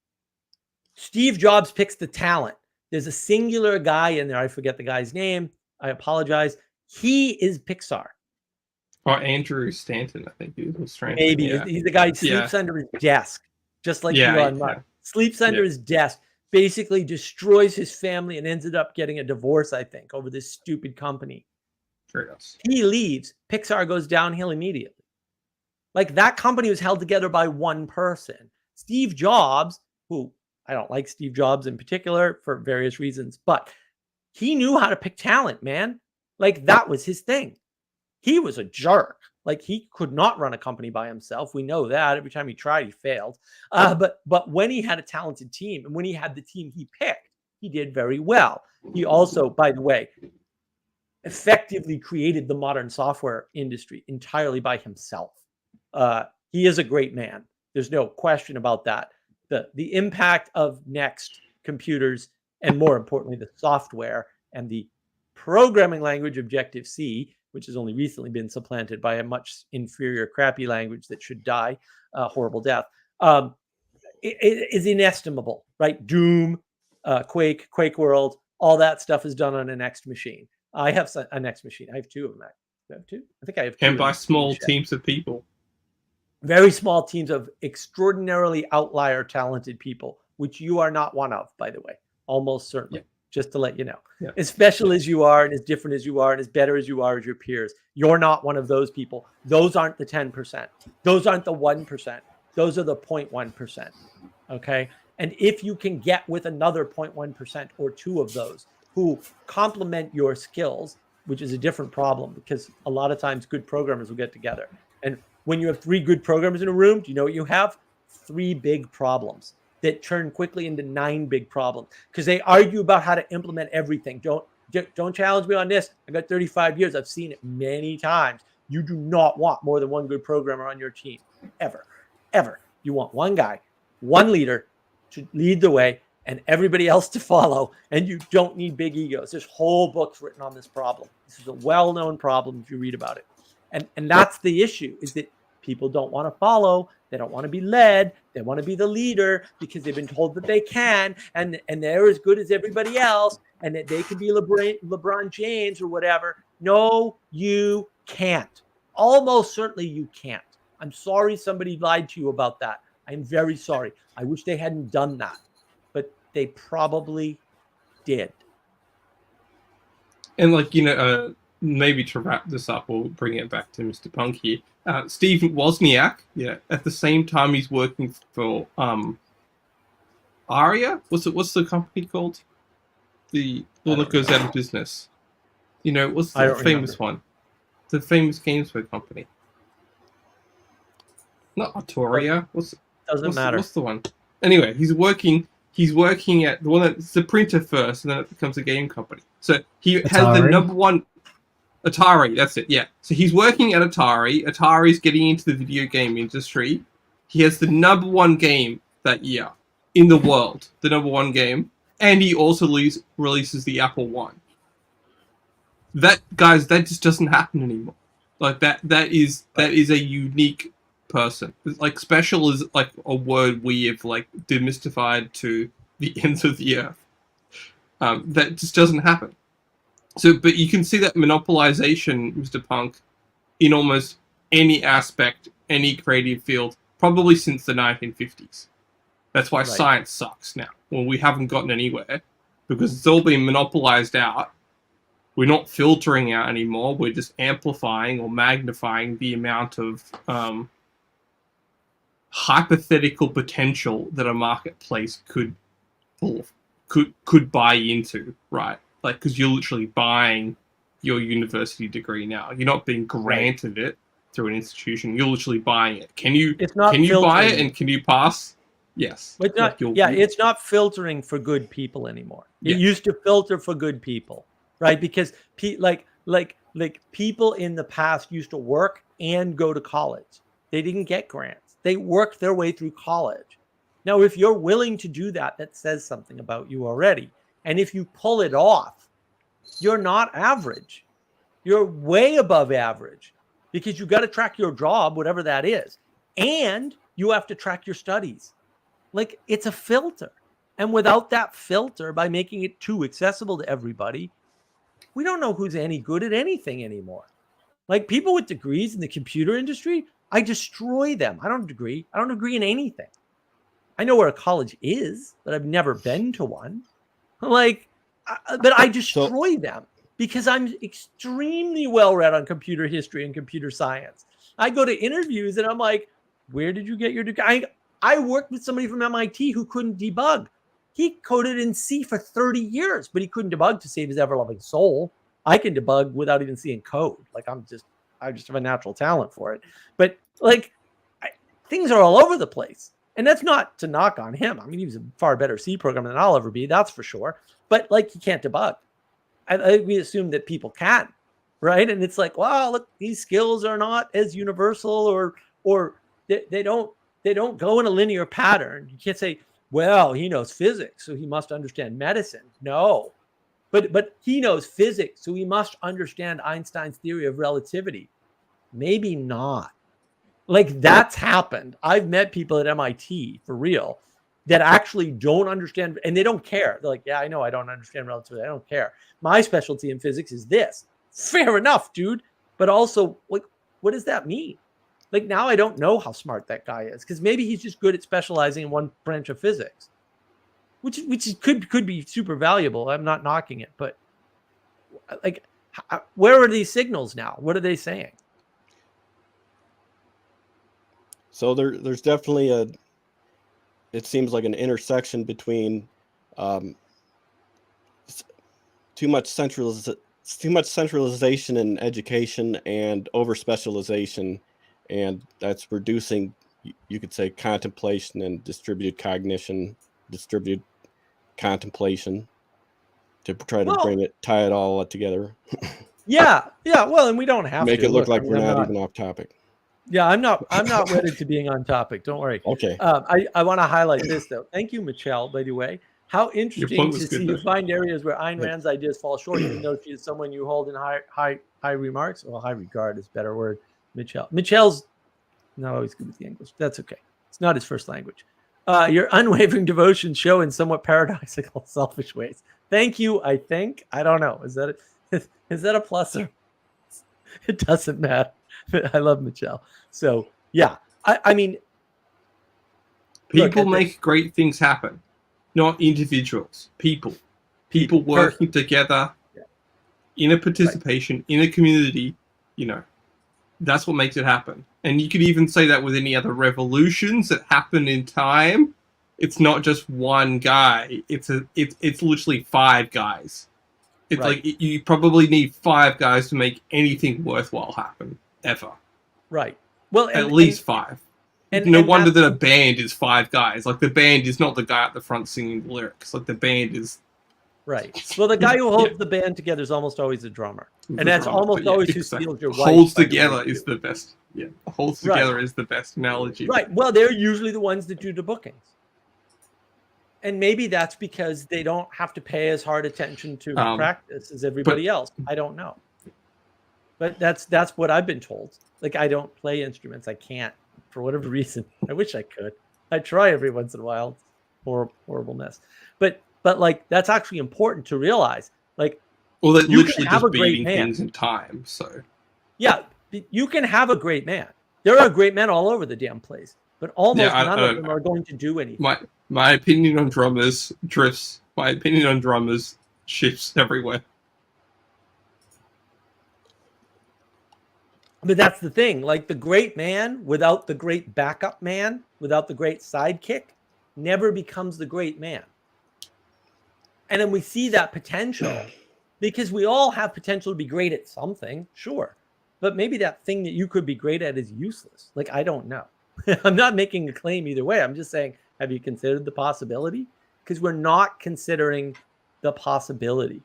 Steve Jobs picks the talent. There's a singular guy in there. I forget the guy's name. I apologize. He is Pixar. Or Andrew Stanton, I think he was trying. Maybe. Yeah. He's the guy who sleeps under his desk, just like Elon Musk. Sleeps under his desk, basically destroys his family, and ended up getting a divorce, I think, over this stupid company. He leaves. Pixar goes downhill immediately. That company was held together by one person. Steve Jobs, who I don't like Steve Jobs in particular for various reasons, but he knew how to pick talent, man. That was his thing. He was a jerk. He could not run a company by himself. We know that. Every time he tried, he failed. But when he had a talented team and when he had the team he picked, he did very well. He also, by the way, effectively created the modern software industry entirely by himself. He is a great man. There's no question about that. The impact of Next computers, and more importantly, the software and the programming language Objective-C, which has only recently been supplanted by a much inferior, crappy language that should die a horrible death, it is inestimable, right? Doom, Quake World, all that stuff is done on a Next machine. I have a Next machine. I have 2 of them. I have 2. I think I have 2. And by small teams of people. Very small teams of extraordinarily outlier talented people, which you are not one of, by the way, almost certainly. Just to let you know, as special as you are and as different as you are and as better as you are as your peers, you're not one of those people. Those aren't the 10%. Those aren't the 1%. Those are the 0.1%. Okay. And if you can get with another 0.1% or 2 of those who complement your skills, which is a different problem, because a lot of times good programmers will get together. And when you have 3 good programmers in a room, do you know what you have? 3 big problems that turn quickly into 9 big problems, because they argue about how to implement everything. Don't challenge me on this. I got 35 years. I've seen it many times. You do not want more than 1 good programmer on your team, ever. You want 1 guy, 1 leader to lead the way and everybody else to follow, and you don't need big egos. There's whole books written on this problem. This is a well-known problem if you read about it. And that's the issue, is that people don't want to follow. They don't want to be led. They want to be the leader because they've been told that they can, and they're as good as everybody else, and that they could be LeBron James or whatever. No, you can't. Almost certainly you can't. I'm sorry somebody lied to you about that. I'm very sorry. I wish they hadn't done that, but they probably did. And like, you know, maybe to wrap this up, we'll bring it back to Mr. Punk here. Steve Wozniak, yeah, at the same time he's working for Aria. What's the company called? The one that goes out of business. You know, what's the famous one? The famous games company. Not Artoria. Doesn't matter. What's the one? Anyway, he's working at the one that's the printer first, and then it becomes a game company. So he Atari? has the number one Atari. That's it. Yeah. So he's working at Atari. Atari's getting into the video game industry. He has the number one game that year in the world, the number one game, and he also releases the Apple One. That, guys, that just doesn't happen anymore. Like that is a unique person. Like, special is like a word we have like demystified to the ends of the earth. That just doesn't happen. So, but you can see that monopolization, Mr. Punk, in almost any aspect, any creative field, probably since the 1950s. That's why science sucks now. Well, we haven't gotten anywhere because it's all been monopolized out. We're not filtering out anymore. We're just amplifying or magnifying the amount of hypothetical potential that a marketplace could buy into, right? Like, because you're literally buying your university degree now. You're not being granted it through an institution. You're literally buying it. Can you buy it and can you pass? Yes. It's not, it's not filtering for good people anymore. It used to filter for good people, right? Because like people in the past used to work and go to college. They didn't get grants. They worked their way through college. Now, if you're willing to do that, that says something about you already. And if you pull it off, you're not average. You're way above average because you got to track your job, whatever that is. And you have to track your studies. Like, it's a filter. And without that filter, by making it too accessible to everybody, we don't know who's any good at anything anymore. Like, people with degrees in the computer industry, I destroy them. I don't agree in anything. I know where a college is, but I've never been to one. Like, but I destroy them because I'm extremely well read on computer history and computer science. I go to interviews and I'm like, where did you get your degree? I worked with somebody from MIT who couldn't debug. He coded in C for 30 years, but he couldn't debug to save his ever-loving soul. I can debug without even seeing code. Like, I just have a natural talent for it. But like, things are all over the place. And that's not to knock on him. I mean, he was a far better C programmer than I'll ever be. That's for sure. But like, he can't debug. We assume that people can, right? And it's like, wow, look, these skills are not as universal, or they don't go in a linear pattern. You can't say, well, he knows physics, so he must understand medicine. No, but he knows physics, so he must understand Einstein's theory of relativity. Maybe not. Like, that's happened. I've met people at MIT, for real, that actually don't understand, and they don't care. They're like, yeah, I know I don't understand relativity. I don't care. My specialty in physics is this. Fair enough, dude. But also, like, what does that mean? Like, now I don't know how smart that guy is, because maybe he's just good at specializing in one branch of physics, which could be super valuable. I'm not knocking it, but like, where are these signals now? What are they saying? So there's definitely it seems like an intersection between too much centralization in education and over specialization, and that's reducing, you could say, contemplation and distributed cognition, distributed contemplation, to try to tie it all together. Yeah. Well, and we don't have make to it look like we're not even off topic. Yeah, I'm not wedded to being on topic. Don't worry. Okay. I want to highlight this, though. Thank you, Michelle, by the way. how Your interesting point to was see good, you though. find areas where Ayn Rand's ideas fall short, even though she is someone you hold in high remarks. Well, high regard is a better word. Michelle's not always good with the English. That's okay. It's not his first language. Your unwavering devotion show in somewhat paradoxical, selfish ways. Thank you. I think. I don't know. Is that a plus or? It doesn't matter. I love Michelle. So yeah, I mean, People look, make great things happen, not individuals. People working together in a participation, in a community, that's what makes it happen. And you could even say that with any other revolutions that happen in time. It's not just one guy. It's literally 5 guys. It's Right. like you probably need 5 guys to make anything worthwhile happen ever. Right. Well, At least 5. No wonder that a band is 5 guys. Like, the band is not the guy at the front singing the lyrics. Like, the band is right. Well, the guy who holds the band together is almost always a drummer, and that's drummer, almost always who exactly. steals your wife. Holds together is the best. Yeah, holds Right. together is the best analogy. Right. Well, they're usually the ones that do the bookings, and maybe that's because they don't have to pay as hard attention to practice as everybody else. I don't know, but that's what I've been told. Like, I don't play instruments. I can't for whatever reason. I wish I could. I try every once in a while. It's horribleness. But like, that's actually important to realize. Like, well, they're you literally can have just a great beating man. things in time. So yeah, you can have a great man. There are great men all over the damn place, but almost none of them are going to do anything. My opinion on drummers drifts. My opinion on drummers shifts everywhere. But that's the thing. Like, the great man without the great backup man, without the great sidekick, never becomes the great man. And then we see that potential because we all have potential to be great at something, sure. But maybe that thing that you could be great at is useless. Like, I don't know. I'm not making a claim either way. I'm just saying, have you considered the possibility? Because we're not considering the possibility.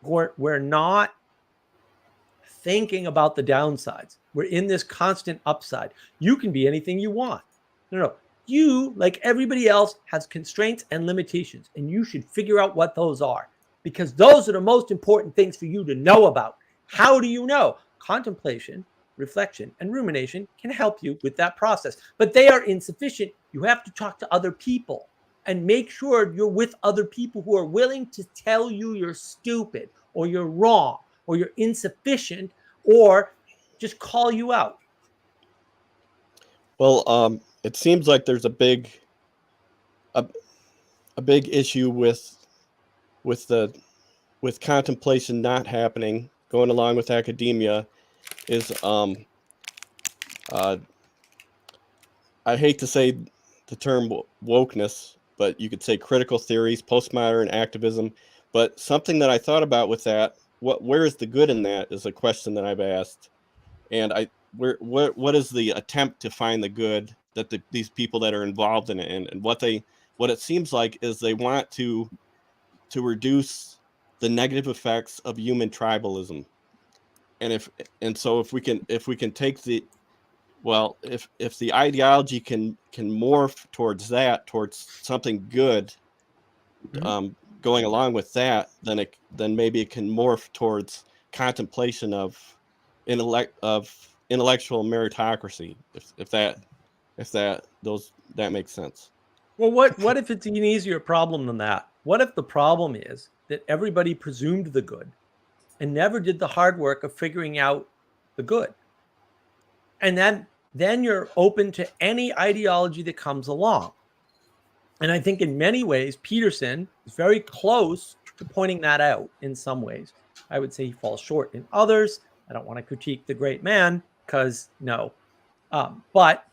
We're not thinking about the downsides. We're in this constant upside. You can be anything you want. No. You, like everybody else, has constraints and limitations, and you should figure out what those are, because those are the most important things for you to know about. How do you know? Contemplation, reflection, and rumination can help you with that process, but they are insufficient. You have to talk to other people and make sure you're with other people who are willing to tell you you're stupid or you're wrong or you're insufficient or just call you out. Well, it seems like there's a big issue with contemplation not happening, going along with academia, is I hate to say the term wokeness, but you could say critical theories, postmodern activism. But something that I thought about with that, where is the good in that, is a question that I've asked, and what is the attempt to find the good that these people that are involved in it, and what it seems like is they want to reduce the negative effects of human tribalism, so if we can take the, well, if the ideology can morph towards something good, going along with that, then maybe it can morph towards contemplation of intellectual meritocracy, if that makes sense. Well, what if it's an easier problem than that? What if the problem is that everybody presumed the good and never did the hard work of figuring out the good? And then you're open to any ideology that comes along. And I think in many ways, Peterson is very close to pointing that out in some ways. I would say he falls short in others. I don't want to critique the great man because no. But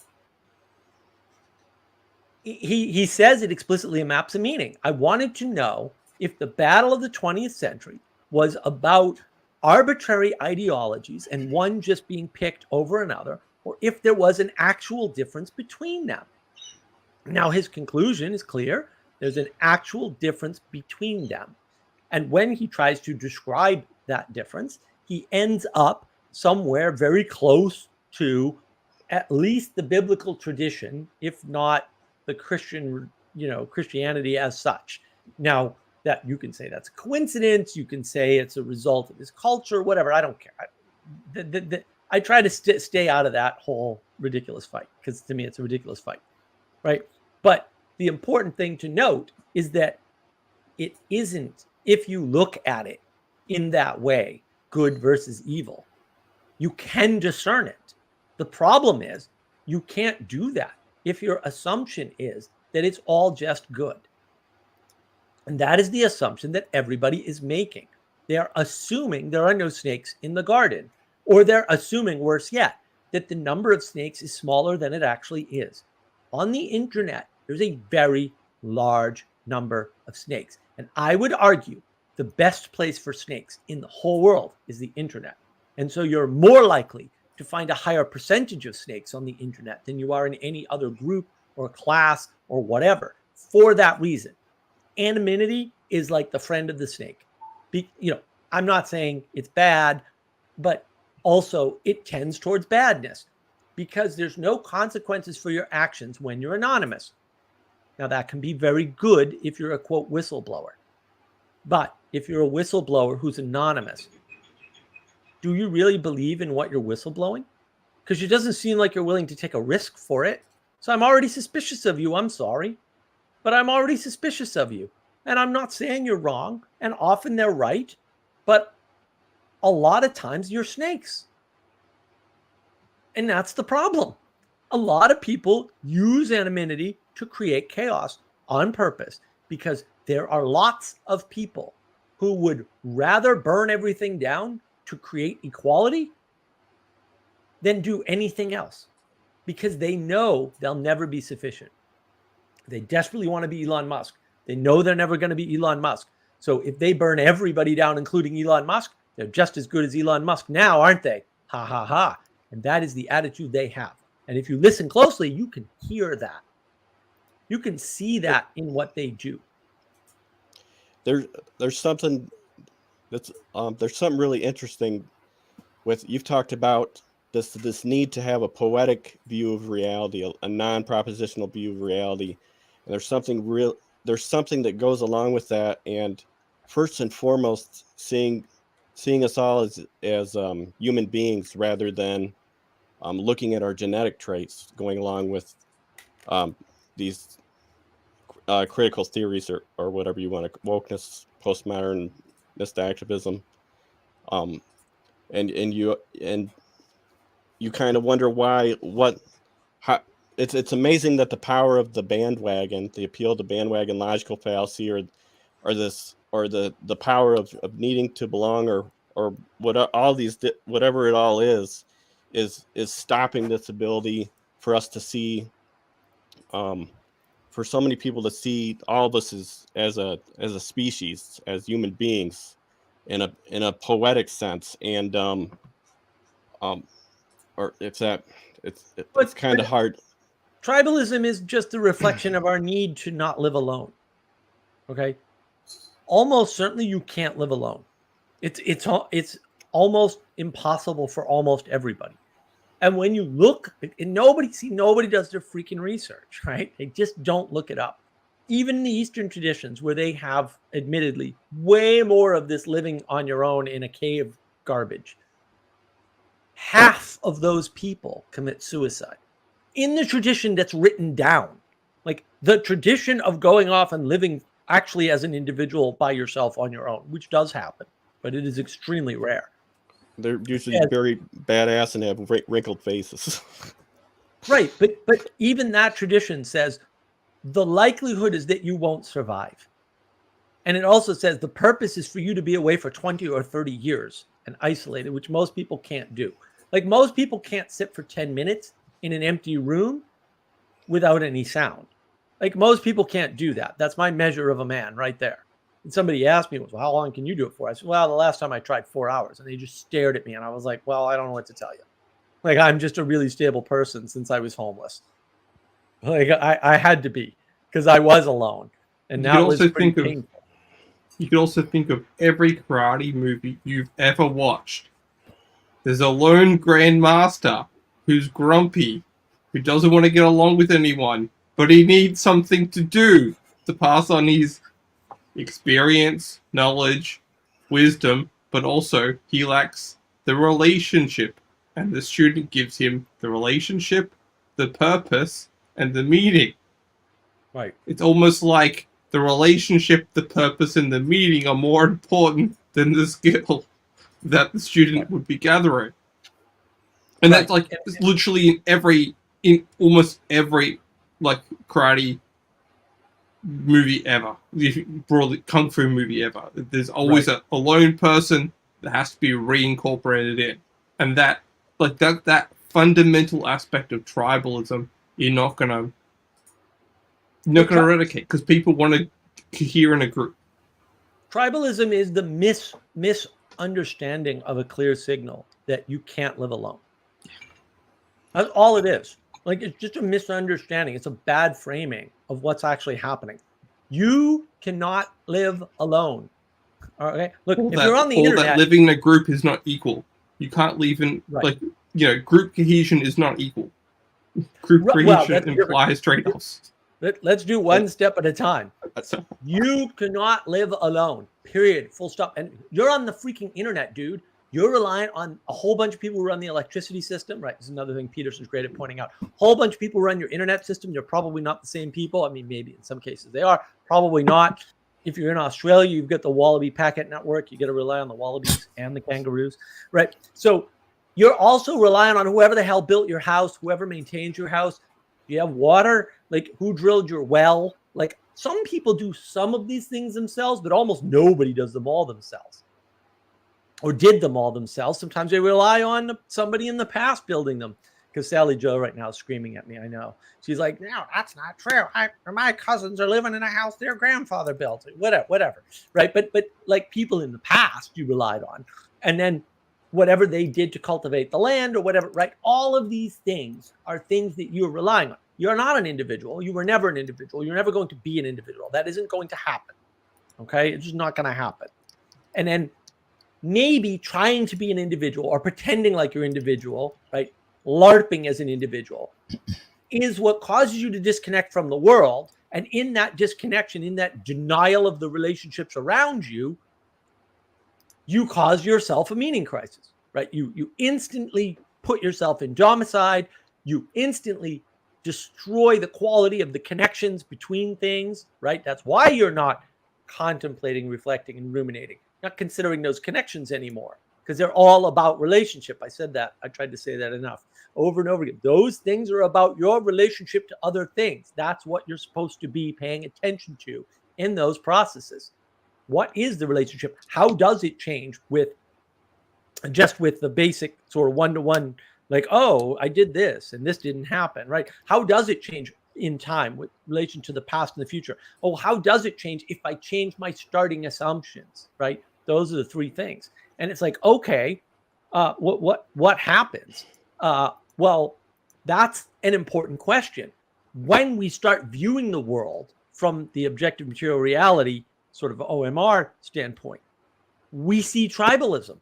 he says it explicitly in Maps of Meaning. I wanted to know if the battle of the 20th century was about arbitrary ideologies and one just being picked over another, or if there was an actual difference between them. Now, his conclusion is clear. There's an actual difference between them. And when he tries to describe that difference, he ends up somewhere very close to at least the biblical tradition, if not the Christian Christianity as such. Now, that you can say that's a coincidence, you can say it's a result of his culture, whatever. I don't care. I try to stay out of that whole ridiculous fight, because to me it's a ridiculous fight, right? But the important thing to note is that it isn't, if you look at it in that way, good versus evil. You can discern it. The problem is you can't do that if your assumption is that it's all just good. And that is the assumption that everybody is making. They are assuming there are no snakes in the garden, or they're assuming, worse yet, that the number of snakes is smaller than it actually is. On the internet, there's a very large number of snakes. And I would argue the best place for snakes in the whole world is the internet. And so you're more likely to find a higher percentage of snakes on the internet than you are in any other group or class or whatever, for that reason. Anonymity is like the friend of the snake. I'm not saying it's bad, but also it tends towards badness, because there's no consequences for your actions when you're anonymous. Now, that can be very good if you're a, quote, whistleblower. But if you're a whistleblower who's anonymous, do you really believe in what you're whistleblowing? Because it doesn't seem like you're willing to take a risk for it. So I'm already suspicious of you. I'm sorry, but I'm already suspicious of you. And I'm not saying you're wrong. And often they're right. But a lot of times you're snakes. And that's the problem. A lot of people use anonymity to create chaos on purpose, because there are lots of people who would rather burn everything down to create equality than do anything else, because they know they'll never be sufficient. They desperately want to be Elon Musk. They know they're never going to be Elon Musk. So if they burn everybody down, including Elon Musk, they're just as good as Elon Musk now, aren't they? Ha, ha, ha. And that is the attitude they have. And if you listen closely, you can hear that. You can see that in what they do. There's something that's there's something really interesting with, you've talked about this need to have a poetic view of reality, a non-propositional view of reality, and there's something that goes along with that. And first and foremost, seeing us all as human beings, rather than looking at our genetic traits, going along with these critical theories or whatever you want to, wokeness, postmodernist activism, and you kind of wonder how it's amazing that the power of the bandwagon, the appeal to bandwagon logical fallacy, or the power of needing to belong, or what all these, whatever it all is stopping this ability for us to see, for so many people to see all of us as a species, as human beings, in a poetic sense. And or if that, it's kind of hard. Tribalism is just a reflection of our need to not live alone. Okay, almost certainly you can't live alone. It's almost impossible for almost everybody. And when you look, and nobody does their freaking research, right? They just don't look it up. Even in the Eastern traditions, where they have admittedly way more of this living on your own in a cave garbage, half of those people commit suicide. In the tradition that's written down, like the tradition of going off and living actually as an individual by yourself on your own, which does happen, but it is extremely rare. They're usually very badass and have wrinkled faces. Right, but even that tradition says the likelihood is that you won't survive. And it also says the purpose is for you to be away for 20 or 30 years and isolated, which most people can't do. Like, most people can't sit for 10 minutes in an empty room without any sound. Like, most people can't do that. That's my measure of a man right there. And somebody asked me, well, how long can you do it for? I said, well, the last time I tried 4 hours. And they just stared at me. And I was like, well, I don't know what to tell you. Like, I'm just a really stable person since I was homeless. Like, I had to be, because I was alone. And that was pretty painful. You could also think of every karate movie you've ever watched. There's a lone grandmaster who's grumpy, who doesn't want to get along with anyone, but he needs something to do to pass on his experience, knowledge, wisdom, but also he lacks the relationship. And the student gives him the relationship, the purpose, and the meaning. Right. It's almost like the relationship, the purpose, and the meaning are more important than the skill that the student would be gathering. And Right. that's like literally in almost every like karate movie ever, broadly kung fu movie ever. There's always a lone person that has to be reincorporated in, and that fundamental aspect of tribalism you're not gonna eradicate because people want to cohere in a group. Tribalism is the misunderstanding of a clear signal that you can't live alone. That's all it is. Like, it's just a misunderstanding. It's a bad framing of what's actually happening. You cannot live alone. Okay. Look, if you're on the internet, that living in a group is not equal. You can't live in group cohesion is not equal. Group cohesion implies trade-offs. Let's do one step at a time. You cannot live alone. Period. Full stop. And you're on the freaking internet, dude. You're reliant on a whole bunch of people who run the electricity system, right? This is another thing Peterson's great at pointing out. A whole bunch of people who run your internet system. They're probably not the same people. I mean, maybe in some cases they are. Probably not. If you're in Australia, you've got the Wallaby Packet Network. You got to rely on the wallabies and the kangaroos, right? So you're also relying on whoever the hell built your house, whoever maintains your house. Do you have water? Like, who drilled your well? Like, some people do some of these things themselves, but almost nobody does them all themselves or did them all themselves. Sometimes they rely on somebody in the past building them. Because Sally Joe right now is screaming at me, I know. She's like, no, that's not true. My cousins are living in a house their grandfather built. Whatever, right? But like people in the past you relied on. And then whatever they did to cultivate the land or whatever, right? All of these things are things that you're relying on. You're not an individual. You were never an individual. You're never going to be an individual. That isn't going to happen. Okay? It's just not going to happen. And then maybe trying to be an individual or pretending like you're individual, right? LARPing as an individual is what causes you to disconnect from the world. And in that disconnection, in that denial of the relationships around you, you cause yourself a meaning crisis, right? You instantly put yourself in domicide. You instantly destroy the quality of the connections between things, right? That's why you're not contemplating, reflecting, and ruminating, not considering those connections anymore, because they're all about relationship. I said that. I tried to say that enough over and over again. Those things are about your relationship to other things. That's what you're supposed to be paying attention to in those processes. What is the relationship? How does it change with the basic sort of one-to-one, like, oh, I did this and this didn't happen, right? How does it change in time with relation to the past and the future? Oh, how does it change if I change my starting assumptions, right? Those are the three things. And it's like, okay, what happens? Well, that's an important question. When we start viewing the world from the objective material reality sort of OMR standpoint, we see tribalism.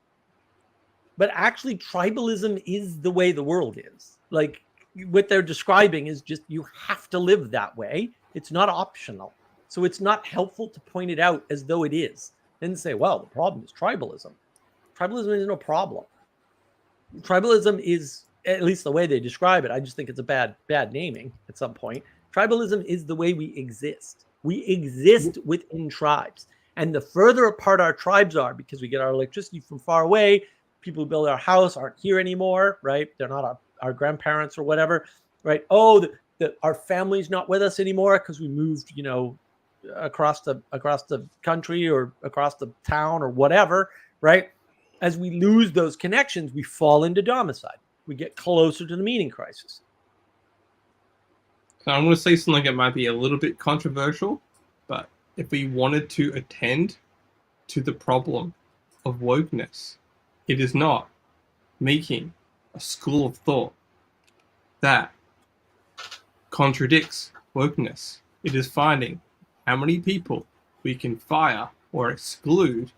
But actually, tribalism is the way the world is. Like, what they're describing is just you have to live that way. It's not optional. So it's not helpful to point it out as though it is. Then say, well, the problem is tribalism. Tribalism is no problem. Tribalism is, at least the way they describe it, I just think it's a bad naming at some point. Tribalism is the way we exist. We exist within tribes. And the further apart our tribes are, because we get our electricity from far away, people who build our house aren't here anymore, right? They're not our grandparents or whatever, right? Oh, our family's not with us anymore because we moved, across the country or across the town or whatever, right? As we lose those connections, we fall into domicide. We get closer to the meaning crisis. So I'm going to say something that might be a little bit controversial, but if we wanted to attend to the problem of wokeness, it is not making a school of thought that contradicts wokeness. It is finding how many people we can fire or exclude,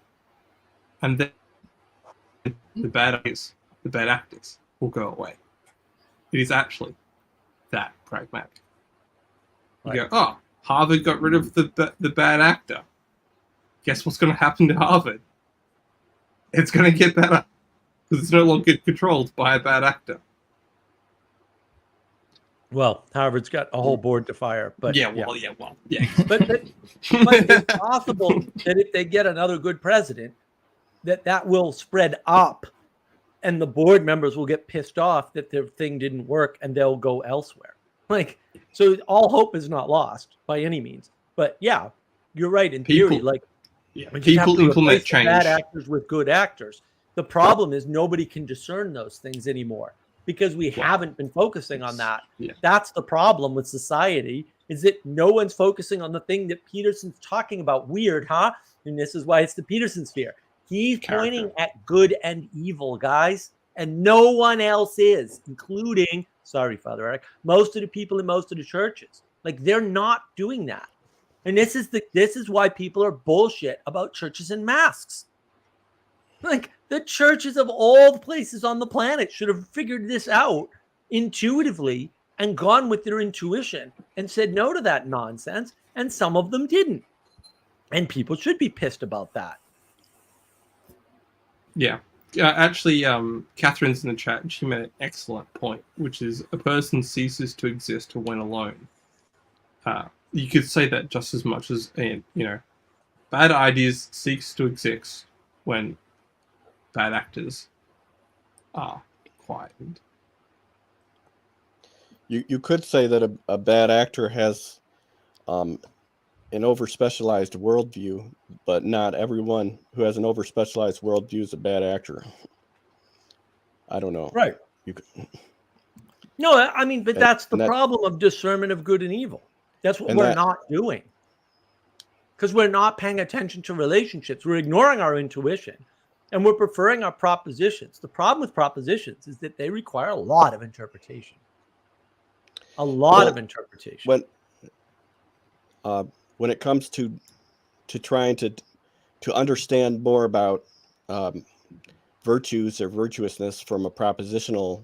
and then the bad actors will go away. It is actually that pragmatic. You Right. go, oh, Harvard got rid of the bad actor. Guess what's going to happen to Harvard? It's going to get better because it's no longer controlled by a bad actor. Well, Harvard's got a whole board to fire, but yeah. But it's possible that if they get another good president, that will spread up, and the board members will get pissed off that their thing didn't work, and they'll go elsewhere. Like, so all hope is not lost by any means. But yeah, you're right in theory. Like, we just have people to implement replace the change. bad actors with good actors. The problem is nobody can discern those things anymore because we haven't been focusing on that. Yeah. That's the problem with society, is that no one's focusing on the thing that Peterson's talking about. Weird, huh? And this is why it's the Peterson sphere. He's pointing at good and evil, guys, and no one else is, including, sorry, Father Eric, most of the people in most of the churches. Like, they're not doing that. And this is why people are bullshit about churches and masks. Like, the churches of all the places on the planet should have figured this out intuitively and gone with their intuition and said no to that nonsense. And some of them didn't. And people should be pissed about that. Yeah. Actually, Catherine's in the chat, and she made an excellent point, which is a person ceases to exist when alone. You could say that just as much as, bad ideas cease to exist when bad actors are quietened. You could say that a bad actor has an over-specialized worldview, but not everyone who has an over-specialized worldview is a bad actor. I don't know. Right. No, I mean, but that's the problem of discernment of good and evil. That's what we're not doing. Because we're not paying attention to relationships. We're ignoring our intuition, and we're preferring our propositions. The problem with propositions is that they require a lot of interpretation. A lot of interpretation. When it comes to trying to understand more about virtues or virtuousness from a propositional,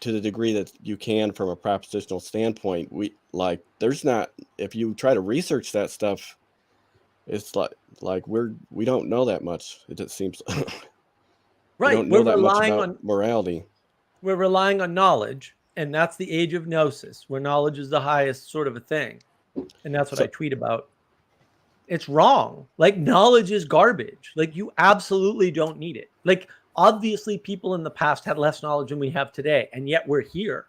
to the degree that you can from a propositional standpoint, if you try to research that stuff, it's like we don't know that much. It seems right. We don't know that much about morality. We're relying on knowledge, and that's the age of gnosis, where knowledge is the highest sort of a thing. And that's what I tweet about. It's wrong. Like, knowledge is garbage. Like, you absolutely don't need it. Like, obviously people in the past had less knowledge than we have today, and yet we're here.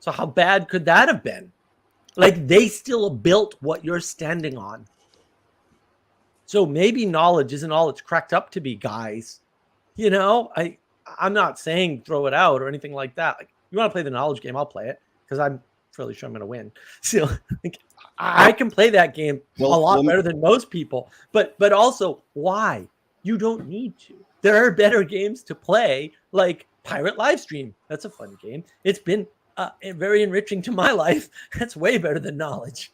So how bad could that have been? Like, they still built what you're standing on. So maybe knowledge isn't all it's cracked up to be, guys. I'm not saying throw it out or anything like that. Like, you want to play the knowledge game, I'll play it, because I'm fairly sure I'm going to win. So I can play that game a lot better than most people. But also, why? You don't need to. There are better games to play, like Pirate Livestream. That's a fun game. It's been very enriching to my life. That's way better than knowledge.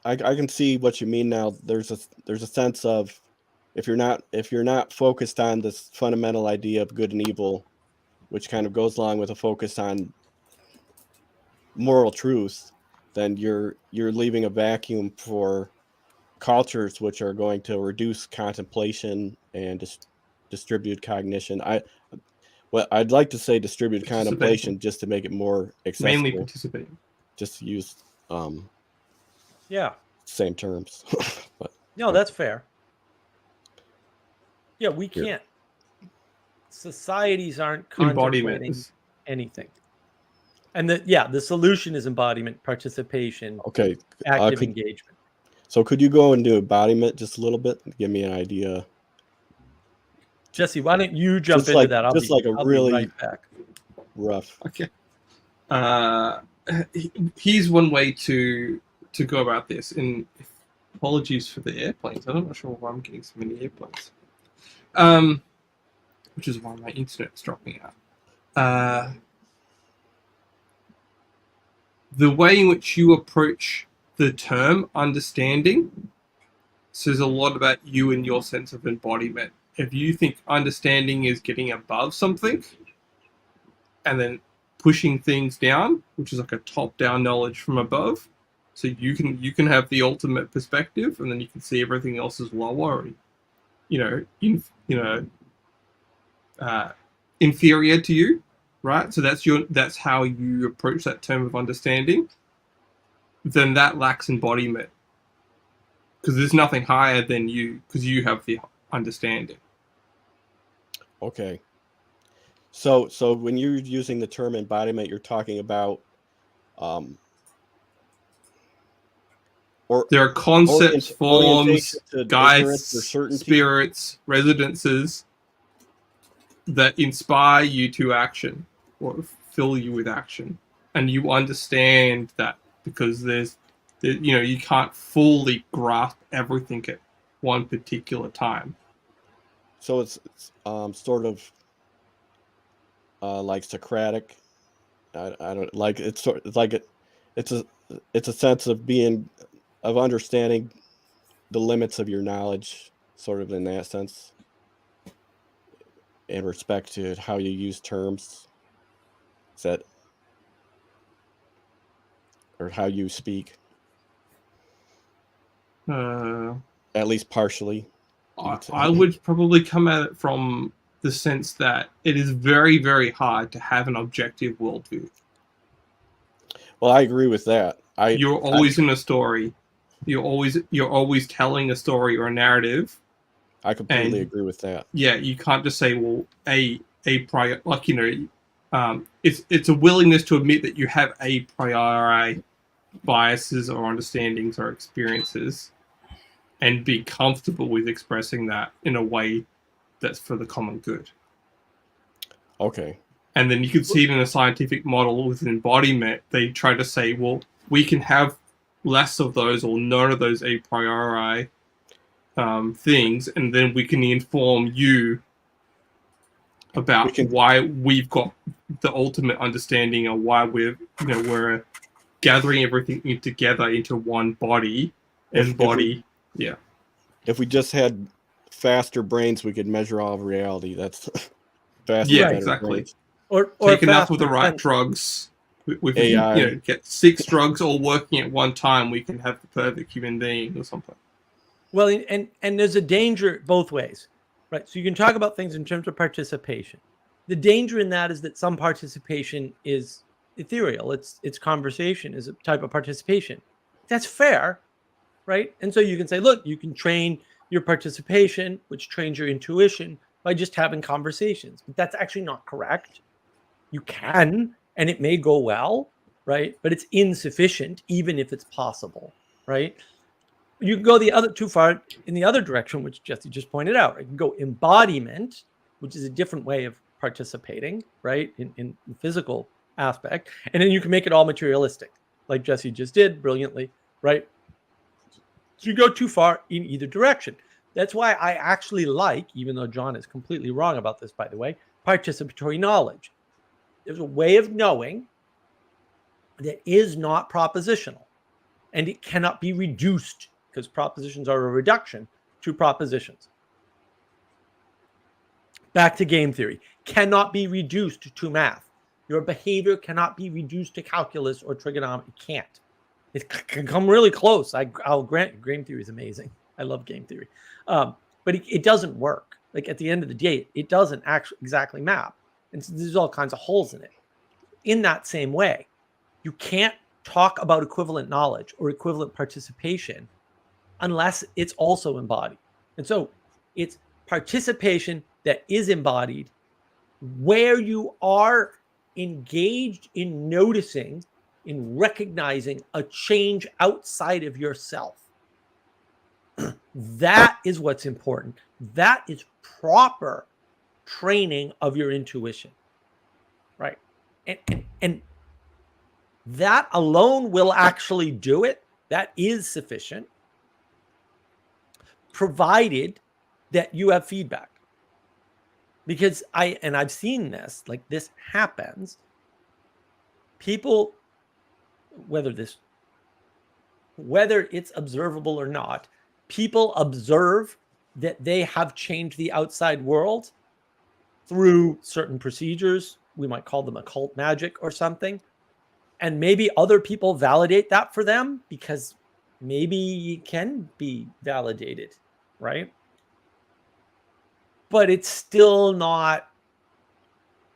I can see what you mean now. There's a sense of, if you're not focused on this fundamental idea of good and evil, which kind of goes along with a focus on moral truth, then you're leaving a vacuum for cultures which are going to reduce contemplation and distributed cognition. I'd like to say distributed contemplation just to make it more accessible. Mainly participating. Just to use same terms. But, no, that's fair. Yeah, we can't. Societies aren't contemplating anything. And the solution is embodiment, participation, active engagement. So could you go into embodiment just a little bit? Give me an idea. Jesse, why don't you jump into that? I'll be right back. Rough. Okay. Here's one way to go about this. And apologies for the airplanes. I'm not sure why I'm getting so many airplanes. Which is why my internet's dropping out. The way in which you approach the term understanding says a lot about you and your sense of embodiment. If you think understanding is getting above something, and then pushing things down, which is like a top-down knowledge from above. So you can have the ultimate perspective, and then you can see everything else is lower, inferior to you, right? So that's how you approach that term of understanding. Then that lacks embodiment, because there's nothing higher than you, because you have the understanding. Okay. So when you're using the term embodiment, you're talking about there are concepts, forms, to guides, or certainty. spirits, residences that inspire you to action or fill you with action, and you understand that because you can't fully grasp everything at one particular time. So it's sort of like Socratic. I don't like it's sort it's like it's a sense of understanding the limits of your knowledge, sort of in that sense, in respect to how you use terms. Is that, or how you speak? At least partially. I would probably come at it from the sense that it is very, very hard to have an objective worldview. Well, I agree with that. You're always in a story. You're always telling a story or a narrative. I completely agree with that. Yeah, you can't just say, well, it's a willingness to admit that you have a priori biases or understandings or experiences, and be comfortable with expressing that in a way that's for the common good. Okay. And then you can see it in a scientific model with an embodiment. They try to say, well, we can have less of those or none of those a priori things, and then we can inform you about why we've got the ultimate understanding, or why we're gathering everything together into one body. Yeah. If we just had faster brains, we could measure all of reality. That's faster. Yeah, exactly. Brains. Or take enough of the right drugs. We can, get 6 drugs all working at one time. We can have the perfect human being or something. Well, and there's a danger both ways, right? So you can talk about things in terms of participation. The danger in that is that some participation is ethereal. It's conversation is a type of participation. That's fair, right? And so you can say, look, you can train your participation, which trains your intuition, by just having conversations. But that's actually not correct. You can, and it may go well, right? But it's insufficient, even if it's possible, right? You can go the other too far in the other direction, which Jesse just pointed out. You can go embodiment, which is a different way of participating, right, in the physical aspect, and then you can make it all materialistic, like Jesse just did brilliantly, right? So you go too far in either direction. That's why I actually like, even though John is completely wrong about this, by the way, participatory knowledge. There's a way of knowing that is not propositional, and it cannot be reduced, because propositions are a reduction to propositions. Back to game theory. Cannot be reduced to math. Your behavior cannot be reduced to calculus or trigonometry. It can't. It can come really close. I'll grant you, game theory is amazing. I love game theory. But it doesn't work. Like, at the end of the day, it doesn't actually exactly map. And so there's all kinds of holes in it. In that same way, you can't talk about equivalent knowledge or equivalent participation unless it's also embodied. And so it's participation that is embodied, where you are engaged in noticing, in recognizing a change outside of yourself. That is what's important. That is proper training of your intuition, right? And that alone will actually do it. That is sufficient, provided that you have feedback. Because I've seen this, like, this happens. People, whether it's observable or not, people observe that they have changed the outside world through certain procedures, we might call them occult magic or something. And maybe other people validate that for them because maybe it can be validated, right? But it's still not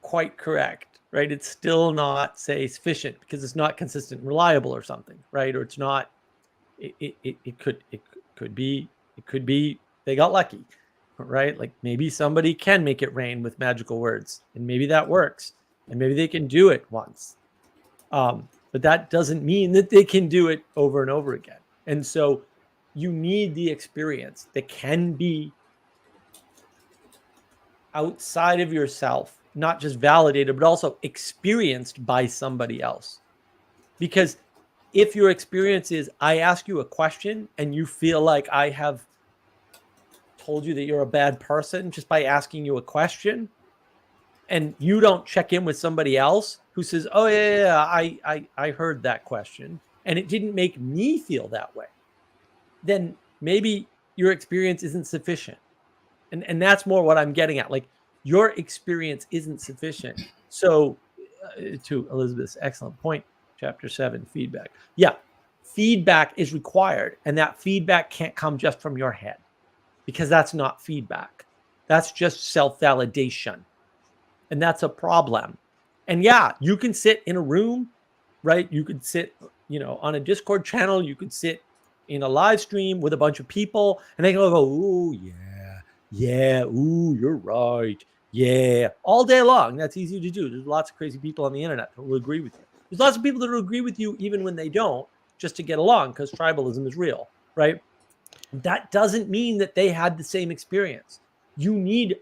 quite correct, right? It's still not, say, sufficient because it's not consistent and reliable or something, right? Or it's not, it could be they got lucky, right? Like maybe somebody can make it rain with magical words and maybe that works and maybe they can do it once. But that doesn't mean that they can do it over and over again. And so you need the experience that can be outside of yourself, not just validated, but also experienced by somebody else. Because if your experience is, I ask you a question and you feel like I have told you that you're a bad person just by asking you a question, and you don't check in with somebody else who says, oh yeah, I heard that question and it didn't make me feel that way, then maybe your experience isn't sufficient. And that's more what I'm getting at. Like your experience isn't sufficient. So to Elizabeth's excellent point, chapter 7, feedback. Yeah, feedback is required. And that feedback can't come just from your head because that's not feedback. That's just self-validation. And that's a problem. And yeah, you can sit in a room, right? You could sit, on a Discord channel. You could sit in a live stream with a bunch of people and they can all go, ooh, yeah, ooh, you're right. Yeah, all day long. That's easy to do. There's lots of crazy people on the internet that will agree with you. There's lots of people that will agree with you even when they don't, just to get along because tribalism is real, right? That doesn't mean that they had the same experience. You need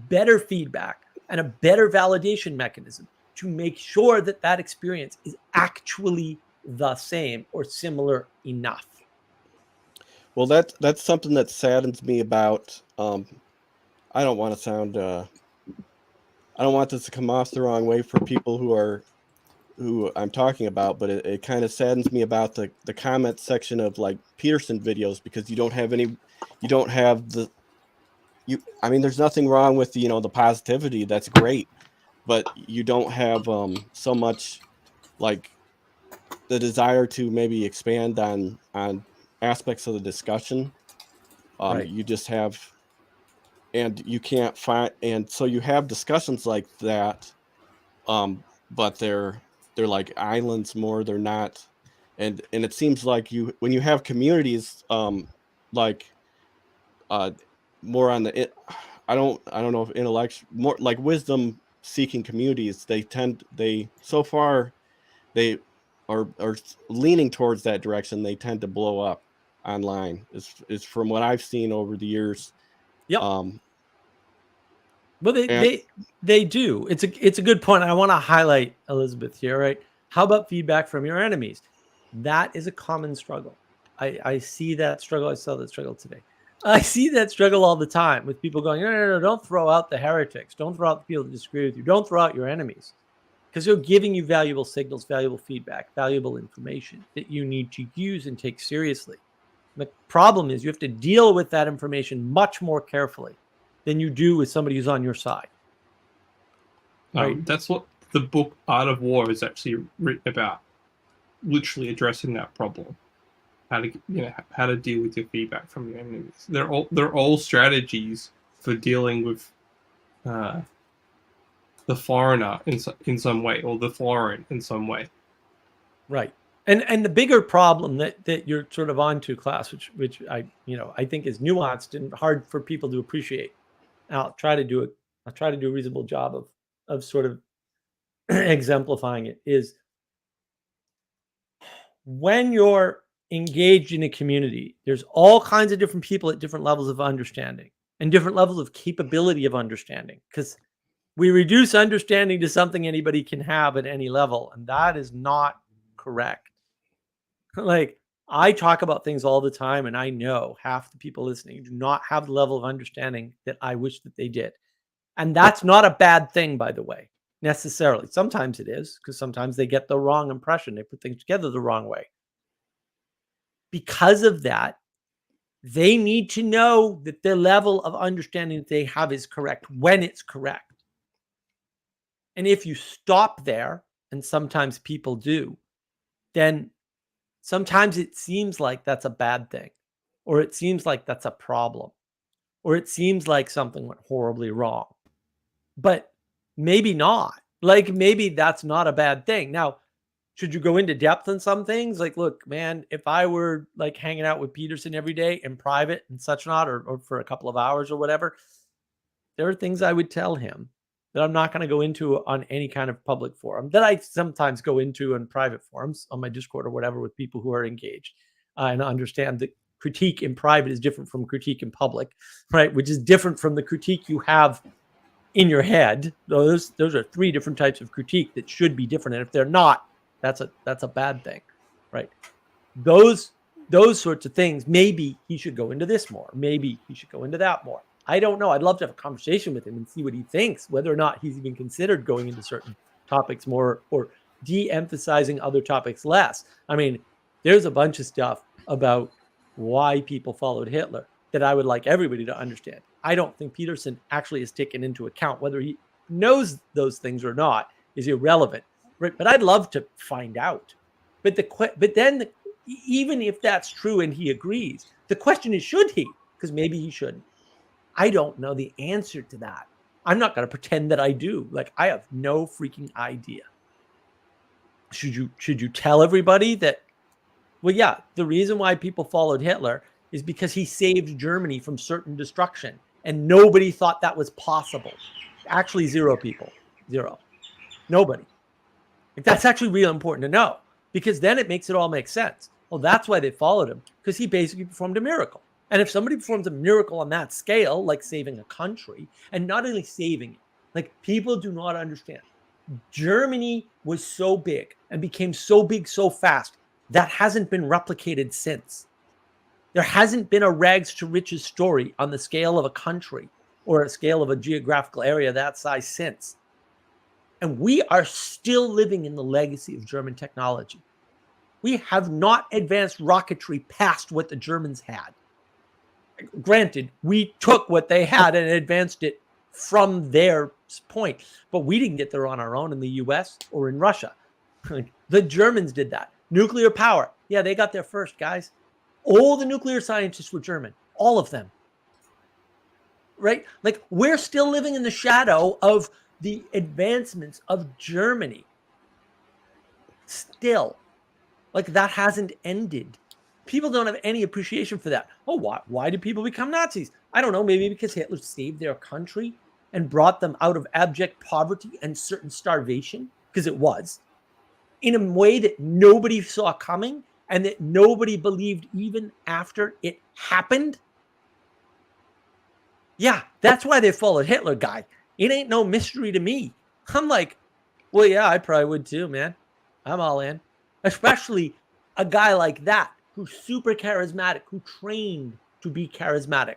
better feedback and a better validation mechanism to make sure that that experience is actually the same or similar enough. Well, that's something that saddens me about. I don't want to sound. I don't want this to come off the wrong way for people who I'm talking about, but it kind of saddens me about the comment section of like Peterson videos because you don't have I mean, there's nothing wrong with the positivity. That's great, but you don't have so much like the desire to maybe expand on aspects of the discussion. Right. You just have, and you can't find, and so you have discussions like that, but they're like islands more. They're not, and it seems like when you have communities, like more on the I don't know if intellectual, more like wisdom seeking communities, so far they are leaning towards that direction. They tend to blow up online is from what I've seen over the years. Yep. Well, they do. It's a good point. I want to highlight, Elizabeth, here, right? How about feedback from your enemies? That is a common struggle. I see that struggle. I saw that struggle today. I see that struggle all the time with people going, no, don't throw out the heretics. Don't throw out the people that disagree with you. Don't throw out your enemies because they're giving you valuable signals, valuable feedback, valuable information that you need to use and take seriously. The problem is you have to deal with that information much more carefully than you do with somebody who's on your side. Right? That's what the book Art of War is actually written about, literally addressing that problem. How to deal with your feedback from your enemies. They're all strategies for dealing with the foreigner in some way, or the foreign in some way. Right. And the bigger problem that you're sort of onto, class, which I think is nuanced and hard for people to appreciate. I'll try to do a reasonable job of sort of exemplifying it, is when you're engaged in a community, there's all kinds of different people at different levels of understanding and different levels of capability of understanding, because we reduce understanding to something anybody can have at any level, and that is not correct. Like, I talk about things all the time, and I know half the people listening do not have the level of understanding that I wish that they did. And that's not a bad thing, by the way, necessarily. Sometimes it is, because sometimes they get the wrong impression. They put things together the wrong way. Because of that, they need to know that the level of understanding that they have is correct when it's correct. And if you stop there, and sometimes people do, then sometimes it seems like that's a bad thing, or it seems like that's a problem, or it seems like something went horribly wrong. But maybe not. Like, maybe that's not a bad thing. Now, should you go into depth on some things? Like, look, man, if I were like hanging out with Peterson every day in private and such not, or for a couple of hours or whatever, there are things I would tell him that I'm not going to go into on any kind of public forum, that I sometimes go into in private forums on my Discord or whatever with people who are engaged, and understand that critique in private is different from critique in public, right? Which is different from the critique you have in your head. Those are three different types of critique that should be different. And if they're not, that's a bad thing, right? Those sorts of things, maybe he should go into this more. Maybe he should go into that more. I don't know. I'd love to have a conversation with him and see what he thinks, whether or not he's even considered going into certain topics more or de-emphasizing other topics less. I mean, there's a bunch of stuff about why people followed Hitler that I would like everybody to understand. I don't think Peterson actually has taken into account. Whether he knows those things or not is irrelevant, right? But I'd love to find out. But then even if that's true and he agrees, the question is, should he? Because maybe he shouldn't. I don't know the answer to that. I'm not going to pretend that I do. Like, I have no freaking idea. Should you tell everybody that, well, yeah, the reason why people followed Hitler is because he saved Germany from certain destruction, and nobody thought that was possible. Actually, zero people. Zero. Nobody. Like, that's actually real important to know, because then it makes it all make sense. Well, that's why they followed him, because he basically performed a miracle. And if somebody performs a miracle on that scale, like saving a country, and not only saving it, like, people do not understand. Germany was so big and became so big so fast that hasn't been replicated since. There hasn't been a rags to riches story on the scale of a country or a scale of a geographical area that size since. And we are still living in the legacy of German technology. We have not advanced rocketry past what the Germans had. Granted, we took what they had and advanced it from their point, but we didn't get there on our own in the US or in Russia. The Germans did that. Nuclear power. Yeah, they got there first, guys. All the nuclear scientists were German. All of them. Right? Like, we're still living in the shadow of the advancements of Germany. Still. Like, that hasn't ended. People don't have any appreciation for that. Oh, why did people become Nazis? I don't know. Maybe because Hitler saved their country and brought them out of abject poverty and certain starvation, because it was, in a way that nobody saw coming and that nobody believed even after it happened. Yeah, that's why they followed Hitler, guy. It ain't no mystery to me. I'm like, well, yeah, I probably would too, man. I'm all in. Especially a guy like that, who's super charismatic, who trained to be charismatic,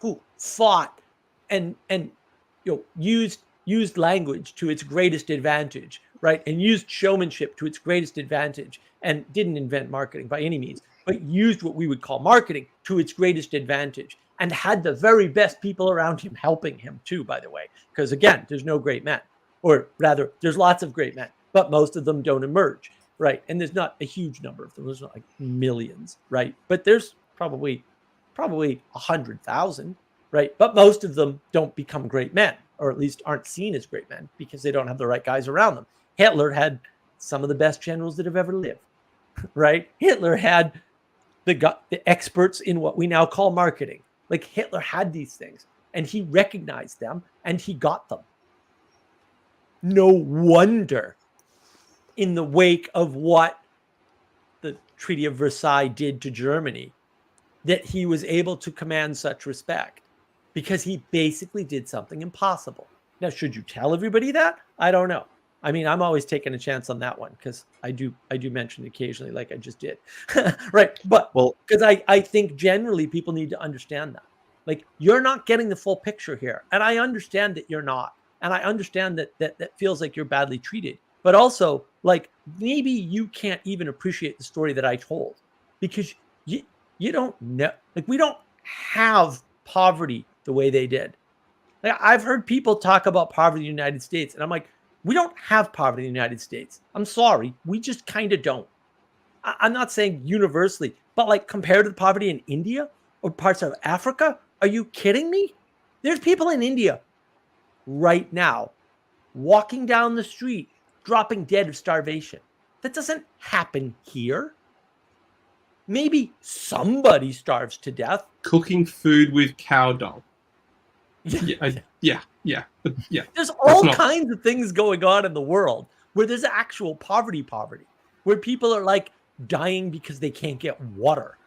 who fought and used language to its greatest advantage, right? And used showmanship to its greatest advantage, and didn't invent marketing by any means, but used what we would call marketing to its greatest advantage, and had the very best people around him helping him too, by the way. Because again, there's no great men, or rather, there's lots of great men, but most of them don't emerge, right? And there's not a huge number of them. There's not like millions, right? But there's probably 100,000, right? But most of them don't become great men, or at least aren't seen as great men, because they don't have the right guys around them. Hitler had some of the best generals that have ever lived, right? Hitler had the experts in what we now call marketing. Like, Hitler had these things, and he recognized them, and he got them. No wonder, in the wake of what the Treaty of Versailles did to Germany, that he was able to command such respect, because he basically did something impossible. Now, should you tell everybody that? I don't know. I mean, I'm always taking a chance on that one, because I do mention it occasionally, like I just did. Right. But, well, because I think generally people need to understand that. Like, you're not getting the full picture here. And I understand that you're not. And I understand that feels like you're badly treated. But also, like, maybe you can't even appreciate the story that I told, because you don't know. Like, we don't have poverty the way they did. Like, I've heard people talk about poverty in the United States, and I'm like, we don't have poverty in the United States. I'm sorry, we just kind of don't. I'm not saying universally, but like compared to the poverty in India or parts of Africa, are you kidding me? There's people in India right now walking down the street, dropping dead of starvation. That doesn't happen here. Maybe somebody starves to death. Cooking food with cow dung. Yeah. There's all kinds of things going on in the world where there's actual poverty, where people are like dying because they can't get water.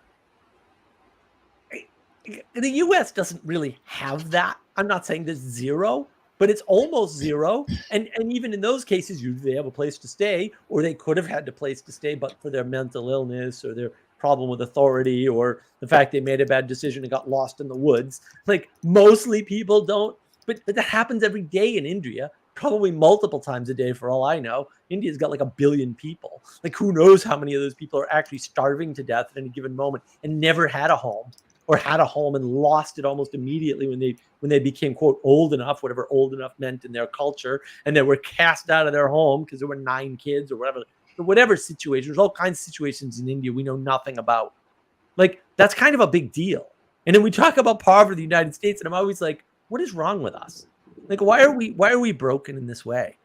The US doesn't really have that. I'm not saying there's zero, but it's almost zero. And even in those cases, usually they have a place to stay, or they could have had a place to stay, but for their mental illness or their problem with authority or the fact they made a bad decision and got lost in the woods. Like mostly people don't, but that happens every day in India, probably multiple times a day for all I know. India's got like 1 billion people. Like who knows how many of those people are actually starving to death at any given moment and never had a home, or had a home and lost it almost immediately when they became, quote, old enough, whatever old enough meant in their culture, and they were cast out of their home because there were 9 kids or whatever situation. There's all kinds of situations in India we know nothing about. Like, that's kind of a big deal. And then we talk about poverty in the United States, and I'm always like, what is wrong with us? Like, why are we broken in this way?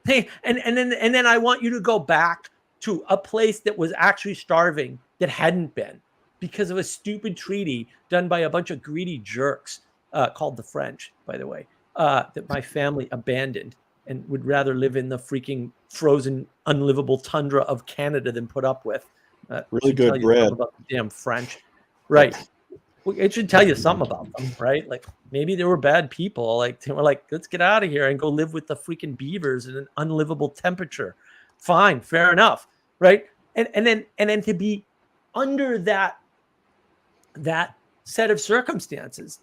Hey, and then I want you to go back to a place that was actually starving that hadn't been, because of a stupid treaty done by a bunch of greedy jerks called the French, by the way, that my family abandoned and would rather live in the freaking frozen, unlivable tundra of Canada than put up with. Really good bread. About the damn French. Right. Well, it should tell you something about them, right? Like maybe they were bad people. Like they were like, let's get out of here and go live with the freaking beavers in an unlivable temperature. Fine, fair enough, right? And then to be under that set of circumstances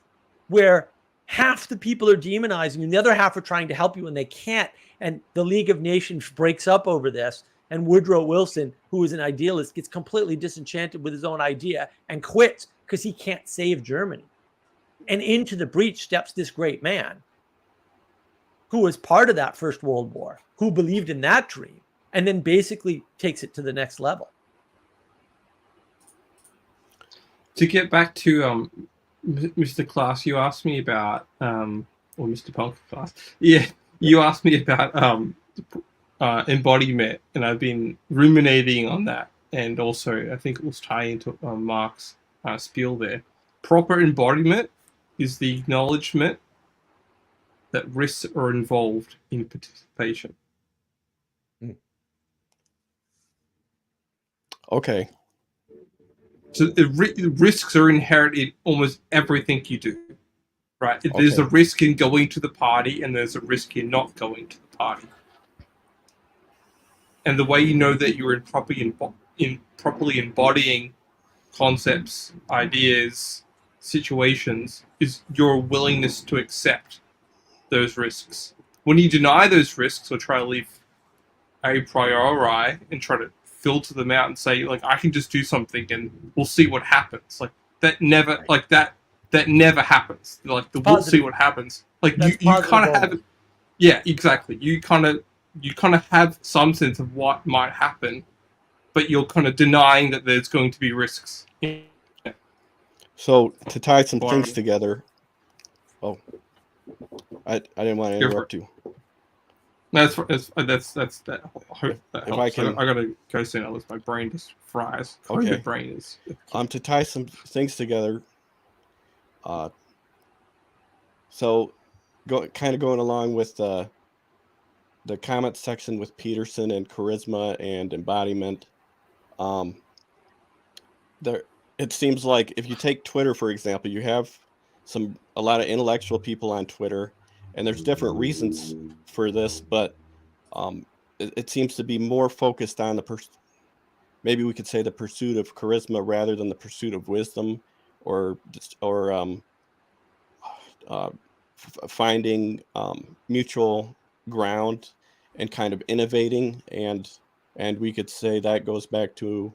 where half the people are demonizing you and the other half are trying to help you and they can't, and the League of Nations breaks up over this, and Woodrow Wilson, who is an idealist, gets completely disenchanted with his own idea and quits because he can't save Germany. And into the breach steps this great man who was part of that First World War, who believed in that dream, and then basically takes it to the next level. To get back to Mr. Class, you asked me about, or Mr. Punk Class, yeah, you asked me about embodiment, and I've been ruminating on that, and also I think it was tying into Mark's spiel there. Proper embodiment is the acknowledgement that risks are involved in participation. Okay. So the risks are inherent in almost everything you do, right? Okay. There's a risk in going to the party, and there's a risk in not going to the party. And the way you know that you're properly embodying concepts, ideas, situations is your willingness to accept those risks. When you deny those risks or try to live a priori and try to filter them out and say, like, I can just do something and we'll see what happens. Like that never, like that never happens. Like we'll see what happens. Like you kind of have, yeah, exactly. You kind of have some sense of what might happen, but you're kind of denying that there's going to be risks. Yeah. So to tie some things together, I didn't want to interrupt you. That's that. If I can, I gotta go soon. Otherwise, my brain just fries. Okay. My brain is. To tie some things together. So, going along with the comment section with Peterson and charisma and embodiment. It seems like if you take Twitter, for example, you have a lot of intellectual people on Twitter, and there's different reasons for this, but it seems to be more focused on maybe we could say the pursuit of charisma rather than the pursuit of wisdom, or finding mutual ground and kind of innovating, and we could say that goes back to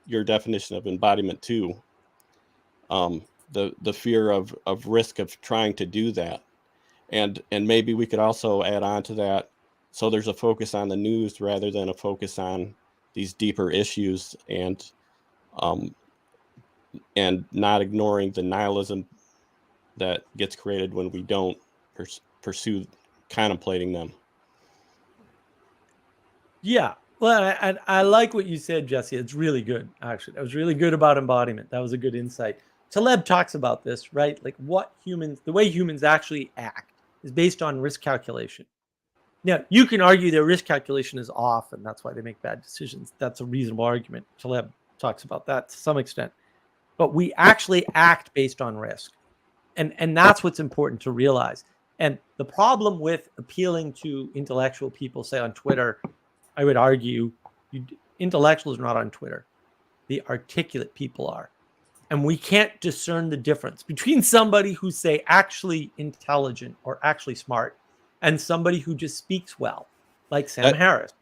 your definition of embodiment too. The fear of risk of trying to do that. And maybe we could also add on to that, so there's a focus on the news rather than a focus on these deeper issues, and not ignoring the nihilism that gets created when we don't pursue contemplating them. Yeah. Well, I like what you said, Jesse. It's really good, actually. That was really good about embodiment. That was a good insight. Taleb talks about this, right? Like the way humans actually act is based on risk calculation. Now, you can argue their risk calculation is off, and that's why they make bad decisions. That's a reasonable argument. Taleb talks about that to some extent. But we actually act based on risk. And that's what's important to realize. And the problem with appealing to intellectual people, say on Twitter, I would argue intellectuals are not on Twitter. The articulate people are. And we can't discern the difference between somebody who's, say, actually intelligent or actually smart and somebody who just speaks well, like Sam Harris.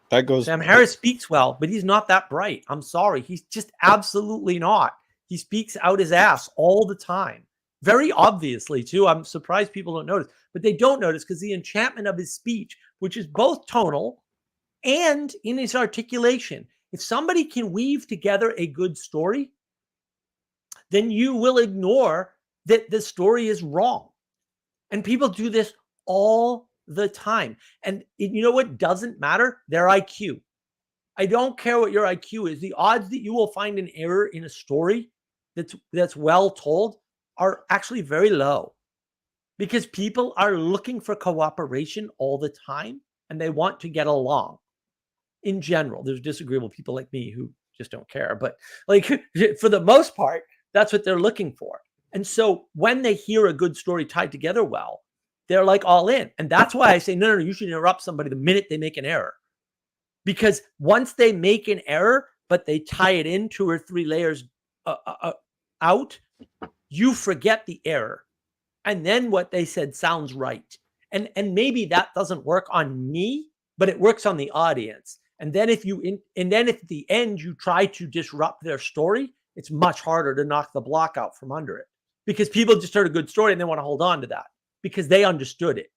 Sam Harris speaks well, but he's not that bright. I'm sorry. He's just absolutely not. He speaks out his ass all the time. Very obviously, too. I'm surprised people don't notice. But they don't notice because the enchantment of his speech, which is both tonal and in his articulation. If somebody can weave together a good story, then you will ignore that the story is wrong. And people do this all the time. And you know what doesn't matter? Their IQ. I don't care what your IQ is. The odds that you will find an error in a story that's well told are actually very low, because people are looking for cooperation all the time and they want to get along. In general, there's disagreeable people like me who just don't care, but like for the most part, that's what they're looking for. And so when they hear a good story tied together well, they're like all in. And that's why I say, no, you should interrupt somebody the minute they make an error. Because once they make an error, but they tie it in 2 or 3 layers out, you forget the error. And then what they said sounds right. And maybe that doesn't work on me, but it works on the audience. And then if at the end you try to disrupt their story, it's much harder to knock the block out from under it, because people just heard a good story and they want to hold on to that because they understood it.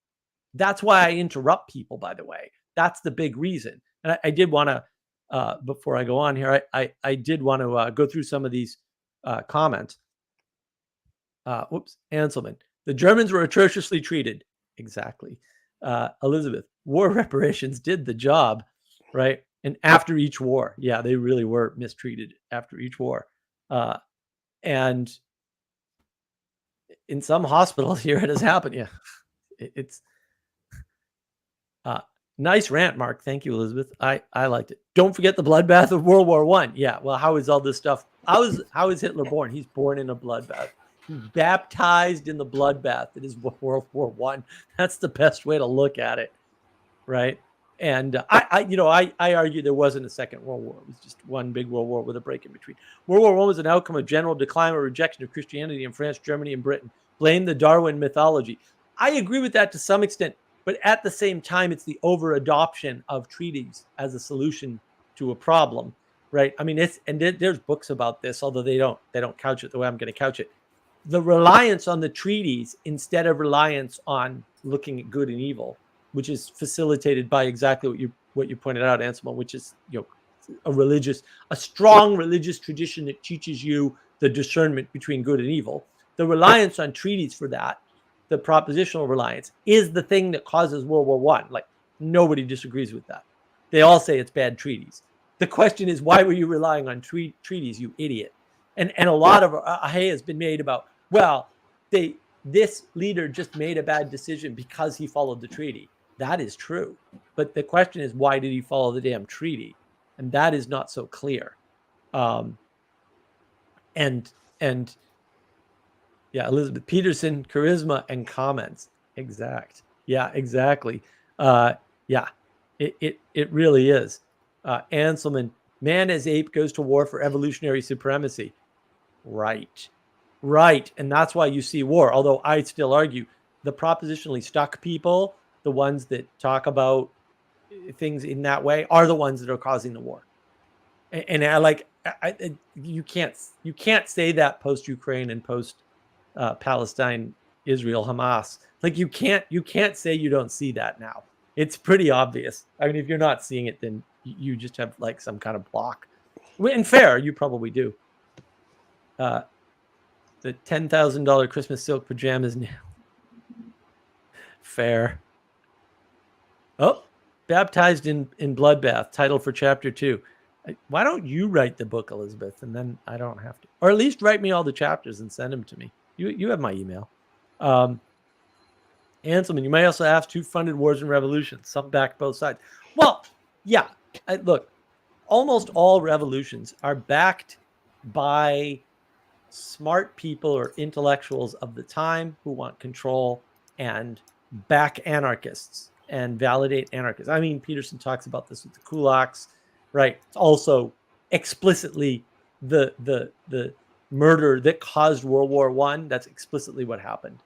That's why I interrupt people, by the way. That's the big reason. And I did want to, before I go on here, I did want to go through some of these comments. Anselman. The Germans were atrociously treated. Exactly. Elizabeth, war reparations did the job, right? And after each war, yeah, they really were mistreated after each war. And in some hospitals here, it has happened. Yeah, it's nice rant, Mark. Thank you, Elizabeth. I liked it. Don't forget the bloodbath of World War I. Yeah, well, how is all this stuff? How is Hitler born? He's born in a bloodbath. Baptized in the bloodbath. It is World War I. That's the best way to look at it, right? And I argue there wasn't a second World War. It was just one big World War with a break in between. World War I was an outcome of general decline or rejection of Christianity in France, Germany, and Britain. Blame the Darwin mythology. I agree with that to some extent, but at the same time, it's the over-adoption of treaties as a solution to a problem, right? I mean, there's books about this, although they don't couch it the way I'm going to couch it. The reliance on the treaties instead of reliance on looking at good and evil, which is facilitated by exactly what you pointed out, Anselm, which is a strong religious tradition that teaches you the discernment between good and evil. The reliance on treaties for that, the propositional reliance, is the thing that causes World War I. Like, nobody disagrees with that. They all say it's bad treaties. The question is, why were you relying on treaties, you idiot? And a lot of hay has been made about, well, this leader just made a bad decision because he followed the treaty. That is true. But the question is, why did he follow the damn treaty? And that is not so clear. And yeah, Elizabeth Peterson, charisma and comments. Exact. Yeah, exactly. Yeah, it really is. Anselman, man as ape goes to war for evolutionary supremacy. Right. And that's why you see war. Although I still argue the propositionally stuck people, the ones that talk about things in that way, are the ones that are causing the war. And you can't say that post Ukraine and post Palestine Israel Hamas. Like you can't say you don't see that now. It's pretty obvious. I mean, if you're not seeing it, then you just have like some kind of block. And fair, you probably do. The $10,000 Christmas silk pajamas now. Fair. Oh, baptized in bloodbath. Title for chapter 2. Why don't you write the book, Elizabeth, and then I don't have to, or at least write me all the chapters and send them to me. You have my email. Anselman, you may also ask who funded Wars and Revolutions. Some back both sides. Well, yeah. Look, almost all revolutions are backed by smart people or intellectuals of the time who want control and back anarchists and validate anarchists. I mean, Peterson talks about this with the kulaks, right? It's also explicitly the murder that caused World War I. That's explicitly what happened,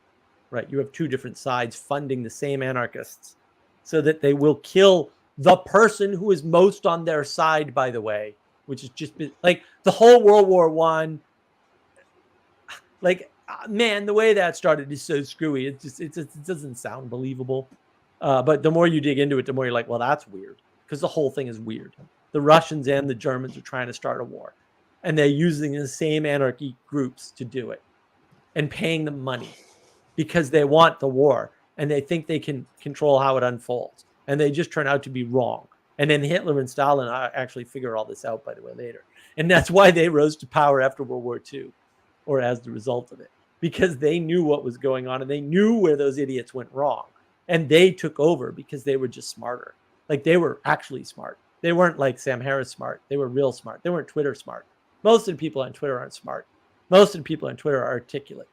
right? You have two different sides funding the same anarchists so that they will kill the person who is most on their side, by the way, which is just like the whole World War I. Like, man, the way that started is so screwy. It doesn't sound believable. But the more you dig into it, the more you're like, well, that's weird, because the whole thing is weird. The Russians and the Germans are trying to start a war, and they're using the same anarchy groups to do it and paying them money because they want the war and they think they can control how it unfolds. And they just turn out to be wrong. And then Hitler and Stalin actually figure all this out, by the way, later. And that's why they rose to power after World War II, or as the result of it, because they knew what was going on and they knew where those idiots went wrong. And they took over because they were just smarter. Like, they were actually smart. They weren't like Sam Harris smart. They were real smart. They weren't Twitter smart. Most of the people on Twitter aren't smart. Most of the people on Twitter are articulate.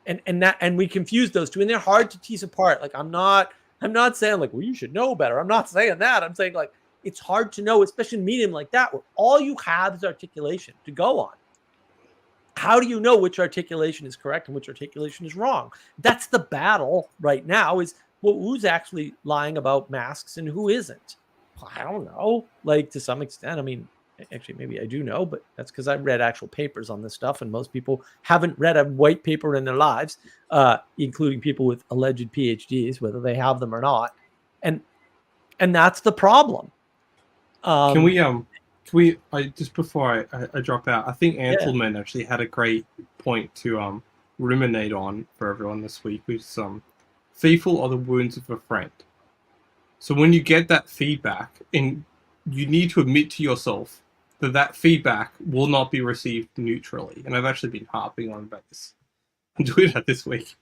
And we confuse those two, and they're hard to tease apart. Like, I'm not saying like, well, you should know better. I'm not saying that. I'm saying like, it's hard to know, especially in a medium like that, where all you have is articulation to go on. How do you know which articulation is correct and which articulation is wrong? That's the battle right now, is, well, who's actually lying about masks and who isn't? I don't know. Like, to some extent, I mean, actually, maybe I do know, but that's because I've read actual papers on this stuff, and most people haven't read a white paper in their lives, including people with alleged PhDs, whether they have them or not. And that's the problem. Can we just before I drop out, I think Anselman actually had a great point to ruminate on for everyone this week, which is fearful are the wounds of a friend. So when you get that feedback, and you need to admit to yourself that feedback will not be received neutrally. And I've actually been harping on about this. I'm doing that this week.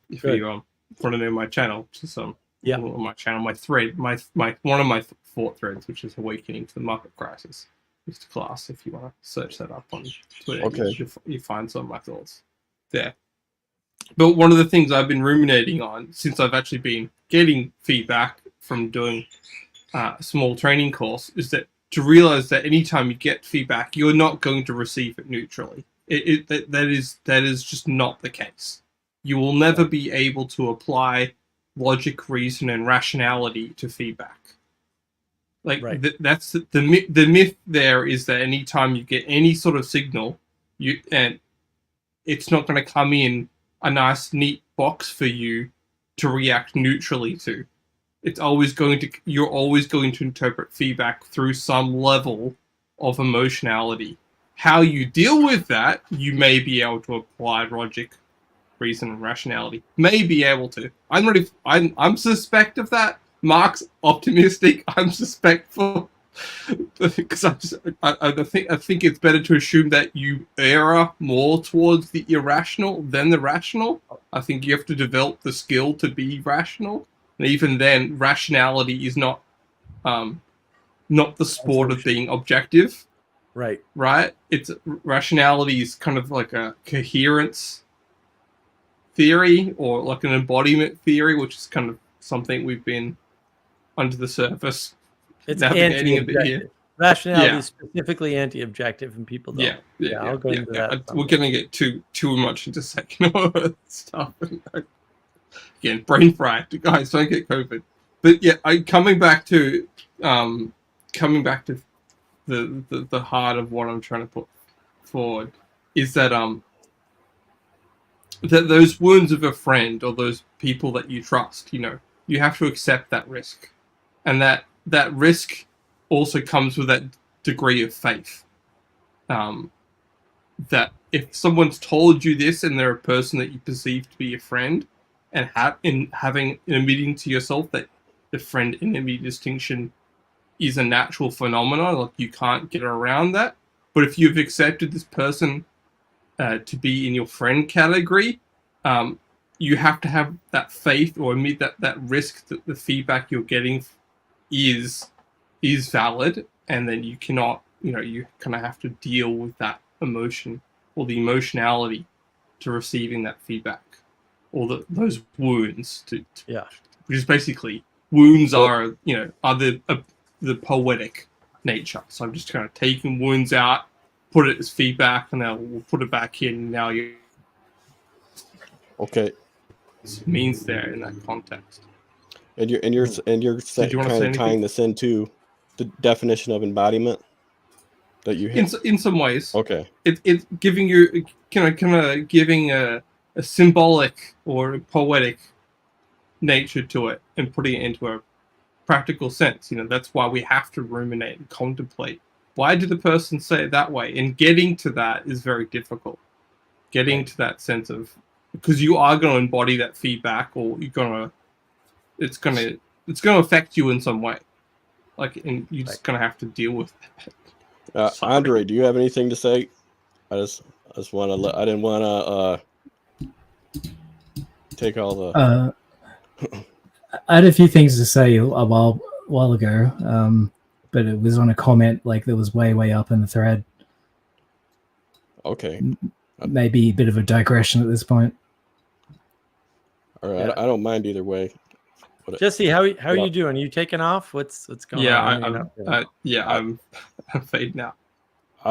If you want to know my channel, just my channel, my thread, my one of my thought threads, which is Awakening to the Market Crisis. Just a class, if you want to search that up on Twitter, okay. you find some of my thoughts there. But one of the things I've been ruminating on since I've actually been getting feedback from doing a small training course is that to realize that anytime you get feedback, you're not going to receive it neutrally. That is just not the case. You will never be able to apply logic, reason, and rationality to feedback. Like, that's the myth there is that anytime you get any sort of signal, and it's not going to come in a nice, neat box for you to react neutrally to. You're always going to interpret feedback through some level of emotionality. How you deal with that, you may be able to apply logic, reason, and rationality. May be able to. I'm suspect of that. Mark's optimistic. I'm suspectful because I think it's better to assume that you err more towards the irrational than the rational. I think you have to develop the skill to be rational, and even then, rationality is not the sport of being objective. Right. It's rationality is kind of like a coherence theory, or like an embodiment theory, which is kind of something we've been under the surface. It's navigating a bit here. Rationality is specifically anti-objective, and people don't. I'll go into that. We're going to get too much into second stuff. Again, brain fried. Guys, don't get COVID. But yeah, coming back to the heart of what I'm trying to put forward is that those wounds of a friend or those people that you trust, you have to accept that risk, and that risk also comes with that degree of faith. That if someone's told you this and they're a person that you perceive to be a friend, and admitting to yourself that the friend enemy distinction is a natural phenomenon, like you can't get around that. But if you've accepted this person to be in your friend category, you have to have that faith or admit that risk that the feedback you're getting is valid, and then you cannot, you kind of have to deal with that emotion or the emotionality to receiving that feedback or those wounds Yeah. which is basically wounds are the poetic nature. So I'm just kind of taking wounds out, put it as feedback, and then we'll put it back in. Now you Okay. means there in that context. And you're Did you wanna kind say of anything? tying this into the definition of embodiment that you have. In some ways, Okay. it's giving you kind of giving a symbolic or poetic nature to it and putting it into a practical sense. That's why we have to ruminate and contemplate. Why did the person say it that way? And getting to that is very difficult. Getting to that sense of, because you are going to embody that feedback, or it's going to affect you in some way. And you're just going to have to deal with that. Andre, do you have anything to say? I just want to. I didn't want to take all the. I had a few things to say a while ago, but it was on a comment that was way up in the thread. Okay. Maybe a bit of a digression at this point. All right. Yeah. I don't mind either way. Jesse, how are you doing? Are you taking off? What's going on? I'm fading out.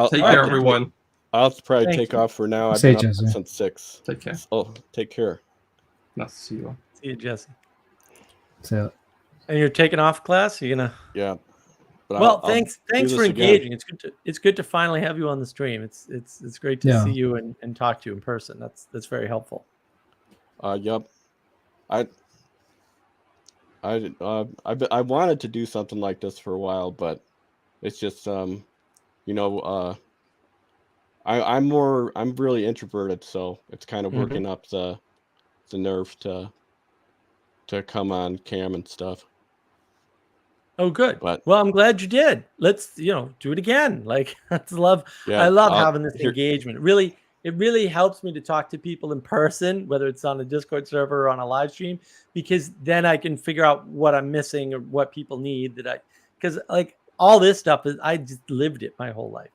Take care, everyone. I'll probably take off for now. I've been up since 6. Take care. Oh, take care. Nice to see you all. See you, Jesse. So, and you're taking off class? You're gonna? Yeah. Well, thanks for engaging. Again. It's good to finally have you on the stream. It's great to see you and talk to you in person. That's very helpful. Yep. I wanted to do something like this for a while, but it's just I'm really introverted, so it's kind of working up the nerve to come on cam and stuff. Oh, good. Well, I'm glad you did. Let's do it again. I love having this engagement. It really helps me to talk to people in person, whether it's on a Discord server or on a live stream, because then I can figure out what I'm missing or what people need because all this stuff I just lived it my whole life.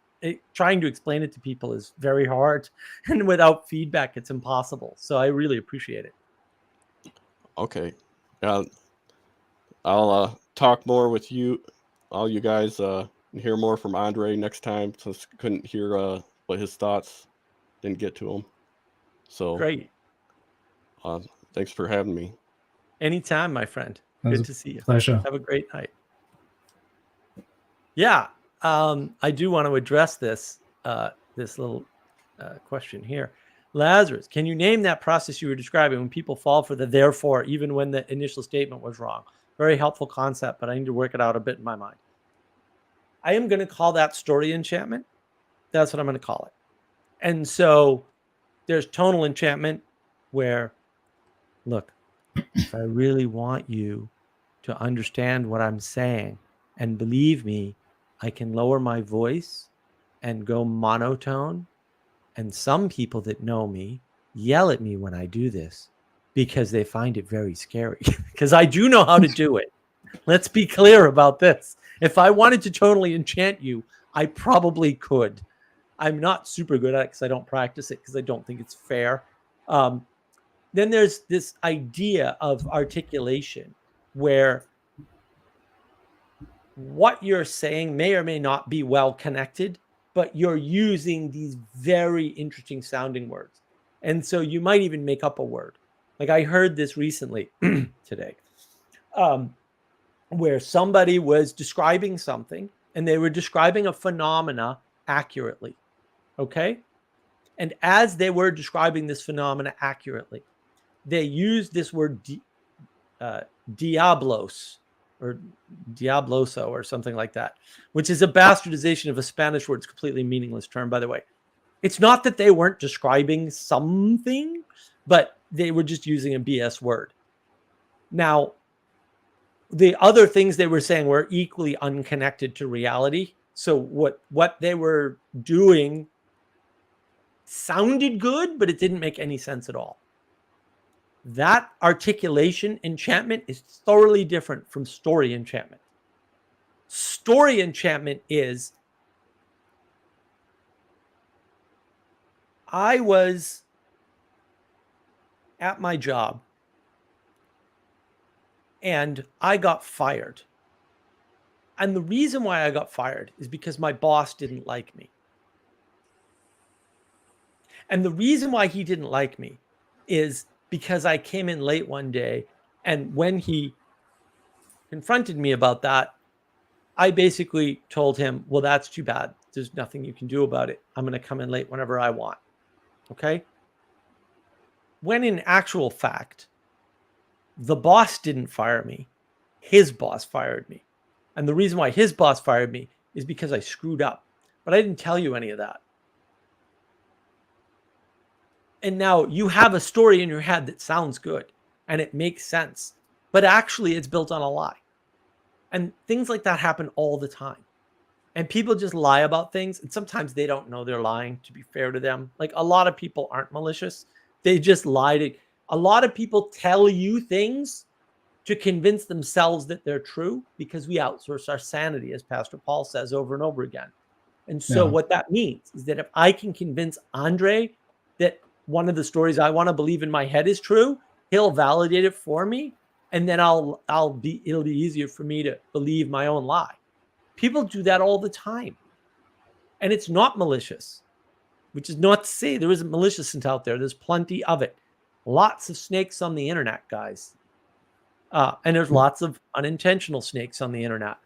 Trying to explain it to people is very hard, and without feedback, it's impossible. So I really appreciate it. Okay. I'll talk more with all you guys, and hear more from Andre next time, since I couldn't hear what his thoughts. Didn't get to him. So great. Thanks for having me. Anytime, my friend. Good to see you. Pleasure. Have a great night. Yeah, I do want to address this little question here. Lazarus, can you name that process you were describing when people fall for the therefore, even when the initial statement was wrong? Very helpful concept, but I need to work it out a bit in my mind. I am going to call that story enchantment. That's what I'm going to call it. And so there's tonal enchantment where, look, if I really want you to understand what I'm saying and believe me, I can lower my voice and go monotone. And some people that know me yell at me when I do this because they find it very scary, because I do know how to do it. Let's be clear about this. If I wanted to totally enchant you, I probably could. I'm not super good at it because I don't practice it, because I don't think it's fair. Then there's this idea of articulation where what you're saying may or may not be well connected, but you're using these very interesting sounding words. And so you might even make up a word. I heard this recently today, where somebody was describing something and they were describing a phenomena accurately. Okay. And as they were describing this phenomena accurately, they used this word diablos or diabloso or something like that, which is a bastardization of a Spanish word. It's a completely meaningless term, by the way. It's not that they weren't describing something, but they were just using a BS word. Now, the other things they were saying were equally unconnected to reality. So what they were doing sounded good, but it didn't make any sense at all. That articulation enchantment is thoroughly different from story enchantment. Story enchantment is, I was at my job and I got fired. And the reason why I got fired is because my boss didn't like me. And the reason why he didn't like me is because I came in late one day, and when he confronted me about that, I basically told him, well, that's too bad. There's nothing you can do about it. I'm going to come in late whenever I want. Okay? When in actual fact, the boss didn't fire me. His boss fired me. And the reason why his boss fired me is because I screwed up. But I didn't tell you any of that. And now you have a story in your head that sounds good and it makes sense, but actually it's built on a lie. And things like that happen all the time. And people just lie about things. And sometimes they don't know they're lying, to be fair to them. Like, a lot of people aren't malicious. They just lie. A lot of people tell you things to convince themselves that they're true, because we outsource our sanity, as Pastor Paul says over and over again. And so what that means is that if I can convince Andre that one of the stories I want to believe in my head is true, he'll validate it for me. And then it'll be easier for me to believe my own lie. People do that all the time. And it's not malicious, which is not to say there isn't maliciousness out there. There's plenty of it. Lots of snakes on the internet, guys. And there's lots of unintentional snakes on the internet.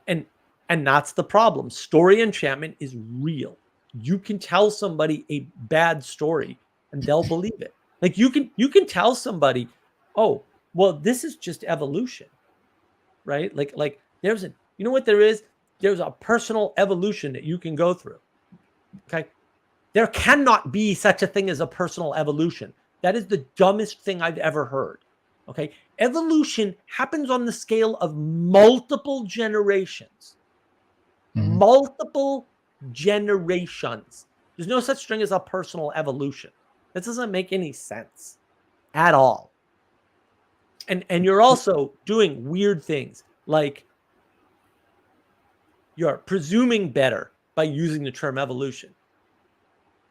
And that's the problem. Story enchantment is real. You can tell somebody a bad story and they'll believe it. Like, you can tell somebody, oh, well, this is just evolution, right? Like there's you know what there is? There's a personal evolution that you can go through. Okay. There cannot be such a thing as a personal evolution. That is the dumbest thing I've ever heard. Okay. Evolution happens on the scale of multiple generations. Mm-hmm. Multiple generations. There's no such thing as a personal evolution. That doesn't make any sense at all. And you're also doing weird things, like you're presuming better by using the term evolution.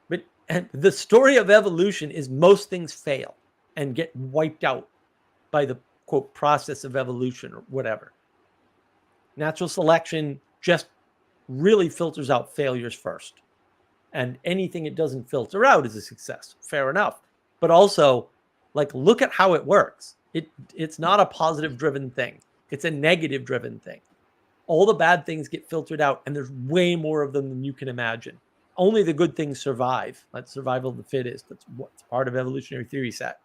But the story of evolution is most things fail and get wiped out by the, quote, process of evolution or whatever. Natural selection just really filters out failures first. And anything it doesn't filter out is a success. Fair enough. But also, like, look at how it works. It's not a positive driven thing. It's a negative driven thing. All the bad things get filtered out, and there's way more of them than you can imagine. Only the good things survive. That's survival of the fittest. That's what's part of evolutionary theory set.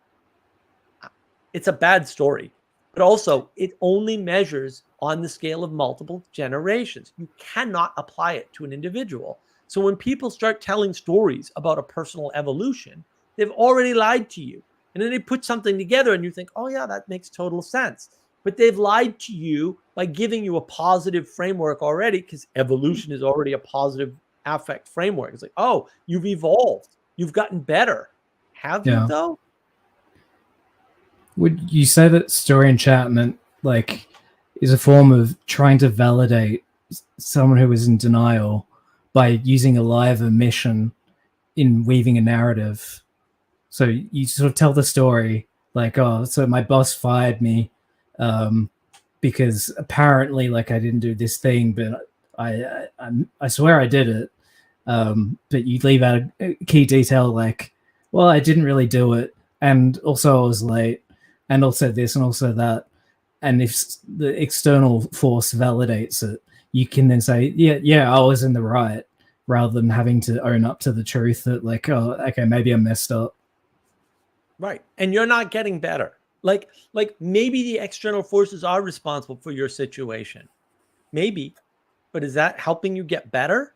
It's a bad story, but also it only measures on the scale of multiple generations. You cannot apply it to an individual. So when people start telling stories about a personal evolution, they've already lied to you. And then they put something together and you think, oh yeah, that makes total sense. But they've lied to you by giving you a positive framework already, because evolution is already a positive affect framework. It's like, oh, you've evolved. You've gotten better. Have you, though? Would you say that story enchantment, like, is a form of trying to validate someone who is in denial by using a lie of omission in weaving a narrative? So you sort of tell the story like, oh, so my boss fired me because apparently, like, I didn't do this thing, but I swear I did it. But you leave out a key detail like, well, I didn't really do it, and also I was late, and also this and also that. And if the external force validates it, you can then say, yeah, I was in the right. rather than having to own up to the truth that, like, oh, okay, maybe I messed up. Right. And you're not getting better. Like maybe the external forces are responsible for your situation. Maybe. But is that helping you get better?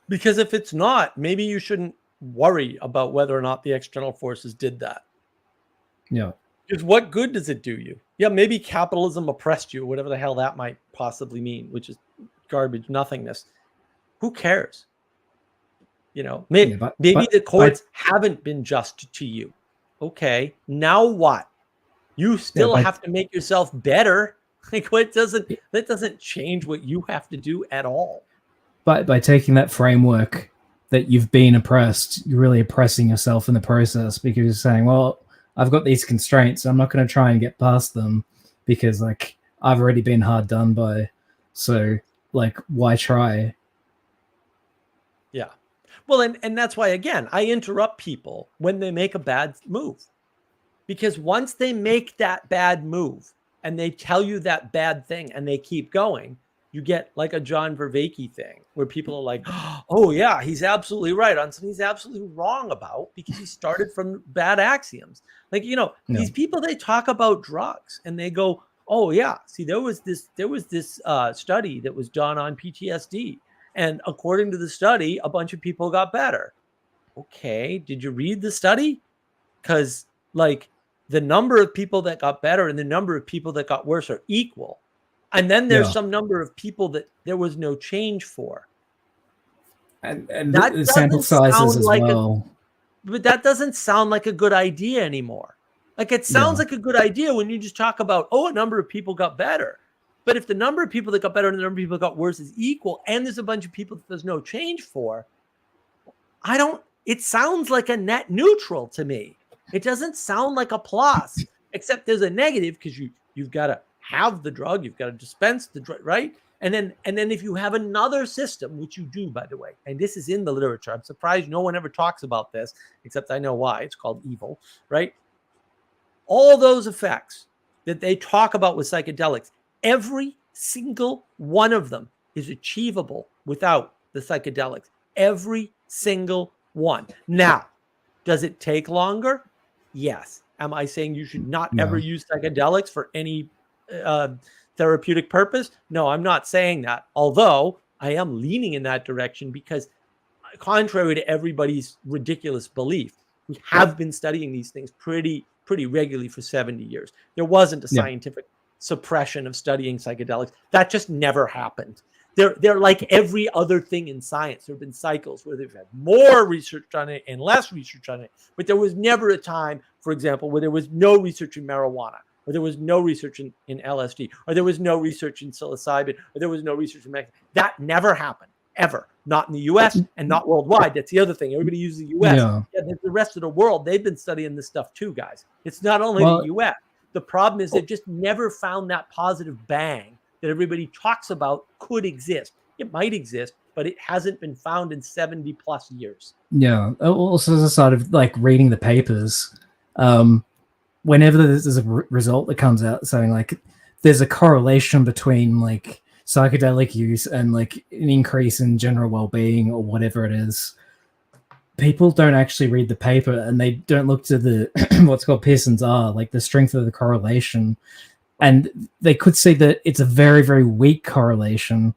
Because if it's not, maybe you shouldn't worry about whether or not the external forces did that. Yeah. Because what good does it do you? Yeah, maybe capitalism oppressed you, whatever the hell that might possibly mean, which is garbage, nothingness. Who cares? You know, maybe the courts haven't been just to you. Okay, now what? You still have to make yourself better. Like, that doesn't change what you have to do at all. But by taking that framework that you've been oppressed, you're really oppressing yourself in the process, because you're saying, well, I've got these constraints. I'm not going to try and get past them because, like, I've already been hard done by. So, like, why try? Yeah. Well, and that's why, again, I interrupt people when they make a bad move. Because once they make that bad move and they tell you that bad thing and they keep going, you get like a John Vervaeke thing where people are like, oh, yeah, he's absolutely right on something he's absolutely wrong about because he started from bad axioms. Like, you know, these people, they talk about drugs and they go, oh, yeah, see, there was this study that was done on PTSD. And according to the study, a bunch of people got better. Okay, did you read the study? Because, like, the number of people that got better and the number of people that got worse are equal. And then there's some number of people that there was no change for. And the sample sizes as well. But that doesn't sound like a good idea anymore. Like, it sounds like a good idea when you just talk about, oh, a number of people got better. But if the number of people that got better and the number of people that got worse is equal, and there's a bunch of people that there's no change for, it sounds like a net neutral to me. It doesn't sound like a plus, except there's a negative because you've got to have the drug, you've got to dispense the drug, right? And then if you have another system, which you do, by the way, and this is in the literature, I'm surprised no one ever talks about this, except I know why. It's called evil, right? All those effects that they talk about with psychedelics, every single one of them is achievable without the psychedelics. Every single one. Now, does it take longer? Yes. Am I saying you should not ever use psychedelics for any therapeutic purpose? No, I'm not saying that. Although I am leaning in that direction because, contrary to everybody's ridiculous belief, we have been studying these things pretty regularly for 70 years. There wasn't a scientific suppression of studying psychedelics. That just never happened. They're like every other thing in science. There have been cycles where they've had more research on it and less research on it. But there was never a time, for example, where there was no research in marijuana, or there was no research in LSD, or there was no research in psilocybin, or there was no research in Mexico. That never happened, ever. Not in the U.S. and not worldwide. That's the other thing. Everybody uses the U.S. Yeah, the rest of the world, they've been studying this stuff too, guys. It's not only the U.S. The problem is they've just never found that positive bang that everybody talks about could exist. It might exist, but it hasn't been found in 70 plus years. Yeah. Also, sort of like reading the papers, whenever there's a result that comes out saying like there's a correlation between like psychedelic use and like an increase in general well-being or whatever it is, people don't actually read the paper and they don't look to the what's called Pearson's R, like the strength of the correlation. And they could say that it's a very, very weak correlation.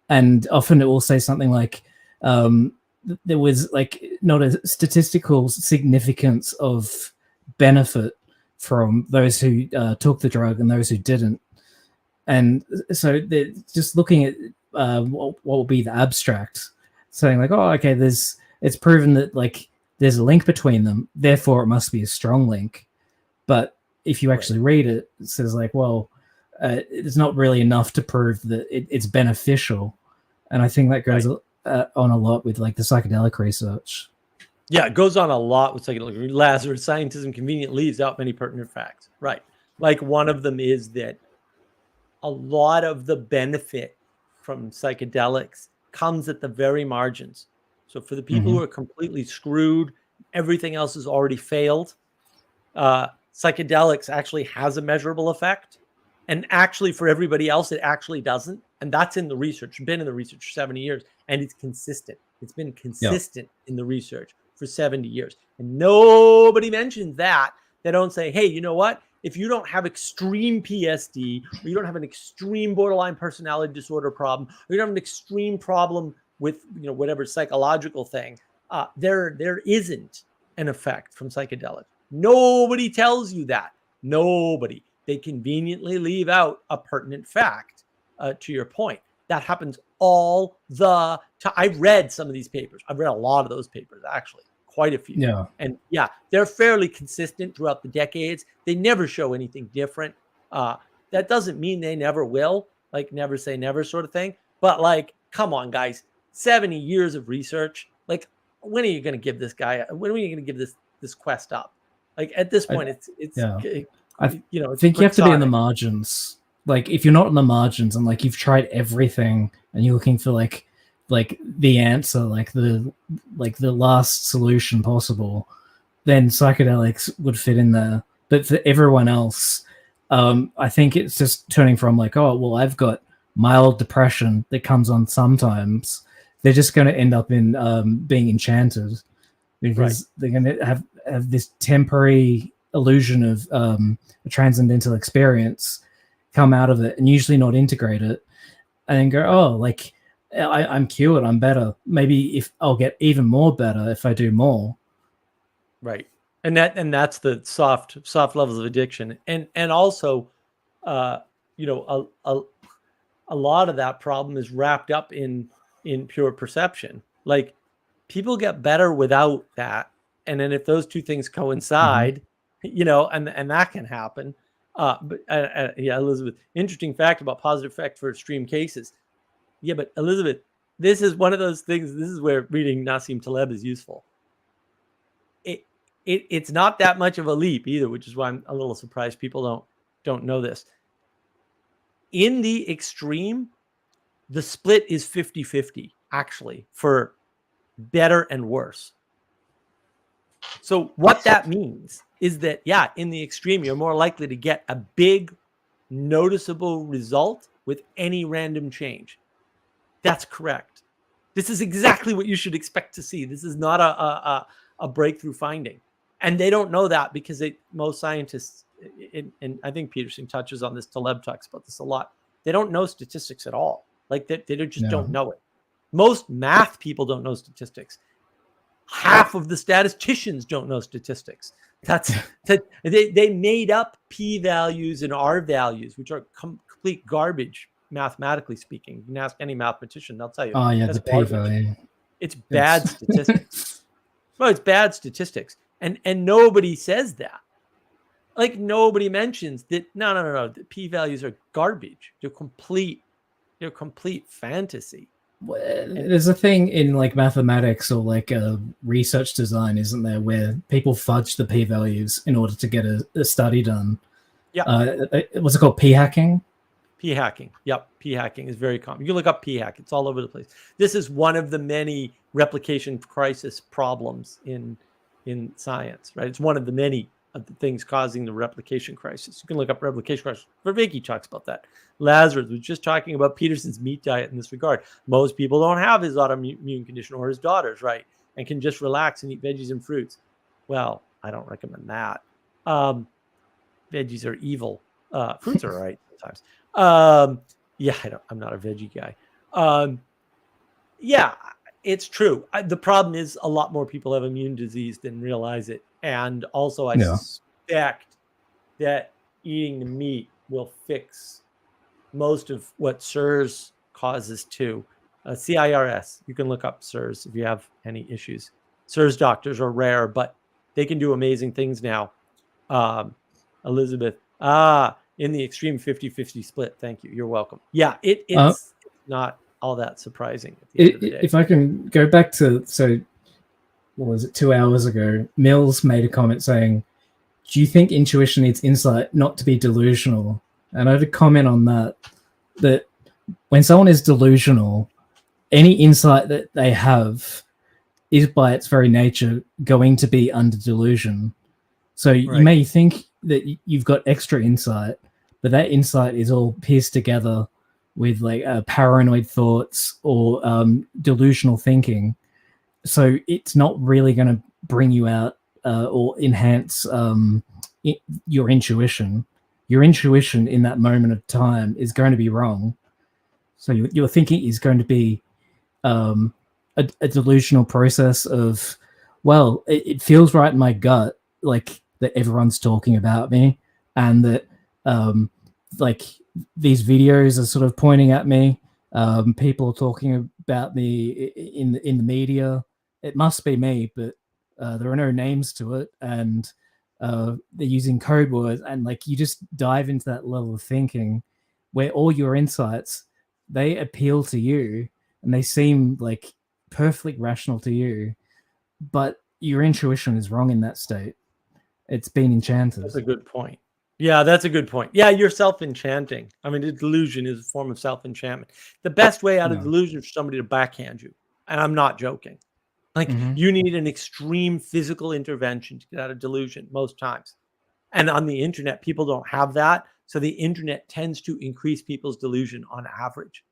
And often it will say something like there was like not a statistical significance of benefit from those who took the drug and those who didn't. And so they're just looking at what will be the abstract, saying like, oh, okay, it's proven that like there's a link between them, therefore it must be a strong link. But if you actually read it, it says like, well, it's not really enough to prove that it's beneficial. And I think that goes on a lot with like the psychedelic research. Yeah, it goes on a lot with psychedelic. Lazarus, scientism convenient leaves out many pertinent facts. Right. Like one of them is that a lot of the benefit from psychedelics comes at the very margins. So for the people who are completely screwed, everything else has already failed. Psychedelics actually has a measurable effect. And actually, for everybody else, it actually doesn't. And that's in the research. Been in the research for 70 years, and it's consistent. It's been consistent in the research for 70 years. And nobody mentions that. They don't say, hey, you know what? If you don't have extreme PSD, or you don't have an extreme borderline personality disorder problem, or you don't have an extreme problem with, you know, whatever psychological thing, there isn't an effect from psychedelics. Nobody tells you that. Nobody. They conveniently leave out a pertinent fact. To your point, that happens all the time. I've read some of these papers. I've read a lot of those papers, actually, quite a few. Yeah. And yeah, they're fairly consistent throughout the decades. They never show anything different. That doesn't mean they never will, like never say never sort of thing. But like, come on, guys, 70 years of research. Like, when are you going to give this guy? When are you going to give this quest up? Like at this point, it's you know, I think you have to be in the margins. Like if you're not in the margins and like you've tried everything and you're looking for like the answer, like the last solution possible, then psychedelics would fit in there. But for everyone else, I think it's just turning from like, oh well, I've got mild depression that comes on sometimes. They're just going to end up in being enchanted because they're going to have this temporary illusion of a transcendental experience come out of it and usually not integrate it and then go, oh, like I'm cured, I'm better. Maybe if I'll get even more better if I do more. Right. And that's the soft levels of addiction. And also, you know, a lot of that problem is wrapped up in pure perception. Like people get better without that. And then if those two things coincide, you know, and that can happen. But yeah, Elizabeth, interesting fact about positive effect for extreme cases. Yeah, but Elizabeth, this is one of those things. This is where reading Nassim Taleb is useful. It's not that much of a leap either, which is why I'm a little surprised people don't know this. In the extreme, the split is 50-50, actually, for better and worse. So what that means is that, yeah, in the extreme, you're more likely to get a big, noticeable result with any random change. That's correct. This is exactly what you should expect to see. This is not a breakthrough finding. And they don't know that because most scientists, and I think Peterson touches on this, Taleb talks about this a lot, they don't know statistics at all. Like they just don't know it. Most math people don't know statistics. Half of the statisticians don't know statistics. They made up p-values and r-values, which are complete garbage, mathematically speaking. You can ask any mathematician, they'll tell you. Oh yeah, the p-value. It's bad statistics. Well, it's bad statistics, and nobody says that. Like nobody mentions that. No. The p-values are garbage. They're complete fantasy. There's a thing in like mathematics or like research design, isn't there, where people fudge the p-values in order to get a study done? Yeah. What's it called? P-hacking? P-hacking. Yep. P-hacking is very common. You can look up p-hack. It's all over the place. This is one of the many replication crisis problems in science, right? It's one of the many of the things causing the replication crisis. You can look up replication crisis. Vervaeke talks about that. Lazarus was just talking about Peterson's meat diet in this regard. Most people don't have his autoimmune condition or his daughter's, right? And can just relax and eat veggies and fruits. Well, I don't recommend that. Veggies are evil. Fruits are all right sometimes. Yeah, I'm not a veggie guy. Yeah, it's true. The problem is a lot more people have immune disease than realize it. And also I suspect that eating the meat will fix most of what SIRS causes too. CIRS, you can look up SIRS if you have any issues. SIRS doctors are rare, but they can do amazing things now. Elizabeth, in the extreme 50-50 split. Thank you. You're welcome. Yeah, it's not all that surprising at the end of the day. If I can go back to, so what was it, 2 hours ago, Mills made a comment saying, do you think intuition needs insight not to be delusional? And I had a comment on that when someone is delusional, any insight that they have is by its very nature going to be under delusion. So you may think that you've got extra insight, but that insight is all pieced together with like paranoid thoughts or delusional thinking. So it's not really going to bring you out or enhance your intuition. Your intuition in that moment of time is going to be wrong. So your thinking is going to be a delusional process of, well, it feels right in my gut, like that everyone's talking about me, and that like these videos are sort of pointing at me. People are talking about me in the media. It must be me, but there are no names to it, and they're using code words, and like you just dive into that level of thinking where all your insights, they appeal to you and they seem like perfectly rational to you, but your intuition is wrong in that state. It's been enchanted. That's a good point. Yeah, that's a good point. Yeah, you're self-enchanting. I mean, the delusion is a form of self-enchantment. The best way out of delusion is for somebody to backhand you. And I'm not joking. Like, you need an extreme physical intervention to get out of delusion most times. And on the internet, people don't have that. So the internet tends to increase people's delusion on average.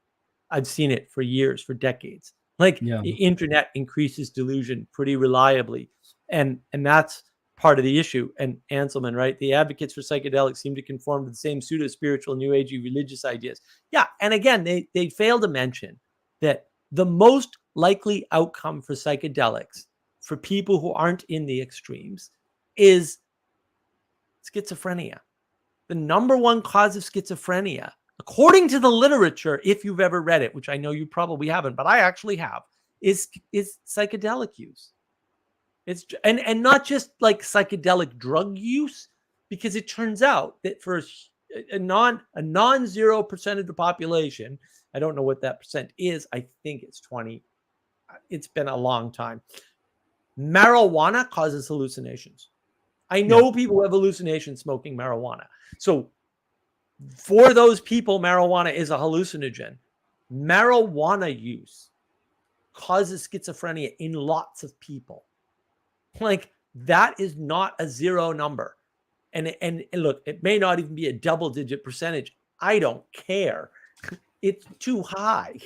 I've seen it for years, for decades. Like the internet increases delusion pretty reliably. And that's part of the issue. And Anselman, right? The advocates for psychedelics seem to conform to the same pseudo-spiritual, new agey religious ideas. Yeah. And again, they fail to mention that the most likely outcome for psychedelics for people who aren't in the extremes is schizophrenia. The number one cause of schizophrenia, according to the literature, if you've ever read it, which I know you probably haven't, but I actually have, is psychedelic use. It's and not just like psychedelic drug use, because it turns out that for a non 0% of the population, I don't know what that percent is. I think it's 20. It's been a long time. Marijuana causes hallucinations. I know people who have hallucinations smoking marijuana. So for those people, marijuana is a hallucinogen. Marijuana use causes schizophrenia in lots of people. Like, that is not a zero number. And look, it may not even be a double-digit percentage. I don't care. It's too high.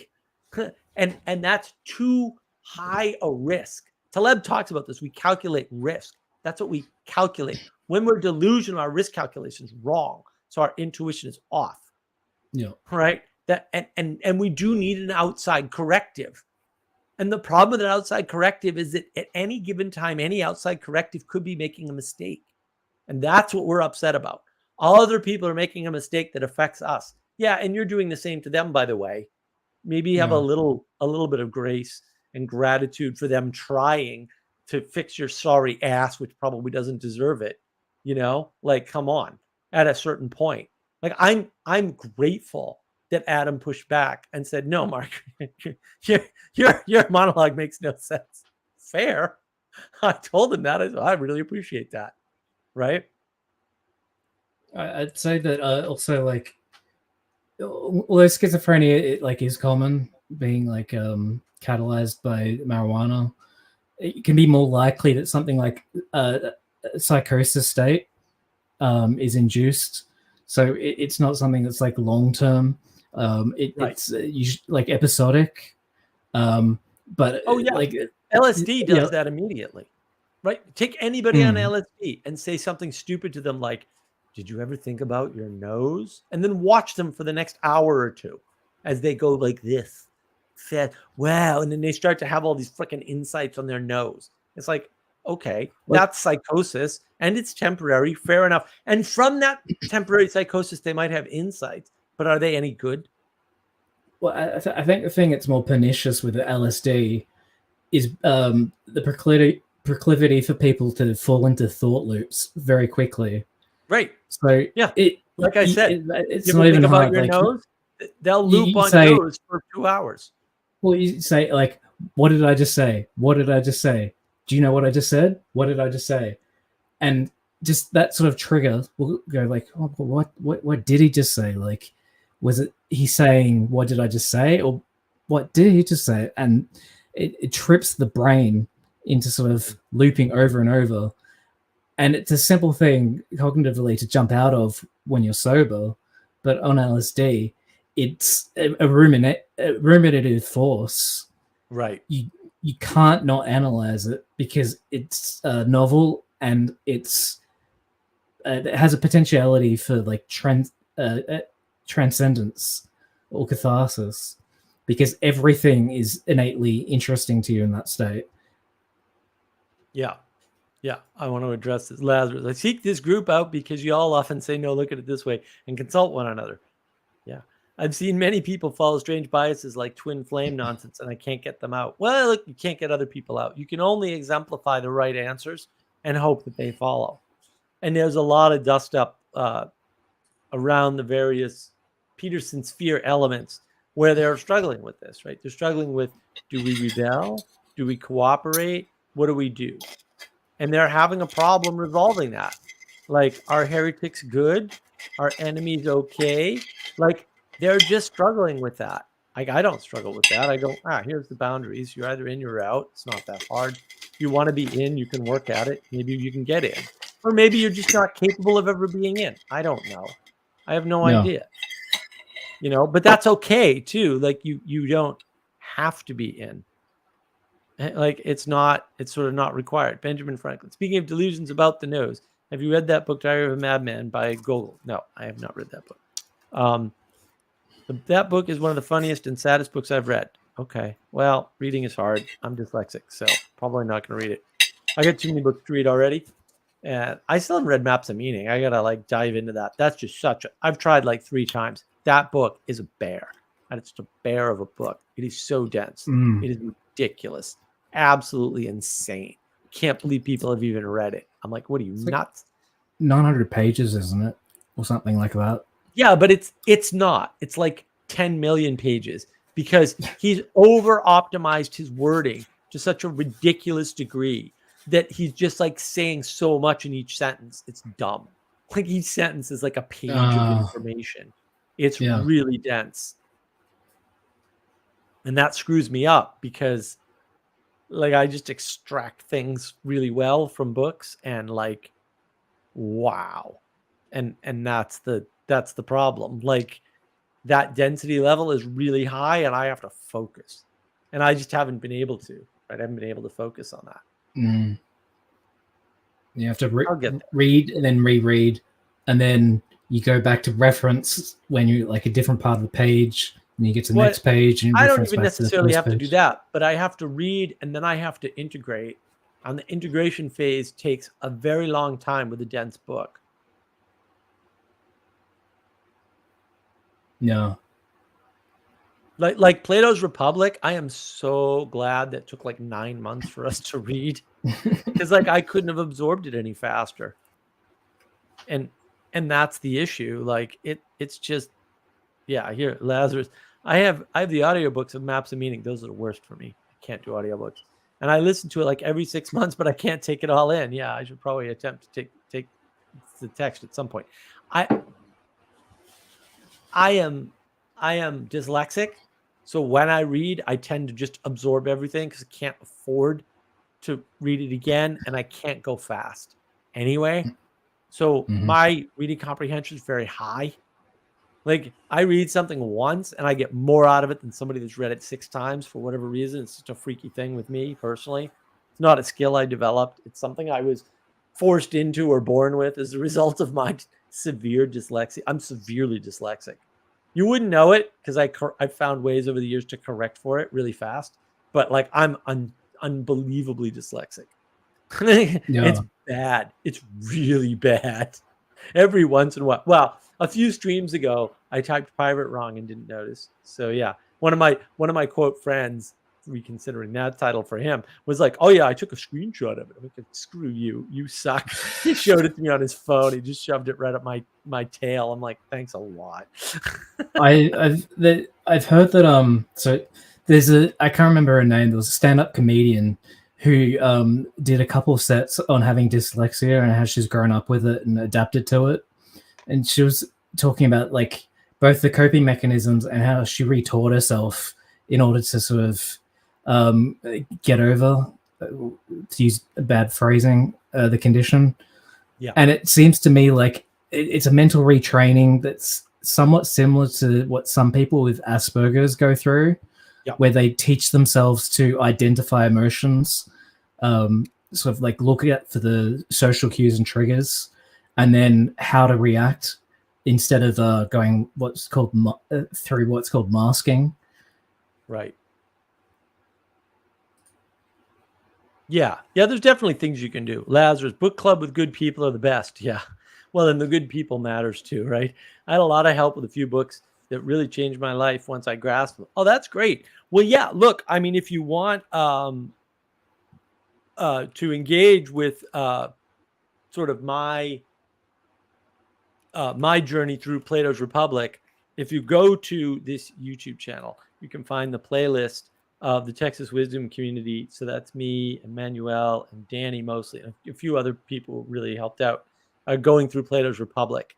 And that's too high a risk. Taleb talks about this. We calculate risk. That's what we calculate. When we're delusional, our risk calculation is wrong. So our intuition is off. Yeah. Right. That and we do need an outside corrective. And the problem with an outside corrective is that at any given time, any outside corrective could be making a mistake. And that's what we're upset about. Other people are making a mistake that affects us. Yeah, and you're doing the same to them, by the way. Maybe have a little bit of grace and gratitude for them trying to fix your sorry ass, which probably doesn't deserve it. You know, like, come on, at a certain point. Like, I'm grateful that Adam pushed back and said, no, Mark, your monologue makes no sense. Fair. I told him that. I really appreciate that. Right. I'd say that also, like, although schizophrenia is common, being like catalyzed by marijuana, it can be more likely that something like a psychosis state is induced. So it's not something that's like long term. It's usually like episodic. But like LSD does that immediately, right? Take anybody on LSD and say something stupid to them like, did you ever think about your nose? And then watch them for the next hour or two as they go like this. Wow. And then they start to have all these freaking insights on their nose. It's like, okay, that's psychosis and it's temporary. Fair enough. And from that temporary psychosis, they might have insights, but are they any good? Well, I think the thing that's more pernicious with the LSD is the proclivity for people to fall into thought loops very quickly. Right. So yeah, like I said, it's not even hard. Your like, nose, they'll loop on your nose for 2 hours. Well, you say like, "What did I just say? What did I just say? Do you know what I just said? What did I just say?" And just that sort of trigger will go like, "Oh, what did he just say? Like, was it he saying what did I just say, or what did he just say?" And it trips the brain into sort of looping over and over. And it's a simple thing cognitively to jump out of when you're sober, but on LSD, it's a ruminative force. Right. You can't not analyze it because it's novel and it has a potentiality for like transcendence or catharsis, because everything is innately interesting to you in that state. Yeah. Yeah. I want to address this. Lazarus, I seek this group out because you all often say, no, look at it this way, and consult one another. Yeah. I've seen many people follow strange biases like twin flame nonsense, and I can't get them out. Well, look, you can't get other people out. You can only exemplify the right answers and hope that they follow. And there's a lot of dust up around the various Peterson sphere elements where they're struggling with this, right? They're struggling with, do we rebel? Do we cooperate? What do we do? And they're having a problem resolving that. Like, are heretics good? Are enemies okay? Like, they're just struggling with that. Like, I don't struggle with that. I go, here's the boundaries. You're either in, you're out. It's not that hard. If you want to be in, you can work at it. Maybe you can get in. Or maybe you're just not capable of ever being in. I don't know. I have no idea. You know, but that's okay too. Like, you don't have to be in. Like, it's sort of not required. Benjamin Franklin. Speaking of delusions about the nose, have you read that book, Diary of a Madman by Gogol? No, I have not read that book. That book is one of the funniest and saddest books I've read. Okay, well, reading is hard. I'm dyslexic, so probably not going to read it. I got too many books to read already, and I still haven't read Maps of Meaning. I gotta like dive into that. That's just I've tried like 3 times. That book is a bear, and it's a bear of a book. It is so dense. It is ridiculous, absolutely insane. Can't believe people have even read it. I'm like, what are you, nuts? 900 pages, isn't it, or something like that? Yeah, but it's not. It's like 10 million pages because he's over optimized his wording to such a ridiculous degree that he's just like saying so much in each sentence. It's dumb. Like, each sentence is like a page of information. It's really dense. And that screws me up because like I just extract things really well from books and like, wow. And that's the problem. Like, that density level is really high and I have to focus. And I just haven't been able to. Right? I haven't been able to focus on that. You have to read and then reread, and then you go back to reference when you're like a different part of the page, and you get to the next page. And I don't even necessarily have to do that, but I have to read and then I have to integrate. And the integration phase takes a very long time with a dense book. Yeah. Like Plato's Republic, I am so glad that took like 9 months for us to read, because like I couldn't have absorbed it any faster. And that's the issue. Like it's just, here, Lazarus. I have the audiobooks of Maps of Meaning. Those are the worst for me. I can't do audiobooks. And I listen to it like every 6 months, but I can't take it all in. Yeah, I should probably attempt to take the text at some point. I am dyslexic. So when I read, I tend to just absorb everything because I can't afford to read it again, and I can't go fast anyway. So my reading comprehension is very high. Like, I read something once and I get more out of it than somebody that's read it 6 times for whatever reason. It's such a freaky thing with me personally. It's not a skill I developed. It's something I was forced into or born with as a result of my severe dyslexia. I'm severely dyslexic. You wouldn't know it because I found ways over the years to correct for it really fast. But like, I'm unbelievably dyslexic. It's bad. It's really bad. Every once in a while. Well, a few streams ago, I typed pirate wrong and didn't notice. So yeah, one of my quote friends, reconsidering that title for him, was like, "Oh yeah, I took a screenshot of it." I'm like, "Screw you, you suck." He showed it to me on his phone. He just shoved it right up my tail. I'm like, "Thanks a lot." I've heard that so there's I can't remember her name. There was a stand-up comedian who did a couple of sets on having dyslexia and how she's grown up with it and adapted to it. And she was talking about like both the coping mechanisms and how she retaught herself in order to sort of get over, to use bad phrasing, the condition. Yeah. And it seems to me like it's a mental retraining that's somewhat similar to what some people with Asperger's go through, where they teach themselves to identify emotions, sort of like look at for the social cues and triggers, and then how to react instead of going through what's called masking. Right. Yeah. There's definitely things you can do. Lazarus, book club with good people are the best. Yeah. Well, and the good people matters too, right? I had a lot of help with a few books that really changed my life once I grasped them. Oh, that's great. Well, yeah. Look, I mean, if you want to engage with sort of my journey through Plato's Republic, if you go to this YouTube channel, you can find the playlist of the Texas Wisdom Community. So that's me, Emmanuel, and Danny mostly, and a few other people really helped out going through Plato's Republic.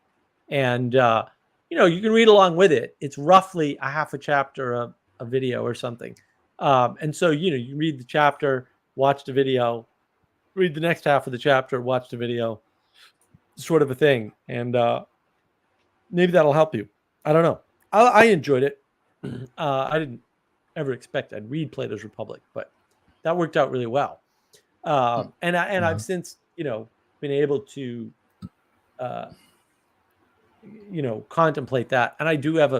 And, you can read along with it. It's roughly a half a chapter of a video or something. And so, you read the chapter, watch the video, read the next half of the chapter, watch the video, sort of a thing. And maybe that'll help you. I don't know. I enjoyed it. I didn't ever expect I'd read Plato's Republic, but that worked out really well. And I've since, been able to, contemplate that. And I do have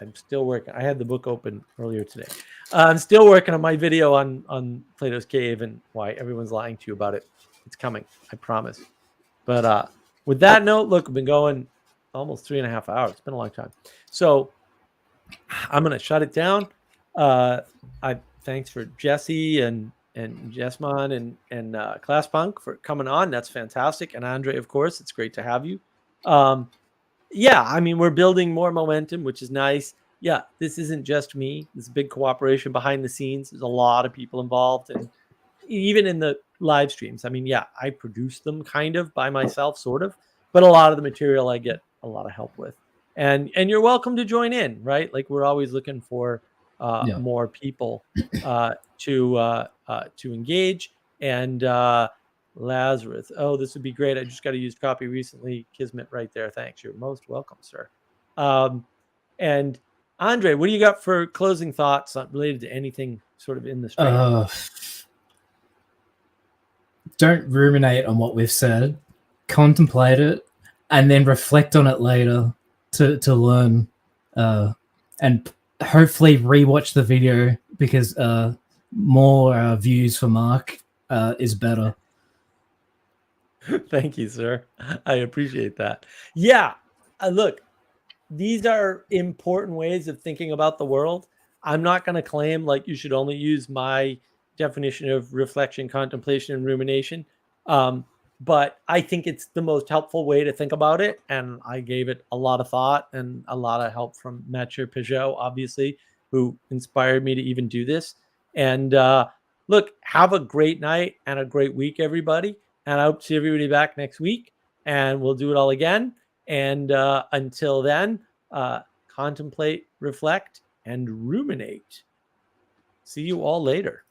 I'm still working. I had the book open earlier today. I'm still working on my video on Plato's Cave and why everyone's lying to you about it. It's coming, I promise. But with that note, look, we've been going almost 3.5 hours. It's been a long time. So I'm going to shut it down. Thanks for Jesse and Jessman and Class Punk for coming on. That's fantastic. And Andre, of course, it's great to have you. We're building more momentum, which is nice. Yeah, this isn't just me. There's a big cooperation behind the scenes. There's a lot of people involved, and even in the live streams. I produce them kind of by myself, sort of, but a lot of the material I get a lot of help with. And you're welcome to join in, right? Like we're always looking for more people to engage. And Lazarus, oh, this would be great. I just got a used copy recently. Kismet right there. Thanks. You're most welcome, sir. And Andre, what do you got for closing thoughts related to anything sort of in the stream? Don't ruminate on what we've said. Contemplate it, and then reflect on it later to learn, and hopefully rewatch the video because more views for Mark is better. Thank you, sir. I appreciate that. Yeah, look, these are important ways of thinking about the world. I'm not going to claim like you should only use my definition of reflection, contemplation, and rumination. But I think it's the most helpful way to think about it. And I gave it a lot of thought and a lot of help from Mathieu Peugeot, obviously, who inspired me to even do this. And look, have a great night and a great week, everybody. And I hope to see everybody back next week. And we'll do it all again. And until then, contemplate, reflect, and ruminate. See you all later.